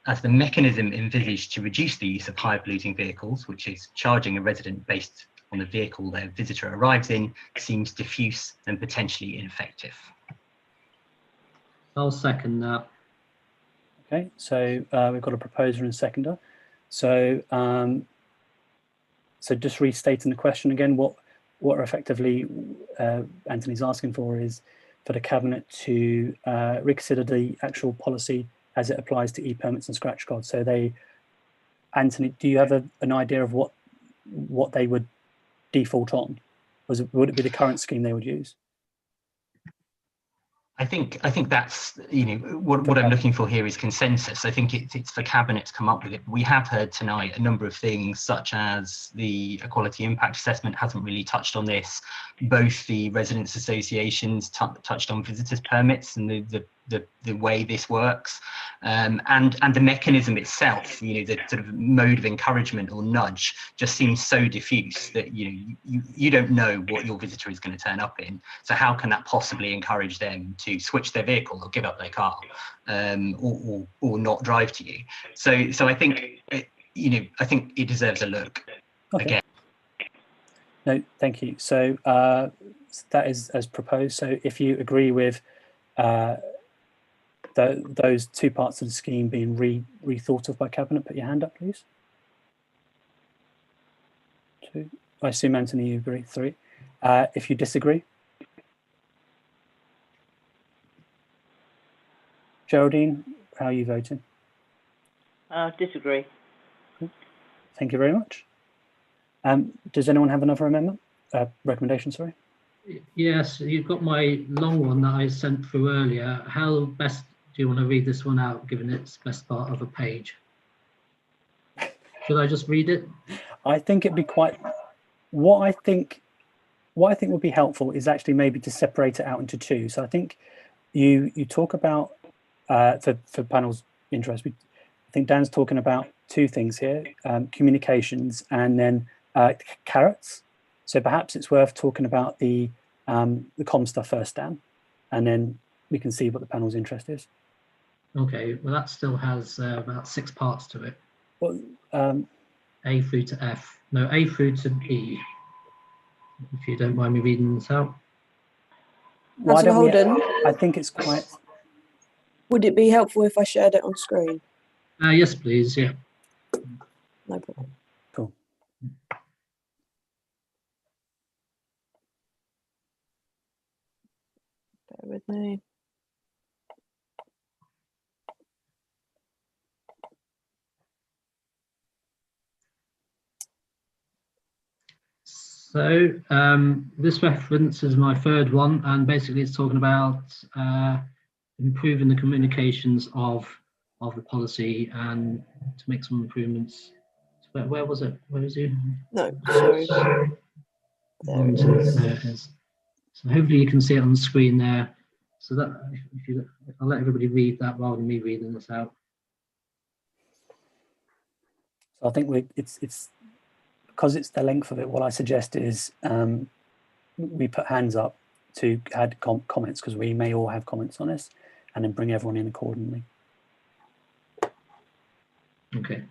as the mechanism envisaged to reduce the use of high polluting vehicles, which is charging a resident based on the vehicle their visitor arrives in, seems diffuse and potentially ineffective. I'll second that. Okay, so we've got a proposer and a seconder. So so just restating the question again, what effectively Anthony's asking for is for the Cabinet to reconsider the actual policy as it applies to e-permits and scratch cards. So they, Anthony, do you have an idea of what they would default on? Would it be the current scheme they would use? I think that's, you know, what I'm looking for here is consensus. I think it's for Cabinet to come up with it. We have heard tonight a number of things, such as the equality impact assessment hasn't really touched on this. Both the residents' associations touched on visitors' permits and the way this works, and the mechanism itself, you know, the sort of mode of encouragement or nudge just seems so diffuse that you don't know what your visitor is going to turn up in. So how can that possibly encourage them to switch their vehicle or give up their car, or not drive to you? So I think I think it deserves a look. Okay. Again. No, thank you. So that is as proposed. So if you agree with those two parts of the scheme being rethought of by Cabinet, put your hand up, please. 2. I assume, Anthony, you agree. 3. If you disagree. Geraldine, how are you voting? Disagree. Thank you very much. Does anyone have another amendment? Recommendation, sorry. Yes, you've got my long one that I sent through earlier. How best do you want to read this one out, given it's best part of a page? Should I just read it? I think it'd be quite. What I think would be helpful is actually maybe to separate it out into 2. So I think you talk about for panel's interest. I think Dan's talking about 2 things here: communications and then carrots. So perhaps it's worth talking about the comm stuff first, Dan. and then we can see what the panel's interest is. Okay, well that still has about 6 parts to it. Well, A through to F. No, A through to E. If you don't mind me reading this out. Why don't we? Holden, I think it's quite. would it be helpful if I shared it on screen? Yes, please. Yeah. No problem. Cool. Bear with me. So this reference is my 3rd one, and basically it's talking about improving the communications of the policy and to make some improvements. Where was it? Where is it? No, sorry. There it is. There it is. So hopefully you can see it on the screen there. So that I'll let everybody read that rather than me reading this out. So I think it's because it's the length of it. What I suggest is we put hands up to add comments, because we may all have comments on this, and then bring everyone in accordingly. Okay.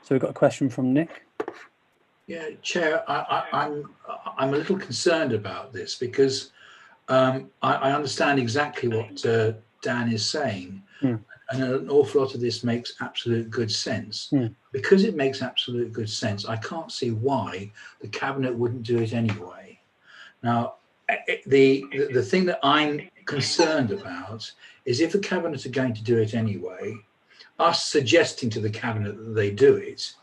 So we've got a question from Nick. Yeah, Chair, I'm a little concerned about this because I understand exactly what Dan is saying, and an awful lot of this makes absolute good sense. Because it makes absolute good sense, I can't see why the Cabinet wouldn't do it anyway. Now, the thing that I'm concerned about is if the Cabinet are going to do it anyway, us suggesting to the Cabinet that they do it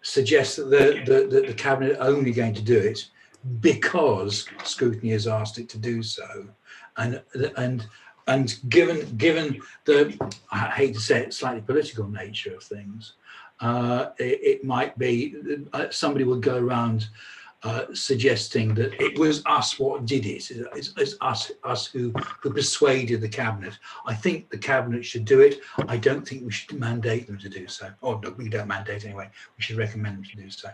suggests that the Cabinet are only going to do it because scrutiny has asked it to do so, and given the, I hate to say it, slightly political nature of things, it might be somebody would go around suggesting that it was us what did it. It's us who persuaded the Cabinet. I think the Cabinet should do it. I don't think we should mandate them to do so. Or no, we don't mandate anyway. We should recommend them to do so.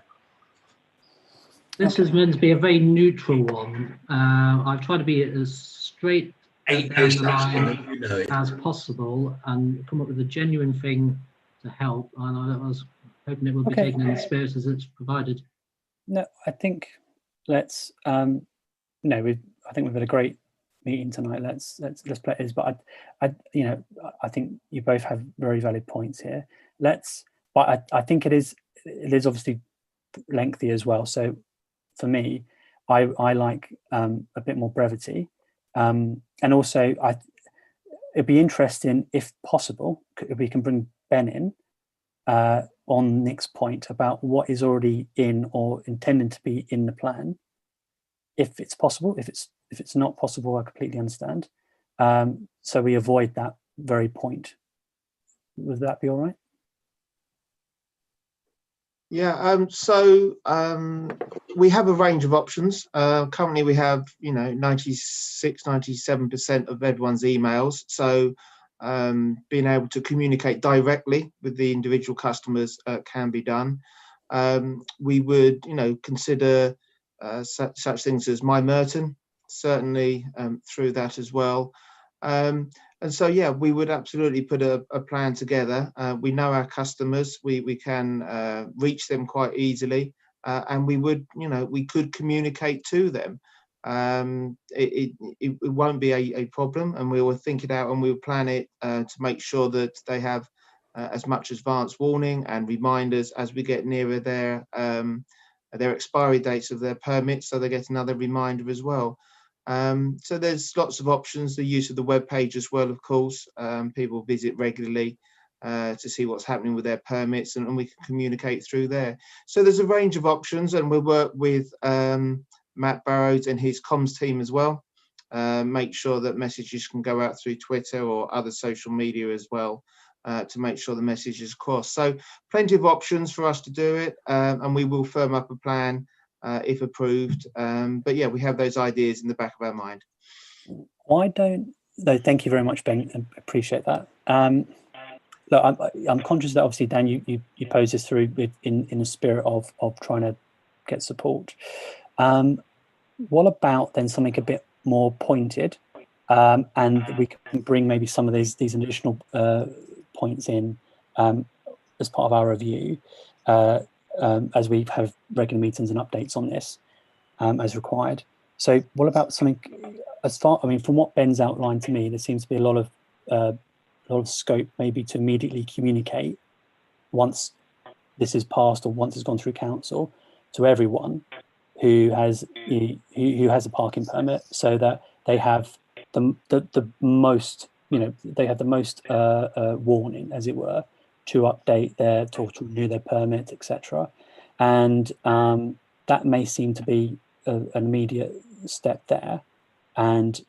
This is meant to be a very neutral one. I've tried to be as straight down the line as possible and come up with a genuine thing to help. And I was hoping it would be taken in the spirit as it's provided. No, I think let's. I think we've had a great meeting tonight. Let's play this. But I think you both have very valid points here. But I think it is obviously lengthy as well. So for me, I like a bit more brevity, and also it'd be interesting if possible if we can bring Ben in. On Nick's point about what is already in or intended to be in the plan, if it's possible. If it's not possible, I completely understand. So we avoid that very point. Would that be all right? Yeah. We have a range of options. Currently, we have 96, 97% of everyone's emails. So being able to communicate directly with the individual customers can be done. We would, consider such things as My Merton, certainly through that as well. And so, yeah, we would absolutely put a plan together. We know our customers. We can reach them quite easily, and we could communicate to them. It won't be a problem, and we will think it out and we'll plan it to make sure that they have as much advance warning and reminders as we get nearer their their expiry dates of their permits, so they get another reminder as well. So there's lots of options. The use of the web page as well, of course. People visit regularly to see what's happening with their permits, and we can communicate through there. So there's a range of options, and we'll work with Matt Barrows and his comms team as well. Make sure that messages can go out through Twitter or other social media as well, to make sure the message is across. So plenty of options for us to do it, and we will firm up a plan if approved. But yeah, we have those ideas in the back of our mind. Why don't, no, thank you very much, Ben, I appreciate that. Look, I'm conscious that obviously, Dan, you pose this through in the spirit of trying to get support. What about then something a bit more pointed, and we can bring maybe some of these additional points in as part of our review, as we have regular meetings and updates on this as required. So what about something as far, I mean, from what Ben's outlined to me, there seems to be a lot of scope maybe to immediately communicate once this is passed or once it's gone through council to everyone who has a parking permit, so that they have the most, they have the most warning, as it were, to update their, to renew their permit, etc. And that may seem to be an immediate step there. And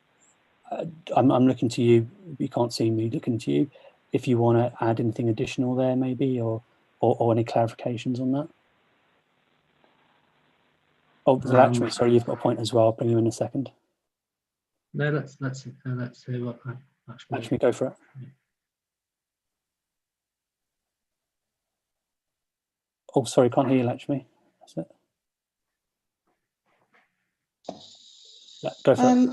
I'm looking to you. You can't see me looking to you. If you want to add anything additional there, maybe, or any clarifications on that. Oh, Lakshmi, sorry, you've got a point as well. I'll bring you in a second. No, let's hear what Lakshmi, go for it. Oh, sorry, can't hear you, Lakshmi. That's it. Yeah, go for it.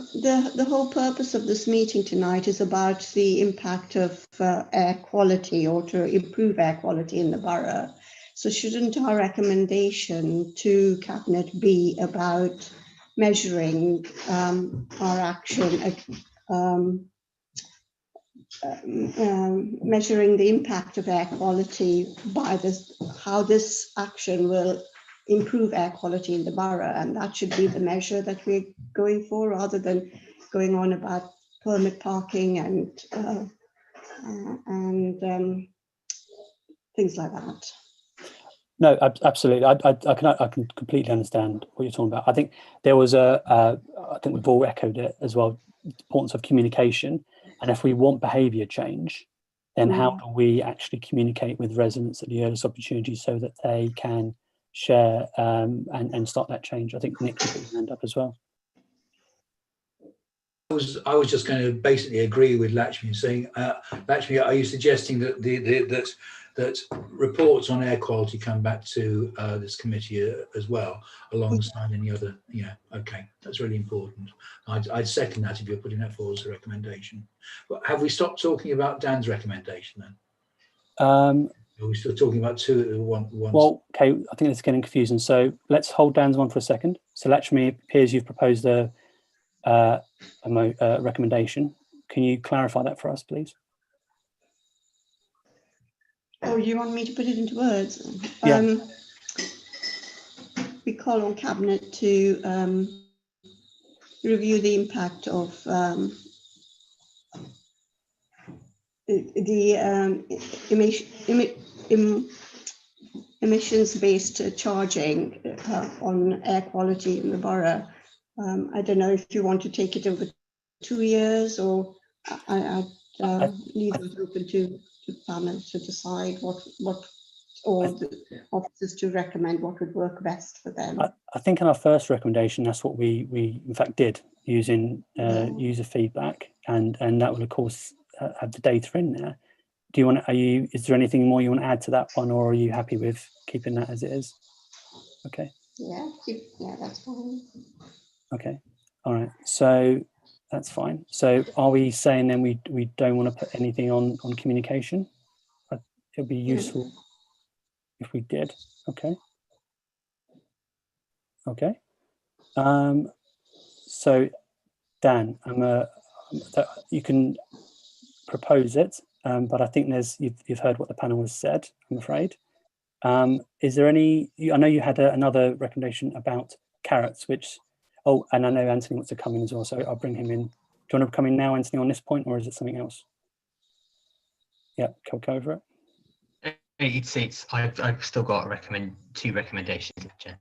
The whole purpose of this meeting tonight is about the impact of air quality, or to improve air quality in the borough. So shouldn't our recommendation to Cabinet be about measuring our action, measuring the impact of air quality by this, how this action will improve air quality in the borough, and that should be the measure that we're going for, rather than going on about permit parking and things like that. No, absolutely. I can completely understand what you're talking about. I think there was I think we've all echoed it as well, the importance of communication. And if we want behaviour change, then how do we actually communicate with residents at the earliest opportunity so that they can share and start that change? I think Nick, you put your hand up as well. I was just going to basically agree with Lakshmi, saying, Lakshmi, are you suggesting that that reports on air quality come back to this committee as well, alongside any other? Yeah, okay, that's really important. I'd second that if you're putting that forward as a recommendation. But have we stopped talking about Dan's recommendation then? Are we still talking about one? Well, okay, I think it's getting confusing. So let's hold Dan's one for a second. So Lakshmi, it appears you've proposed a recommendation. Can you clarify that for us, please? Oh, you want me to put it into words? Yeah. We call on Cabinet to review the impact of the emissions-based charging on air quality in the borough. I don't know if you want to take it over 2 years, or I'd leave it open to panel to decide what or the officers to recommend what would work best for them. I think in our first recommendation, that's what we in fact did, using user feedback, and that would of course have the data in there. Do you want? Is there anything more you want to add to that one, or are you happy with keeping that as it is? Okay. Yeah, that's fine. Okay. All right. So that's fine. So are we saying then we don't want to put anything on communication? It would be useful if we did. Okay. Okay. So Dan, you can propose it, but I think you've heard what the panel has said, I'm afraid. Is there any, I know you had another recommendation about carrots, which, oh, and I know Anthony wants to come in as well, so I'll bring him in. Do you want to come in now, Anthony, on this point, or is it something else? Yeah, go over it. I've still got two recommendations, Chair.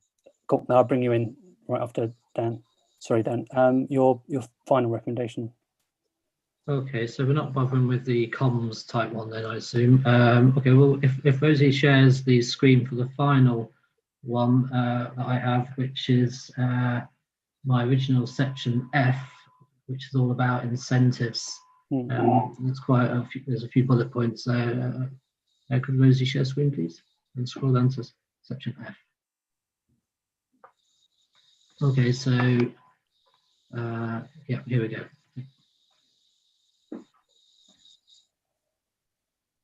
Cool. Now I'll bring you in right after Dan. Sorry, Dan. Your final recommendation. Okay, so we're not bothering with the comms type one then, I assume. Okay, well, if Rosie shares the screen for the final one that I have, which is my original section F, which is all about incentives. It's quite a few, there's a few bullet points there. Could Rosie share screen, please? And scroll down to section F. Okay, so yeah, here we go.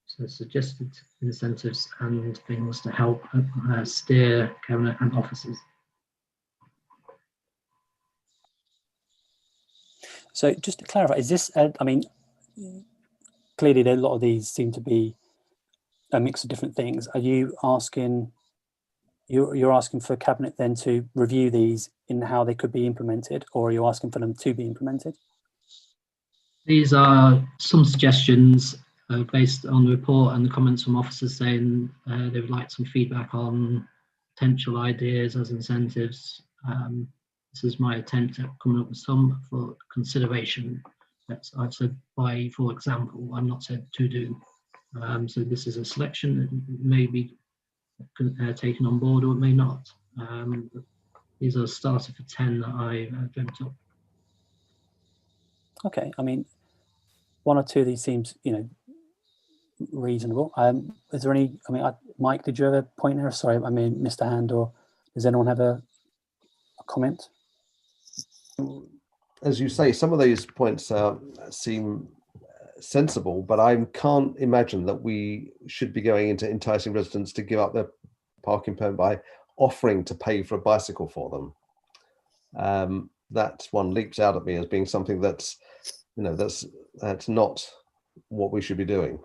So suggested incentives and things to help steer cabinet and officers. So just to clarify, is this, I mean, clearly a lot of these seem to be a mix of different things. Are you asking, you're asking for cabinet then to review these in how they could be implemented, or are you asking for them to be implemented? These are some suggestions based on the report and the comments from officers saying they would like some feedback on potential ideas as incentives. This is my attempt at coming up with some for consideration. I've said by, for example, I'm not said to do. So this is a selection that may be taken on board or it may not. These are started for 10 that I dreamt up. Okay, I mean, one or two of these seems, you know, reasonable. Is there any, I mean, Mike, did you have a point there? Sorry, I mean, Mr. Hand, or does anyone have a comment? As you say, some of these points seem sensible, but I can't imagine that we should be going into enticing residents to give up their parking permit by offering to pay for a bicycle for them. That one leaps out at me as being something that's, you know, that's not what we should be doing.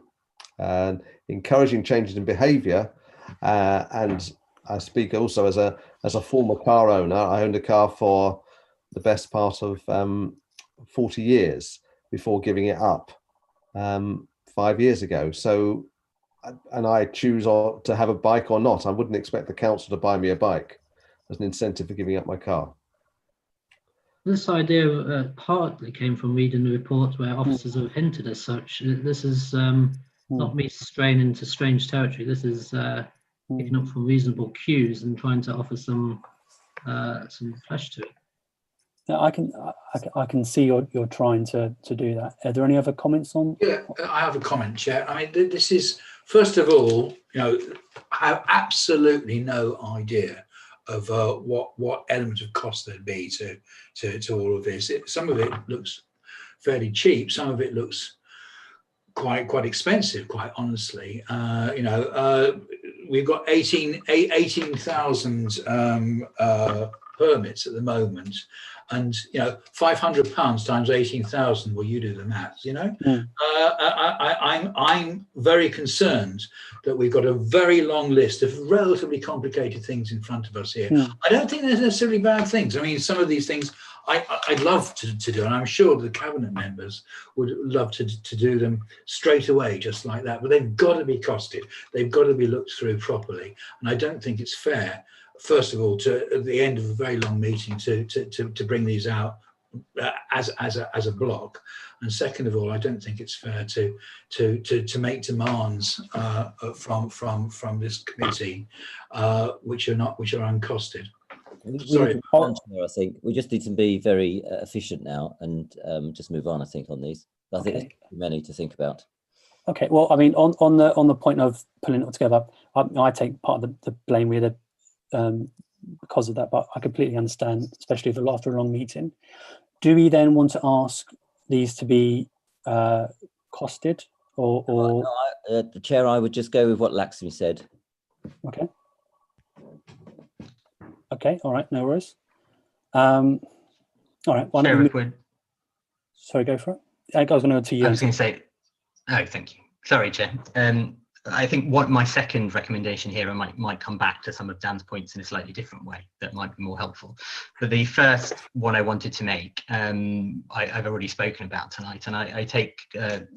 And encouraging changes in behaviour, and I speak also as a former car owner. I owned a car for the best part of 40 years before giving it up 5 years ago. So, and I choose to have a bike or not. I wouldn't expect the council to buy me a bike as an incentive for giving up my car. This idea partly came from reading the reports where officers have hinted as such. This is not me straying into strange territory. This is picking up from reasonable cues and trying to offer some flesh to it. Yeah, I can see you're trying to do that. Are there any other comments on? Yeah, I have a comment, Chair. I mean, this is, first of all, you know, I have absolutely no idea of what element of cost there'd be to all of this. Some of it looks fairly cheap. Some of it looks quite expensive, quite honestly. You know, we've got 18,000 permits at the moment, and you know, £500 times 18,000. Well, you do the maths. You know, I'm very concerned that we've got a very long list of relatively complicated things in front of us here. I don't think they're necessarily bad things. I mean, some of these things I'd love to do, and I'm sure the cabinet members would love to do them straight away, just like that. But they've got to be costed. They've got to be looked through properly. And I don't think it's fair, first of all, to at the end of a very long meeting to bring these out as a block. And second of all, I don't think it's fair to make demands from this committee which are uncosted. Sorry. I think we just need to be very efficient now and just move on. I think on these, I think there's too many to think about. Okay, well, I mean, on the point of pulling it all together, I take part of the blame with because of that, but I completely understand, especially after a long meeting. Do we then want to ask these to be costed, or? No, the chair, I would just go with what Laxmi said. Okay. Okay. All right. No worries. All right. Sorry, go for it. I was going to go to you. I was going to say, oh, thank you. Sorry, Chair. I think what my second recommendation here, I might come back to some of Dan's points in a slightly different way that might be more helpful. But the first one I wanted to make, I've already spoken about tonight, and I take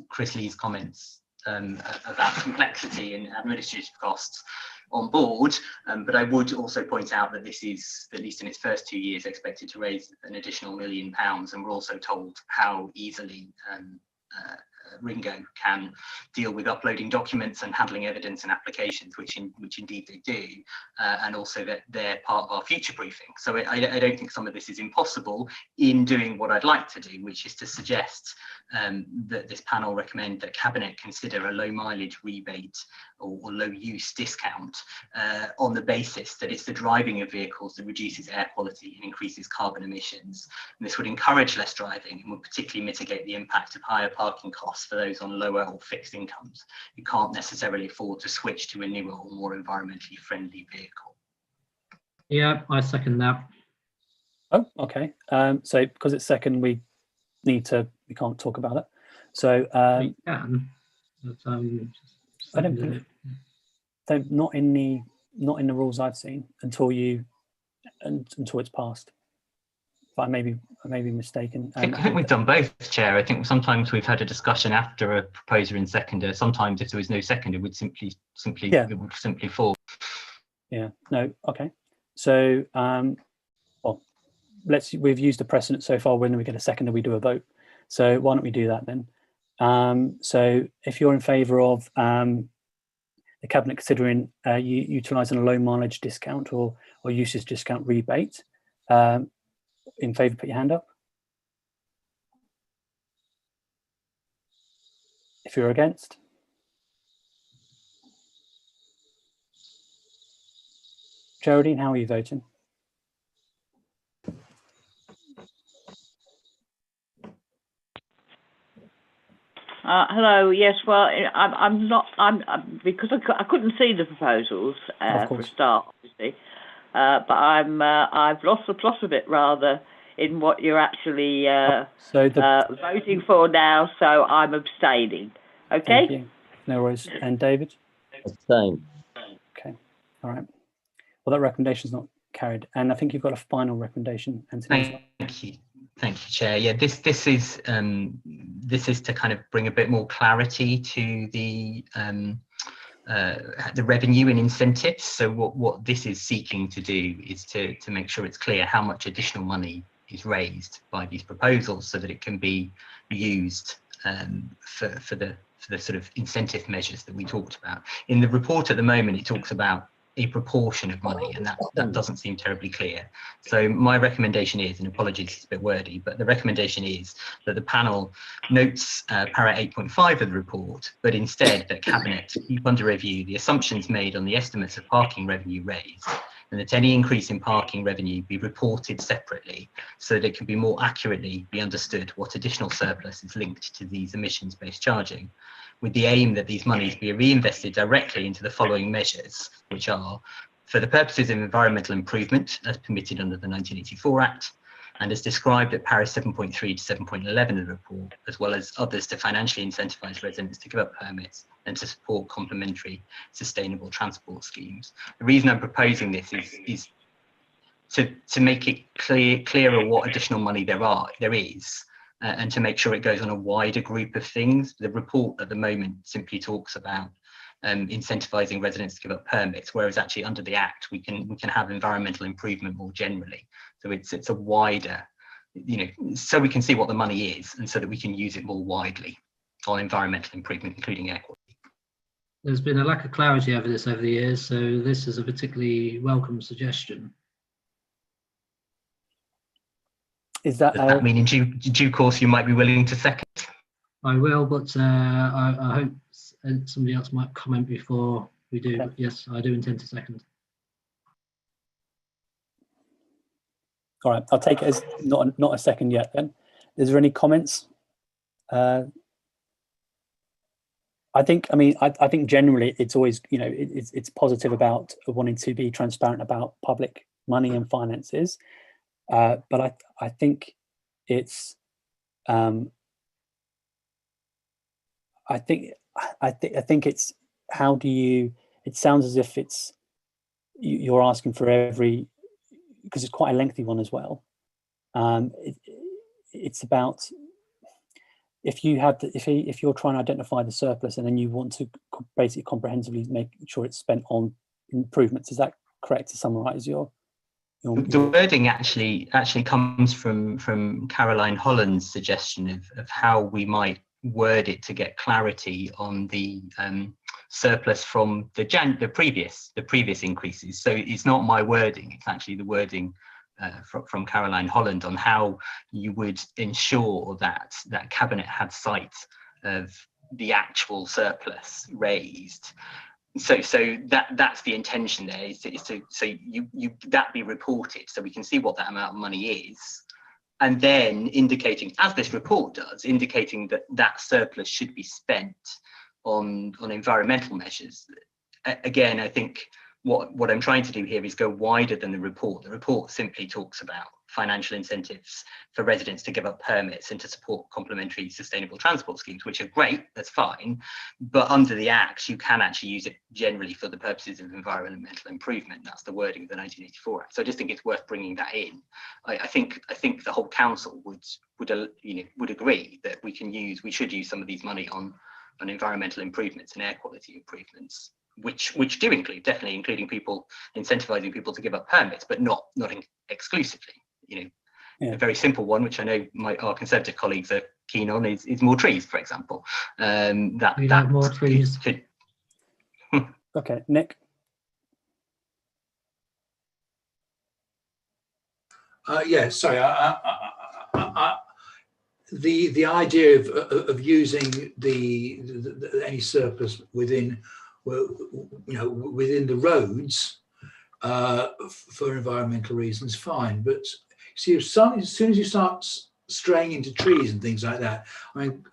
Chris Lee's comments about complexity and administrative costs on board, but I would also point out that this is, at least in its first 2 years, expected to raise an additional £1 million, and we're also told how easily Ringo can deal with uploading documents and handling evidence and applications, which indeed they do, and also that they're part of our future briefing. So I don't think some of this is impossible in doing what I'd like to do, which is to suggest that this panel recommend that Cabinet consider a low mileage rebate or low use discount on the basis that it's the driving of vehicles that reduces air quality and increases carbon emissions. And this would encourage less driving and would particularly mitigate the impact of higher parking costs for those on lower or fixed incomes who can't necessarily afford to switch to a newer or more environmentally friendly vehicle. Yeah, I second that. Oh, okay. So because it's second, we can't talk about it. So We can. I don't think they're not in the rules I've seen until it's passed. But I may be mistaken. I think we've done both, Chair. I think sometimes we've had a discussion after a proposer and seconder. Sometimes if there was no seconder, it would simply fall. Yeah. No. Okay. So well, we've used the precedent so far. When we get a seconder, we do a vote. So why don't we do that then? So if you're in favour of the Cabinet considering utilising a low mileage discount or usage discount rebate, in favour, put your hand up. If you're against. Geraldine, how are you voting? Hello. Yes. Well, I'm not. I'm because I couldn't see the proposals for a start, obviously. But I've lost the plot of it rather in what you're actually voting for now. So I'm abstaining. Okay. Thank you. No worries. And David? Abstain. Okay. All right. Well, that recommendation is not carried, and I think you've got a final recommendation, Anthony. Thank you. Thank you, Chair. Yeah, this is to kind of bring a bit more clarity to the revenue and incentives. So what this is seeking to do is to make sure it's clear how much additional money is raised by these proposals, so that it can be used for the sort of incentive measures that we talked about. In the report at the moment, it talks about a proportion of money, and that doesn't seem terribly clear. So my recommendation is, and apologies, it's a bit wordy, but the recommendation is that the panel notes para 8.5 of the report, but instead that Cabinet keep under review the assumptions made on the estimates of parking revenue raised, and that any increase in parking revenue be reported separately so that it can be more accurately be understood what additional surplus is linked to these emissions-based charging, with the aim that these monies be reinvested directly into the following measures, which are for the purposes of environmental improvement as permitted under the 1984 Act, and as described at para 7.3 to 7.11 of the report, as well as others to financially incentivise residents to give up permits and to support complementary sustainable transport schemes. The reason I'm proposing this is to make it clearer what additional money there is, and to make sure it goes on a wider group of things. The report at the moment simply talks about incentivising residents to give up permits, whereas actually under the Act we can have environmental improvement more generally. So it's a wider, so we can see what the money is, and so that we can use it more widely on environmental improvement, including air quality. There's been a lack of clarity over this over the years, so this is a particularly welcome suggestion. Does that mean in due course you might be willing to second? I will, but I hope somebody else might comment before we do. But yes, I do intend to second. All right, I'll take it as not a second yet. Then, is there any comments? I think generally it's always, it's positive about wanting to be transparent about public money and finances. But I think it's I think it's how do you? It sounds as if you're asking for every, because it's quite a lengthy one as well. It's about if you have if you're trying to identify the surplus and then you want to basically comprehensively make sure it's spent on improvements. Is that correct to summarise your? The wording actually comes from Caroline Holland's suggestion of how we might word it to get clarity on the surplus from the previous increases. So it's not my wording; it's actually the wording from Caroline Holland on how you would ensure that Cabinet had sight of the actual surplus raised. So that's the intention there, is to that be reported so we can see what that amount of money is, and then indicating, as this report does, indicating that surplus should be spent on environmental measures. Again, I think what I'm trying to do here is go wider than the report. The report simply talks about financial incentives for residents to give up permits and to support complementary sustainable transport schemes, which are great, that's fine. But under the Act, you can actually use it generally for the purposes of environmental improvement. That's the wording of the 1984 Act. So I just think it's worth bringing that in. I think the whole council would agree that we should use some of these money on environmental improvements and air quality improvements, which do include, definitely including incentivizing people to give up permits, but not exclusively. A very simple one, which I know our Conservative colleagues are keen on, is more trees, for example. More trees. Okay, Nick. Yeah, sorry. The idea of using any surplus within the roads for environmental reasons, fine. But see, as soon as you start straying into trees and things like that, I mean,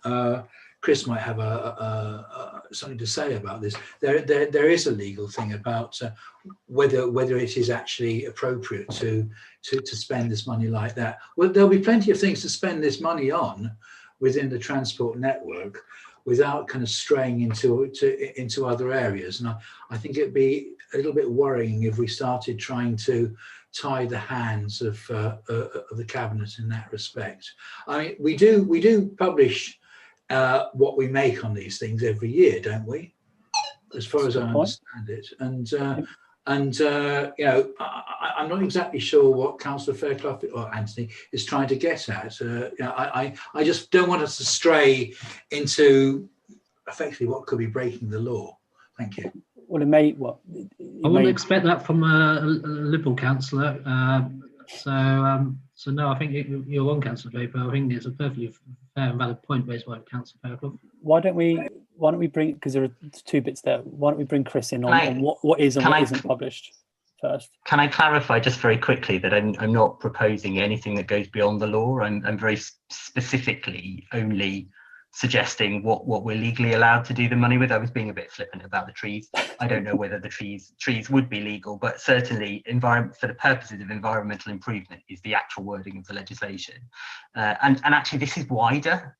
Chris might have something to say about this. There is a legal thing about whether it is actually appropriate to spend this money like that. Well, there'll be plenty of things to spend this money on within the transport network without kind of straying into other areas. And I think it'd be a little bit worrying if we started trying to tie the hands of the Cabinet in that respect. I mean, we do publish what we make on these things every year, don't we? As far as I understand it. And I'm not exactly sure what Councillor Fairclough or Anthony is trying to get at. I just don't want us to stray into effectively what could be breaking the law. Thank you. Well, I wouldn't expect that from a Liberal councillor. So no, I think you're one, Councillor Draper. I think it's a perfectly fair and valid point raised by Councillor Fairclough. Why don't we bring, because there are two bits there, why don't we bring Chris in on what is and what isn't published first? Can I clarify just very quickly that I'm not proposing anything that goes beyond the law. I'm very specifically only suggesting what we're legally allowed to do the money with. I was being a bit flippant about the trees. I don't know whether the trees would be legal, but certainly for the purposes of environmental improvement is the actual wording of the legislation. And actually this is wider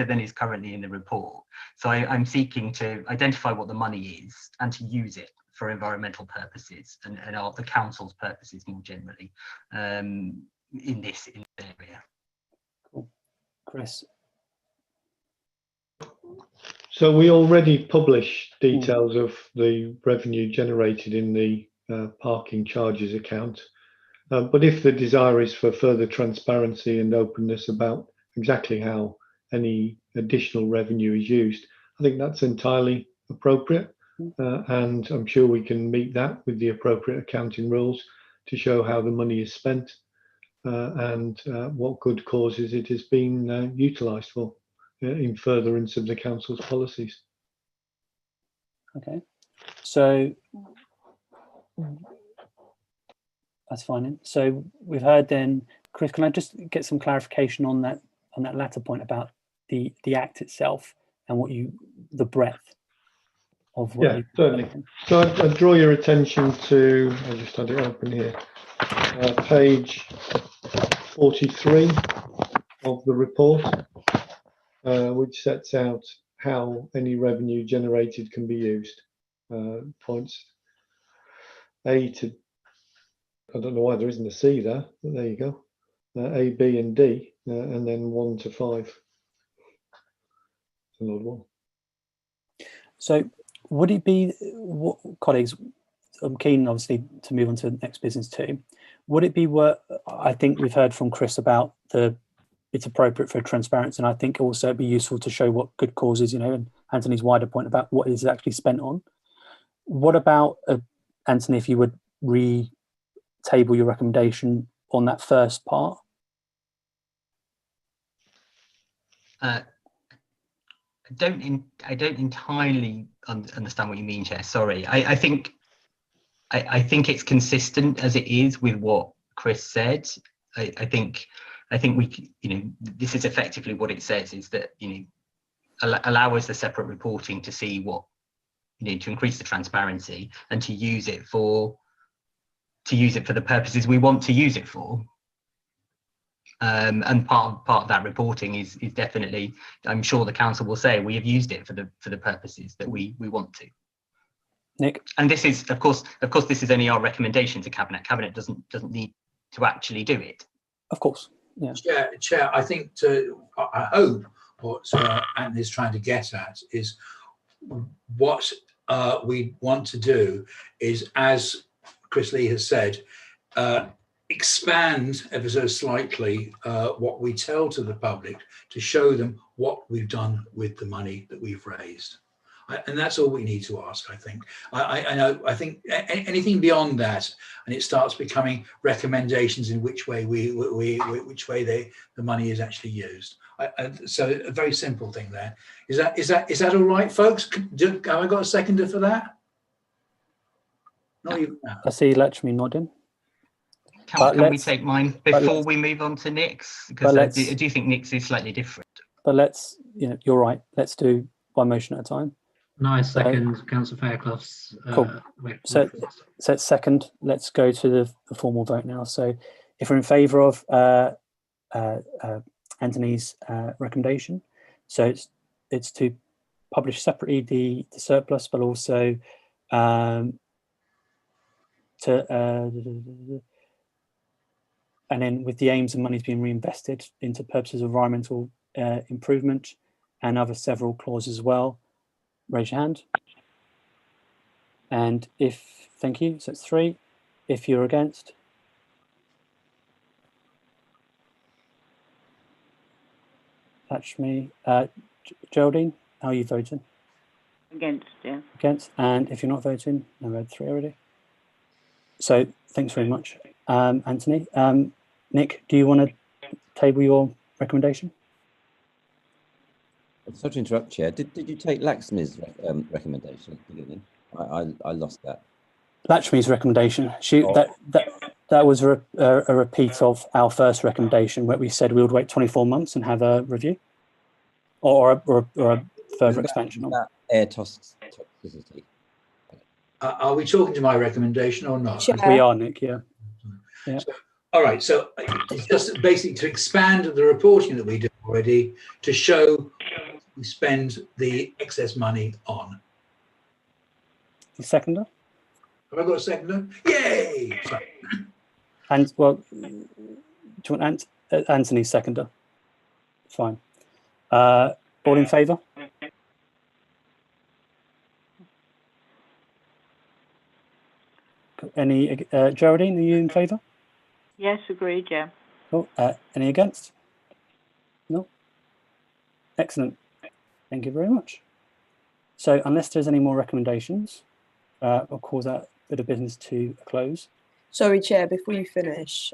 than is currently in the report. So I'm seeking to identify what the money is and to use it for environmental purposes and the council's purposes more generally in this area. Cool. Chris. So we already publish details of the revenue generated in the parking charges account. But if the desire is for further transparency and openness about exactly how any additional revenue is used, I think that's entirely appropriate. And I'm sure we can meet that with the appropriate accounting rules to show how the money is spent and what good causes it has been utilised for in furtherance of the council's policies. Okay, so that's fine. So we've heard then, Chris, can I just get some clarification on that latter point about the Act itself and the breadth of what? Yeah, certainly. So I draw your attention to, I just had it open here, page 43 of the report, which sets out how any revenue generated can be used. Points A to, I don't know why there isn't a C there, but there you go. A, B, and D, and then 1 to 5. It's an odd one. So would it be, colleagues, I'm keen obviously to move on to the next business too. Would it be worth, I think we've heard from Chris about it's appropriate for transparency, and I think also it'd be useful to show what good causes, and Anthony's wider point about what is actually spent on. What about, Anthony, if you would re-table your recommendation on that first part? I don't entirely understand what you mean, Chair. Sorry. I think it's consistent as it is with what Chris said. I think we, this is effectively what it says, is that, allow us the separate reporting to see what, to increase the transparency and to use it for the purposes we want to use it for. And part of that reporting is definitely, I'm sure the council will say, we have used it for the purposes that we want to. Nick? And this is, of course, this is only our recommendation to Cabinet. Cabinet doesn't need to actually do it. Of course, yeah. Chair, I think I hope what Anthony's trying to get at is what we want to do is, as Chris Lee has said, expand ever so slightly what we tell to the public to show them what we've done with the money that we've raised. And that's all we need to ask, I think. I think anything beyond that, and it starts becoming recommendations in which way the money is actually used. So a very simple thing there. Is that all right, folks? Have I got a seconder for that? No, I see Lakshmi nodding. Can we take mine before we move on to Nick's? Because I do think Nick's is slightly different. But let's, you're right. Let's do one motion at a time. Nice second, Councillor Fairclough's. Cool. So it's second. Let's go to the formal vote now. So if we're in favour of Anthony's recommendation, so it's to publish separately the surplus, but also and then with the aims of monies being reinvested into purposes of environmental improvement and other several clauses as well. Raise your hand. And thank you, so it's 3. If you're against. That's me. Geraldine, how are you voting? Against, yeah. Against, and if you're not voting, I read 3 already. So thanks very much, Anthony. Nick, do you want to table your recommendation? Sorry to interrupt, Chair. Did you take Lakshmi's recommendation at the beginning? I lost that. Lakshmi's recommendation. That was a repeat of our first recommendation, where we said we would wait 24 months and have a review, or a further expansion on that air toxicity. Are we talking to my recommendation or not? We are, Nick. Yeah. So, all right. So it's just basically to expand the reporting that we do already to show we spend the excess money on. The seconder? Have I got a seconder? Yay! Sorry. And well, do you want Anthony's seconder? Fine. All in favour? Any Geraldine, are you in favour? Yes, agreed, yeah. Cool. Any against? No. Excellent. Thank you very much. So unless there's any more recommendations, I'll call that bit of business to a close. Sorry, Chair, before you finish,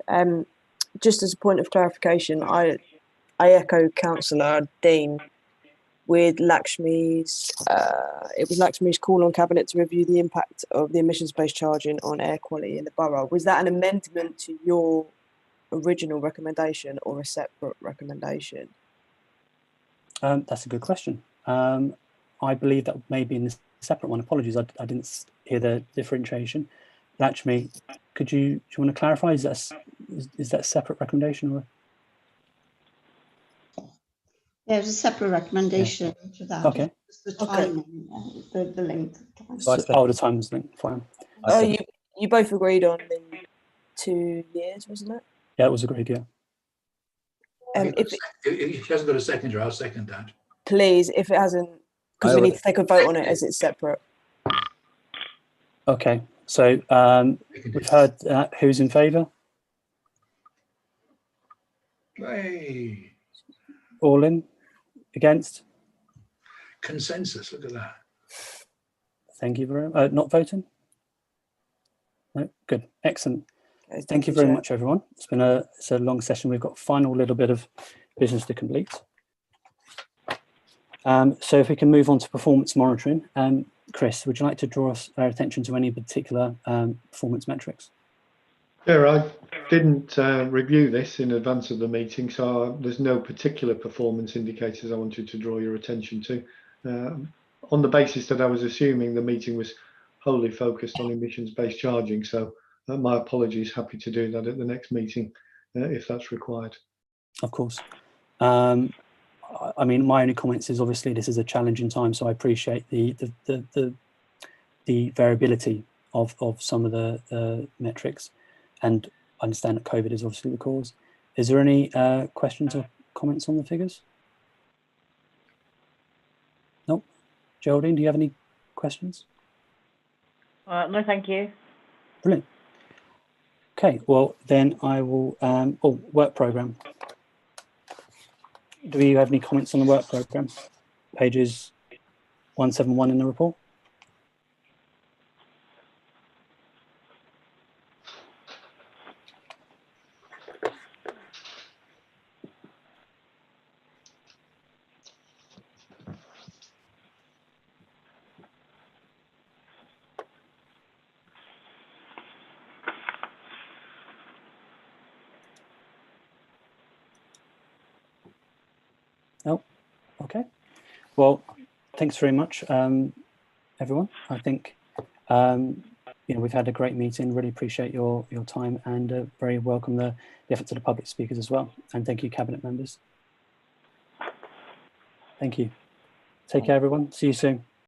just as a point of clarification, I echo Councillor Dean with Lakshmi's, it was Lakshmi's call on Cabinet to review the impact of the emissions-based charging on air quality in the borough. Was that an amendment to your original recommendation or a separate recommendation? That's a good question. I believe that may be in the separate one. Apologies, I didn't hear the differentiation. Lakshmi, do you want to clarify? Is that a separate recommendation or? There's a separate recommendation to that. Okay. It's the timing, the length of time. So, oh, the time's linked. Fine. Oh, you both agreed on the 2 years, wasn't it? Yeah, it was agreed. Yeah. If she hasn't got a seconder, I'll second that. Please, if it hasn't, because we need to take a vote on it as it's separate. Okay. So we've heard who's in favour? Hey. All in? Against? Consensus. Look at that. Thank you very much. Not voting? No. Good. Excellent. Okay, Thank you very much, everyone. It's been a long session. We've got a final little bit of business to complete. So if we can move on to performance monitoring. Chris, would you like to draw our attention to any particular performance metrics? Yeah, I didn't review this in advance of the meeting, so there's no particular performance indicators I wanted to draw your attention to. On the basis that I was assuming the meeting was wholly focused on emissions-based charging, so my apologies, happy to do that at the next meeting if that's required. Of course. I mean, my only comments is obviously this is a challenging time, so I appreciate the variability of some of the metrics, and I understand that COVID is obviously the cause. Is there any questions or comments on the figures? Nope. Geraldine, do you have any questions? No, thank you. Brilliant. Okay, well then I will. Work programme. Do you have any comments on the work programme? Pages 171 in the report. No? Okay. Well, thanks very much, everyone. I think we've had a great meeting. Really appreciate your time, and very welcome the efforts of the public speakers as well. And thank you, cabinet members. Thank you. Take care, everyone. See you soon.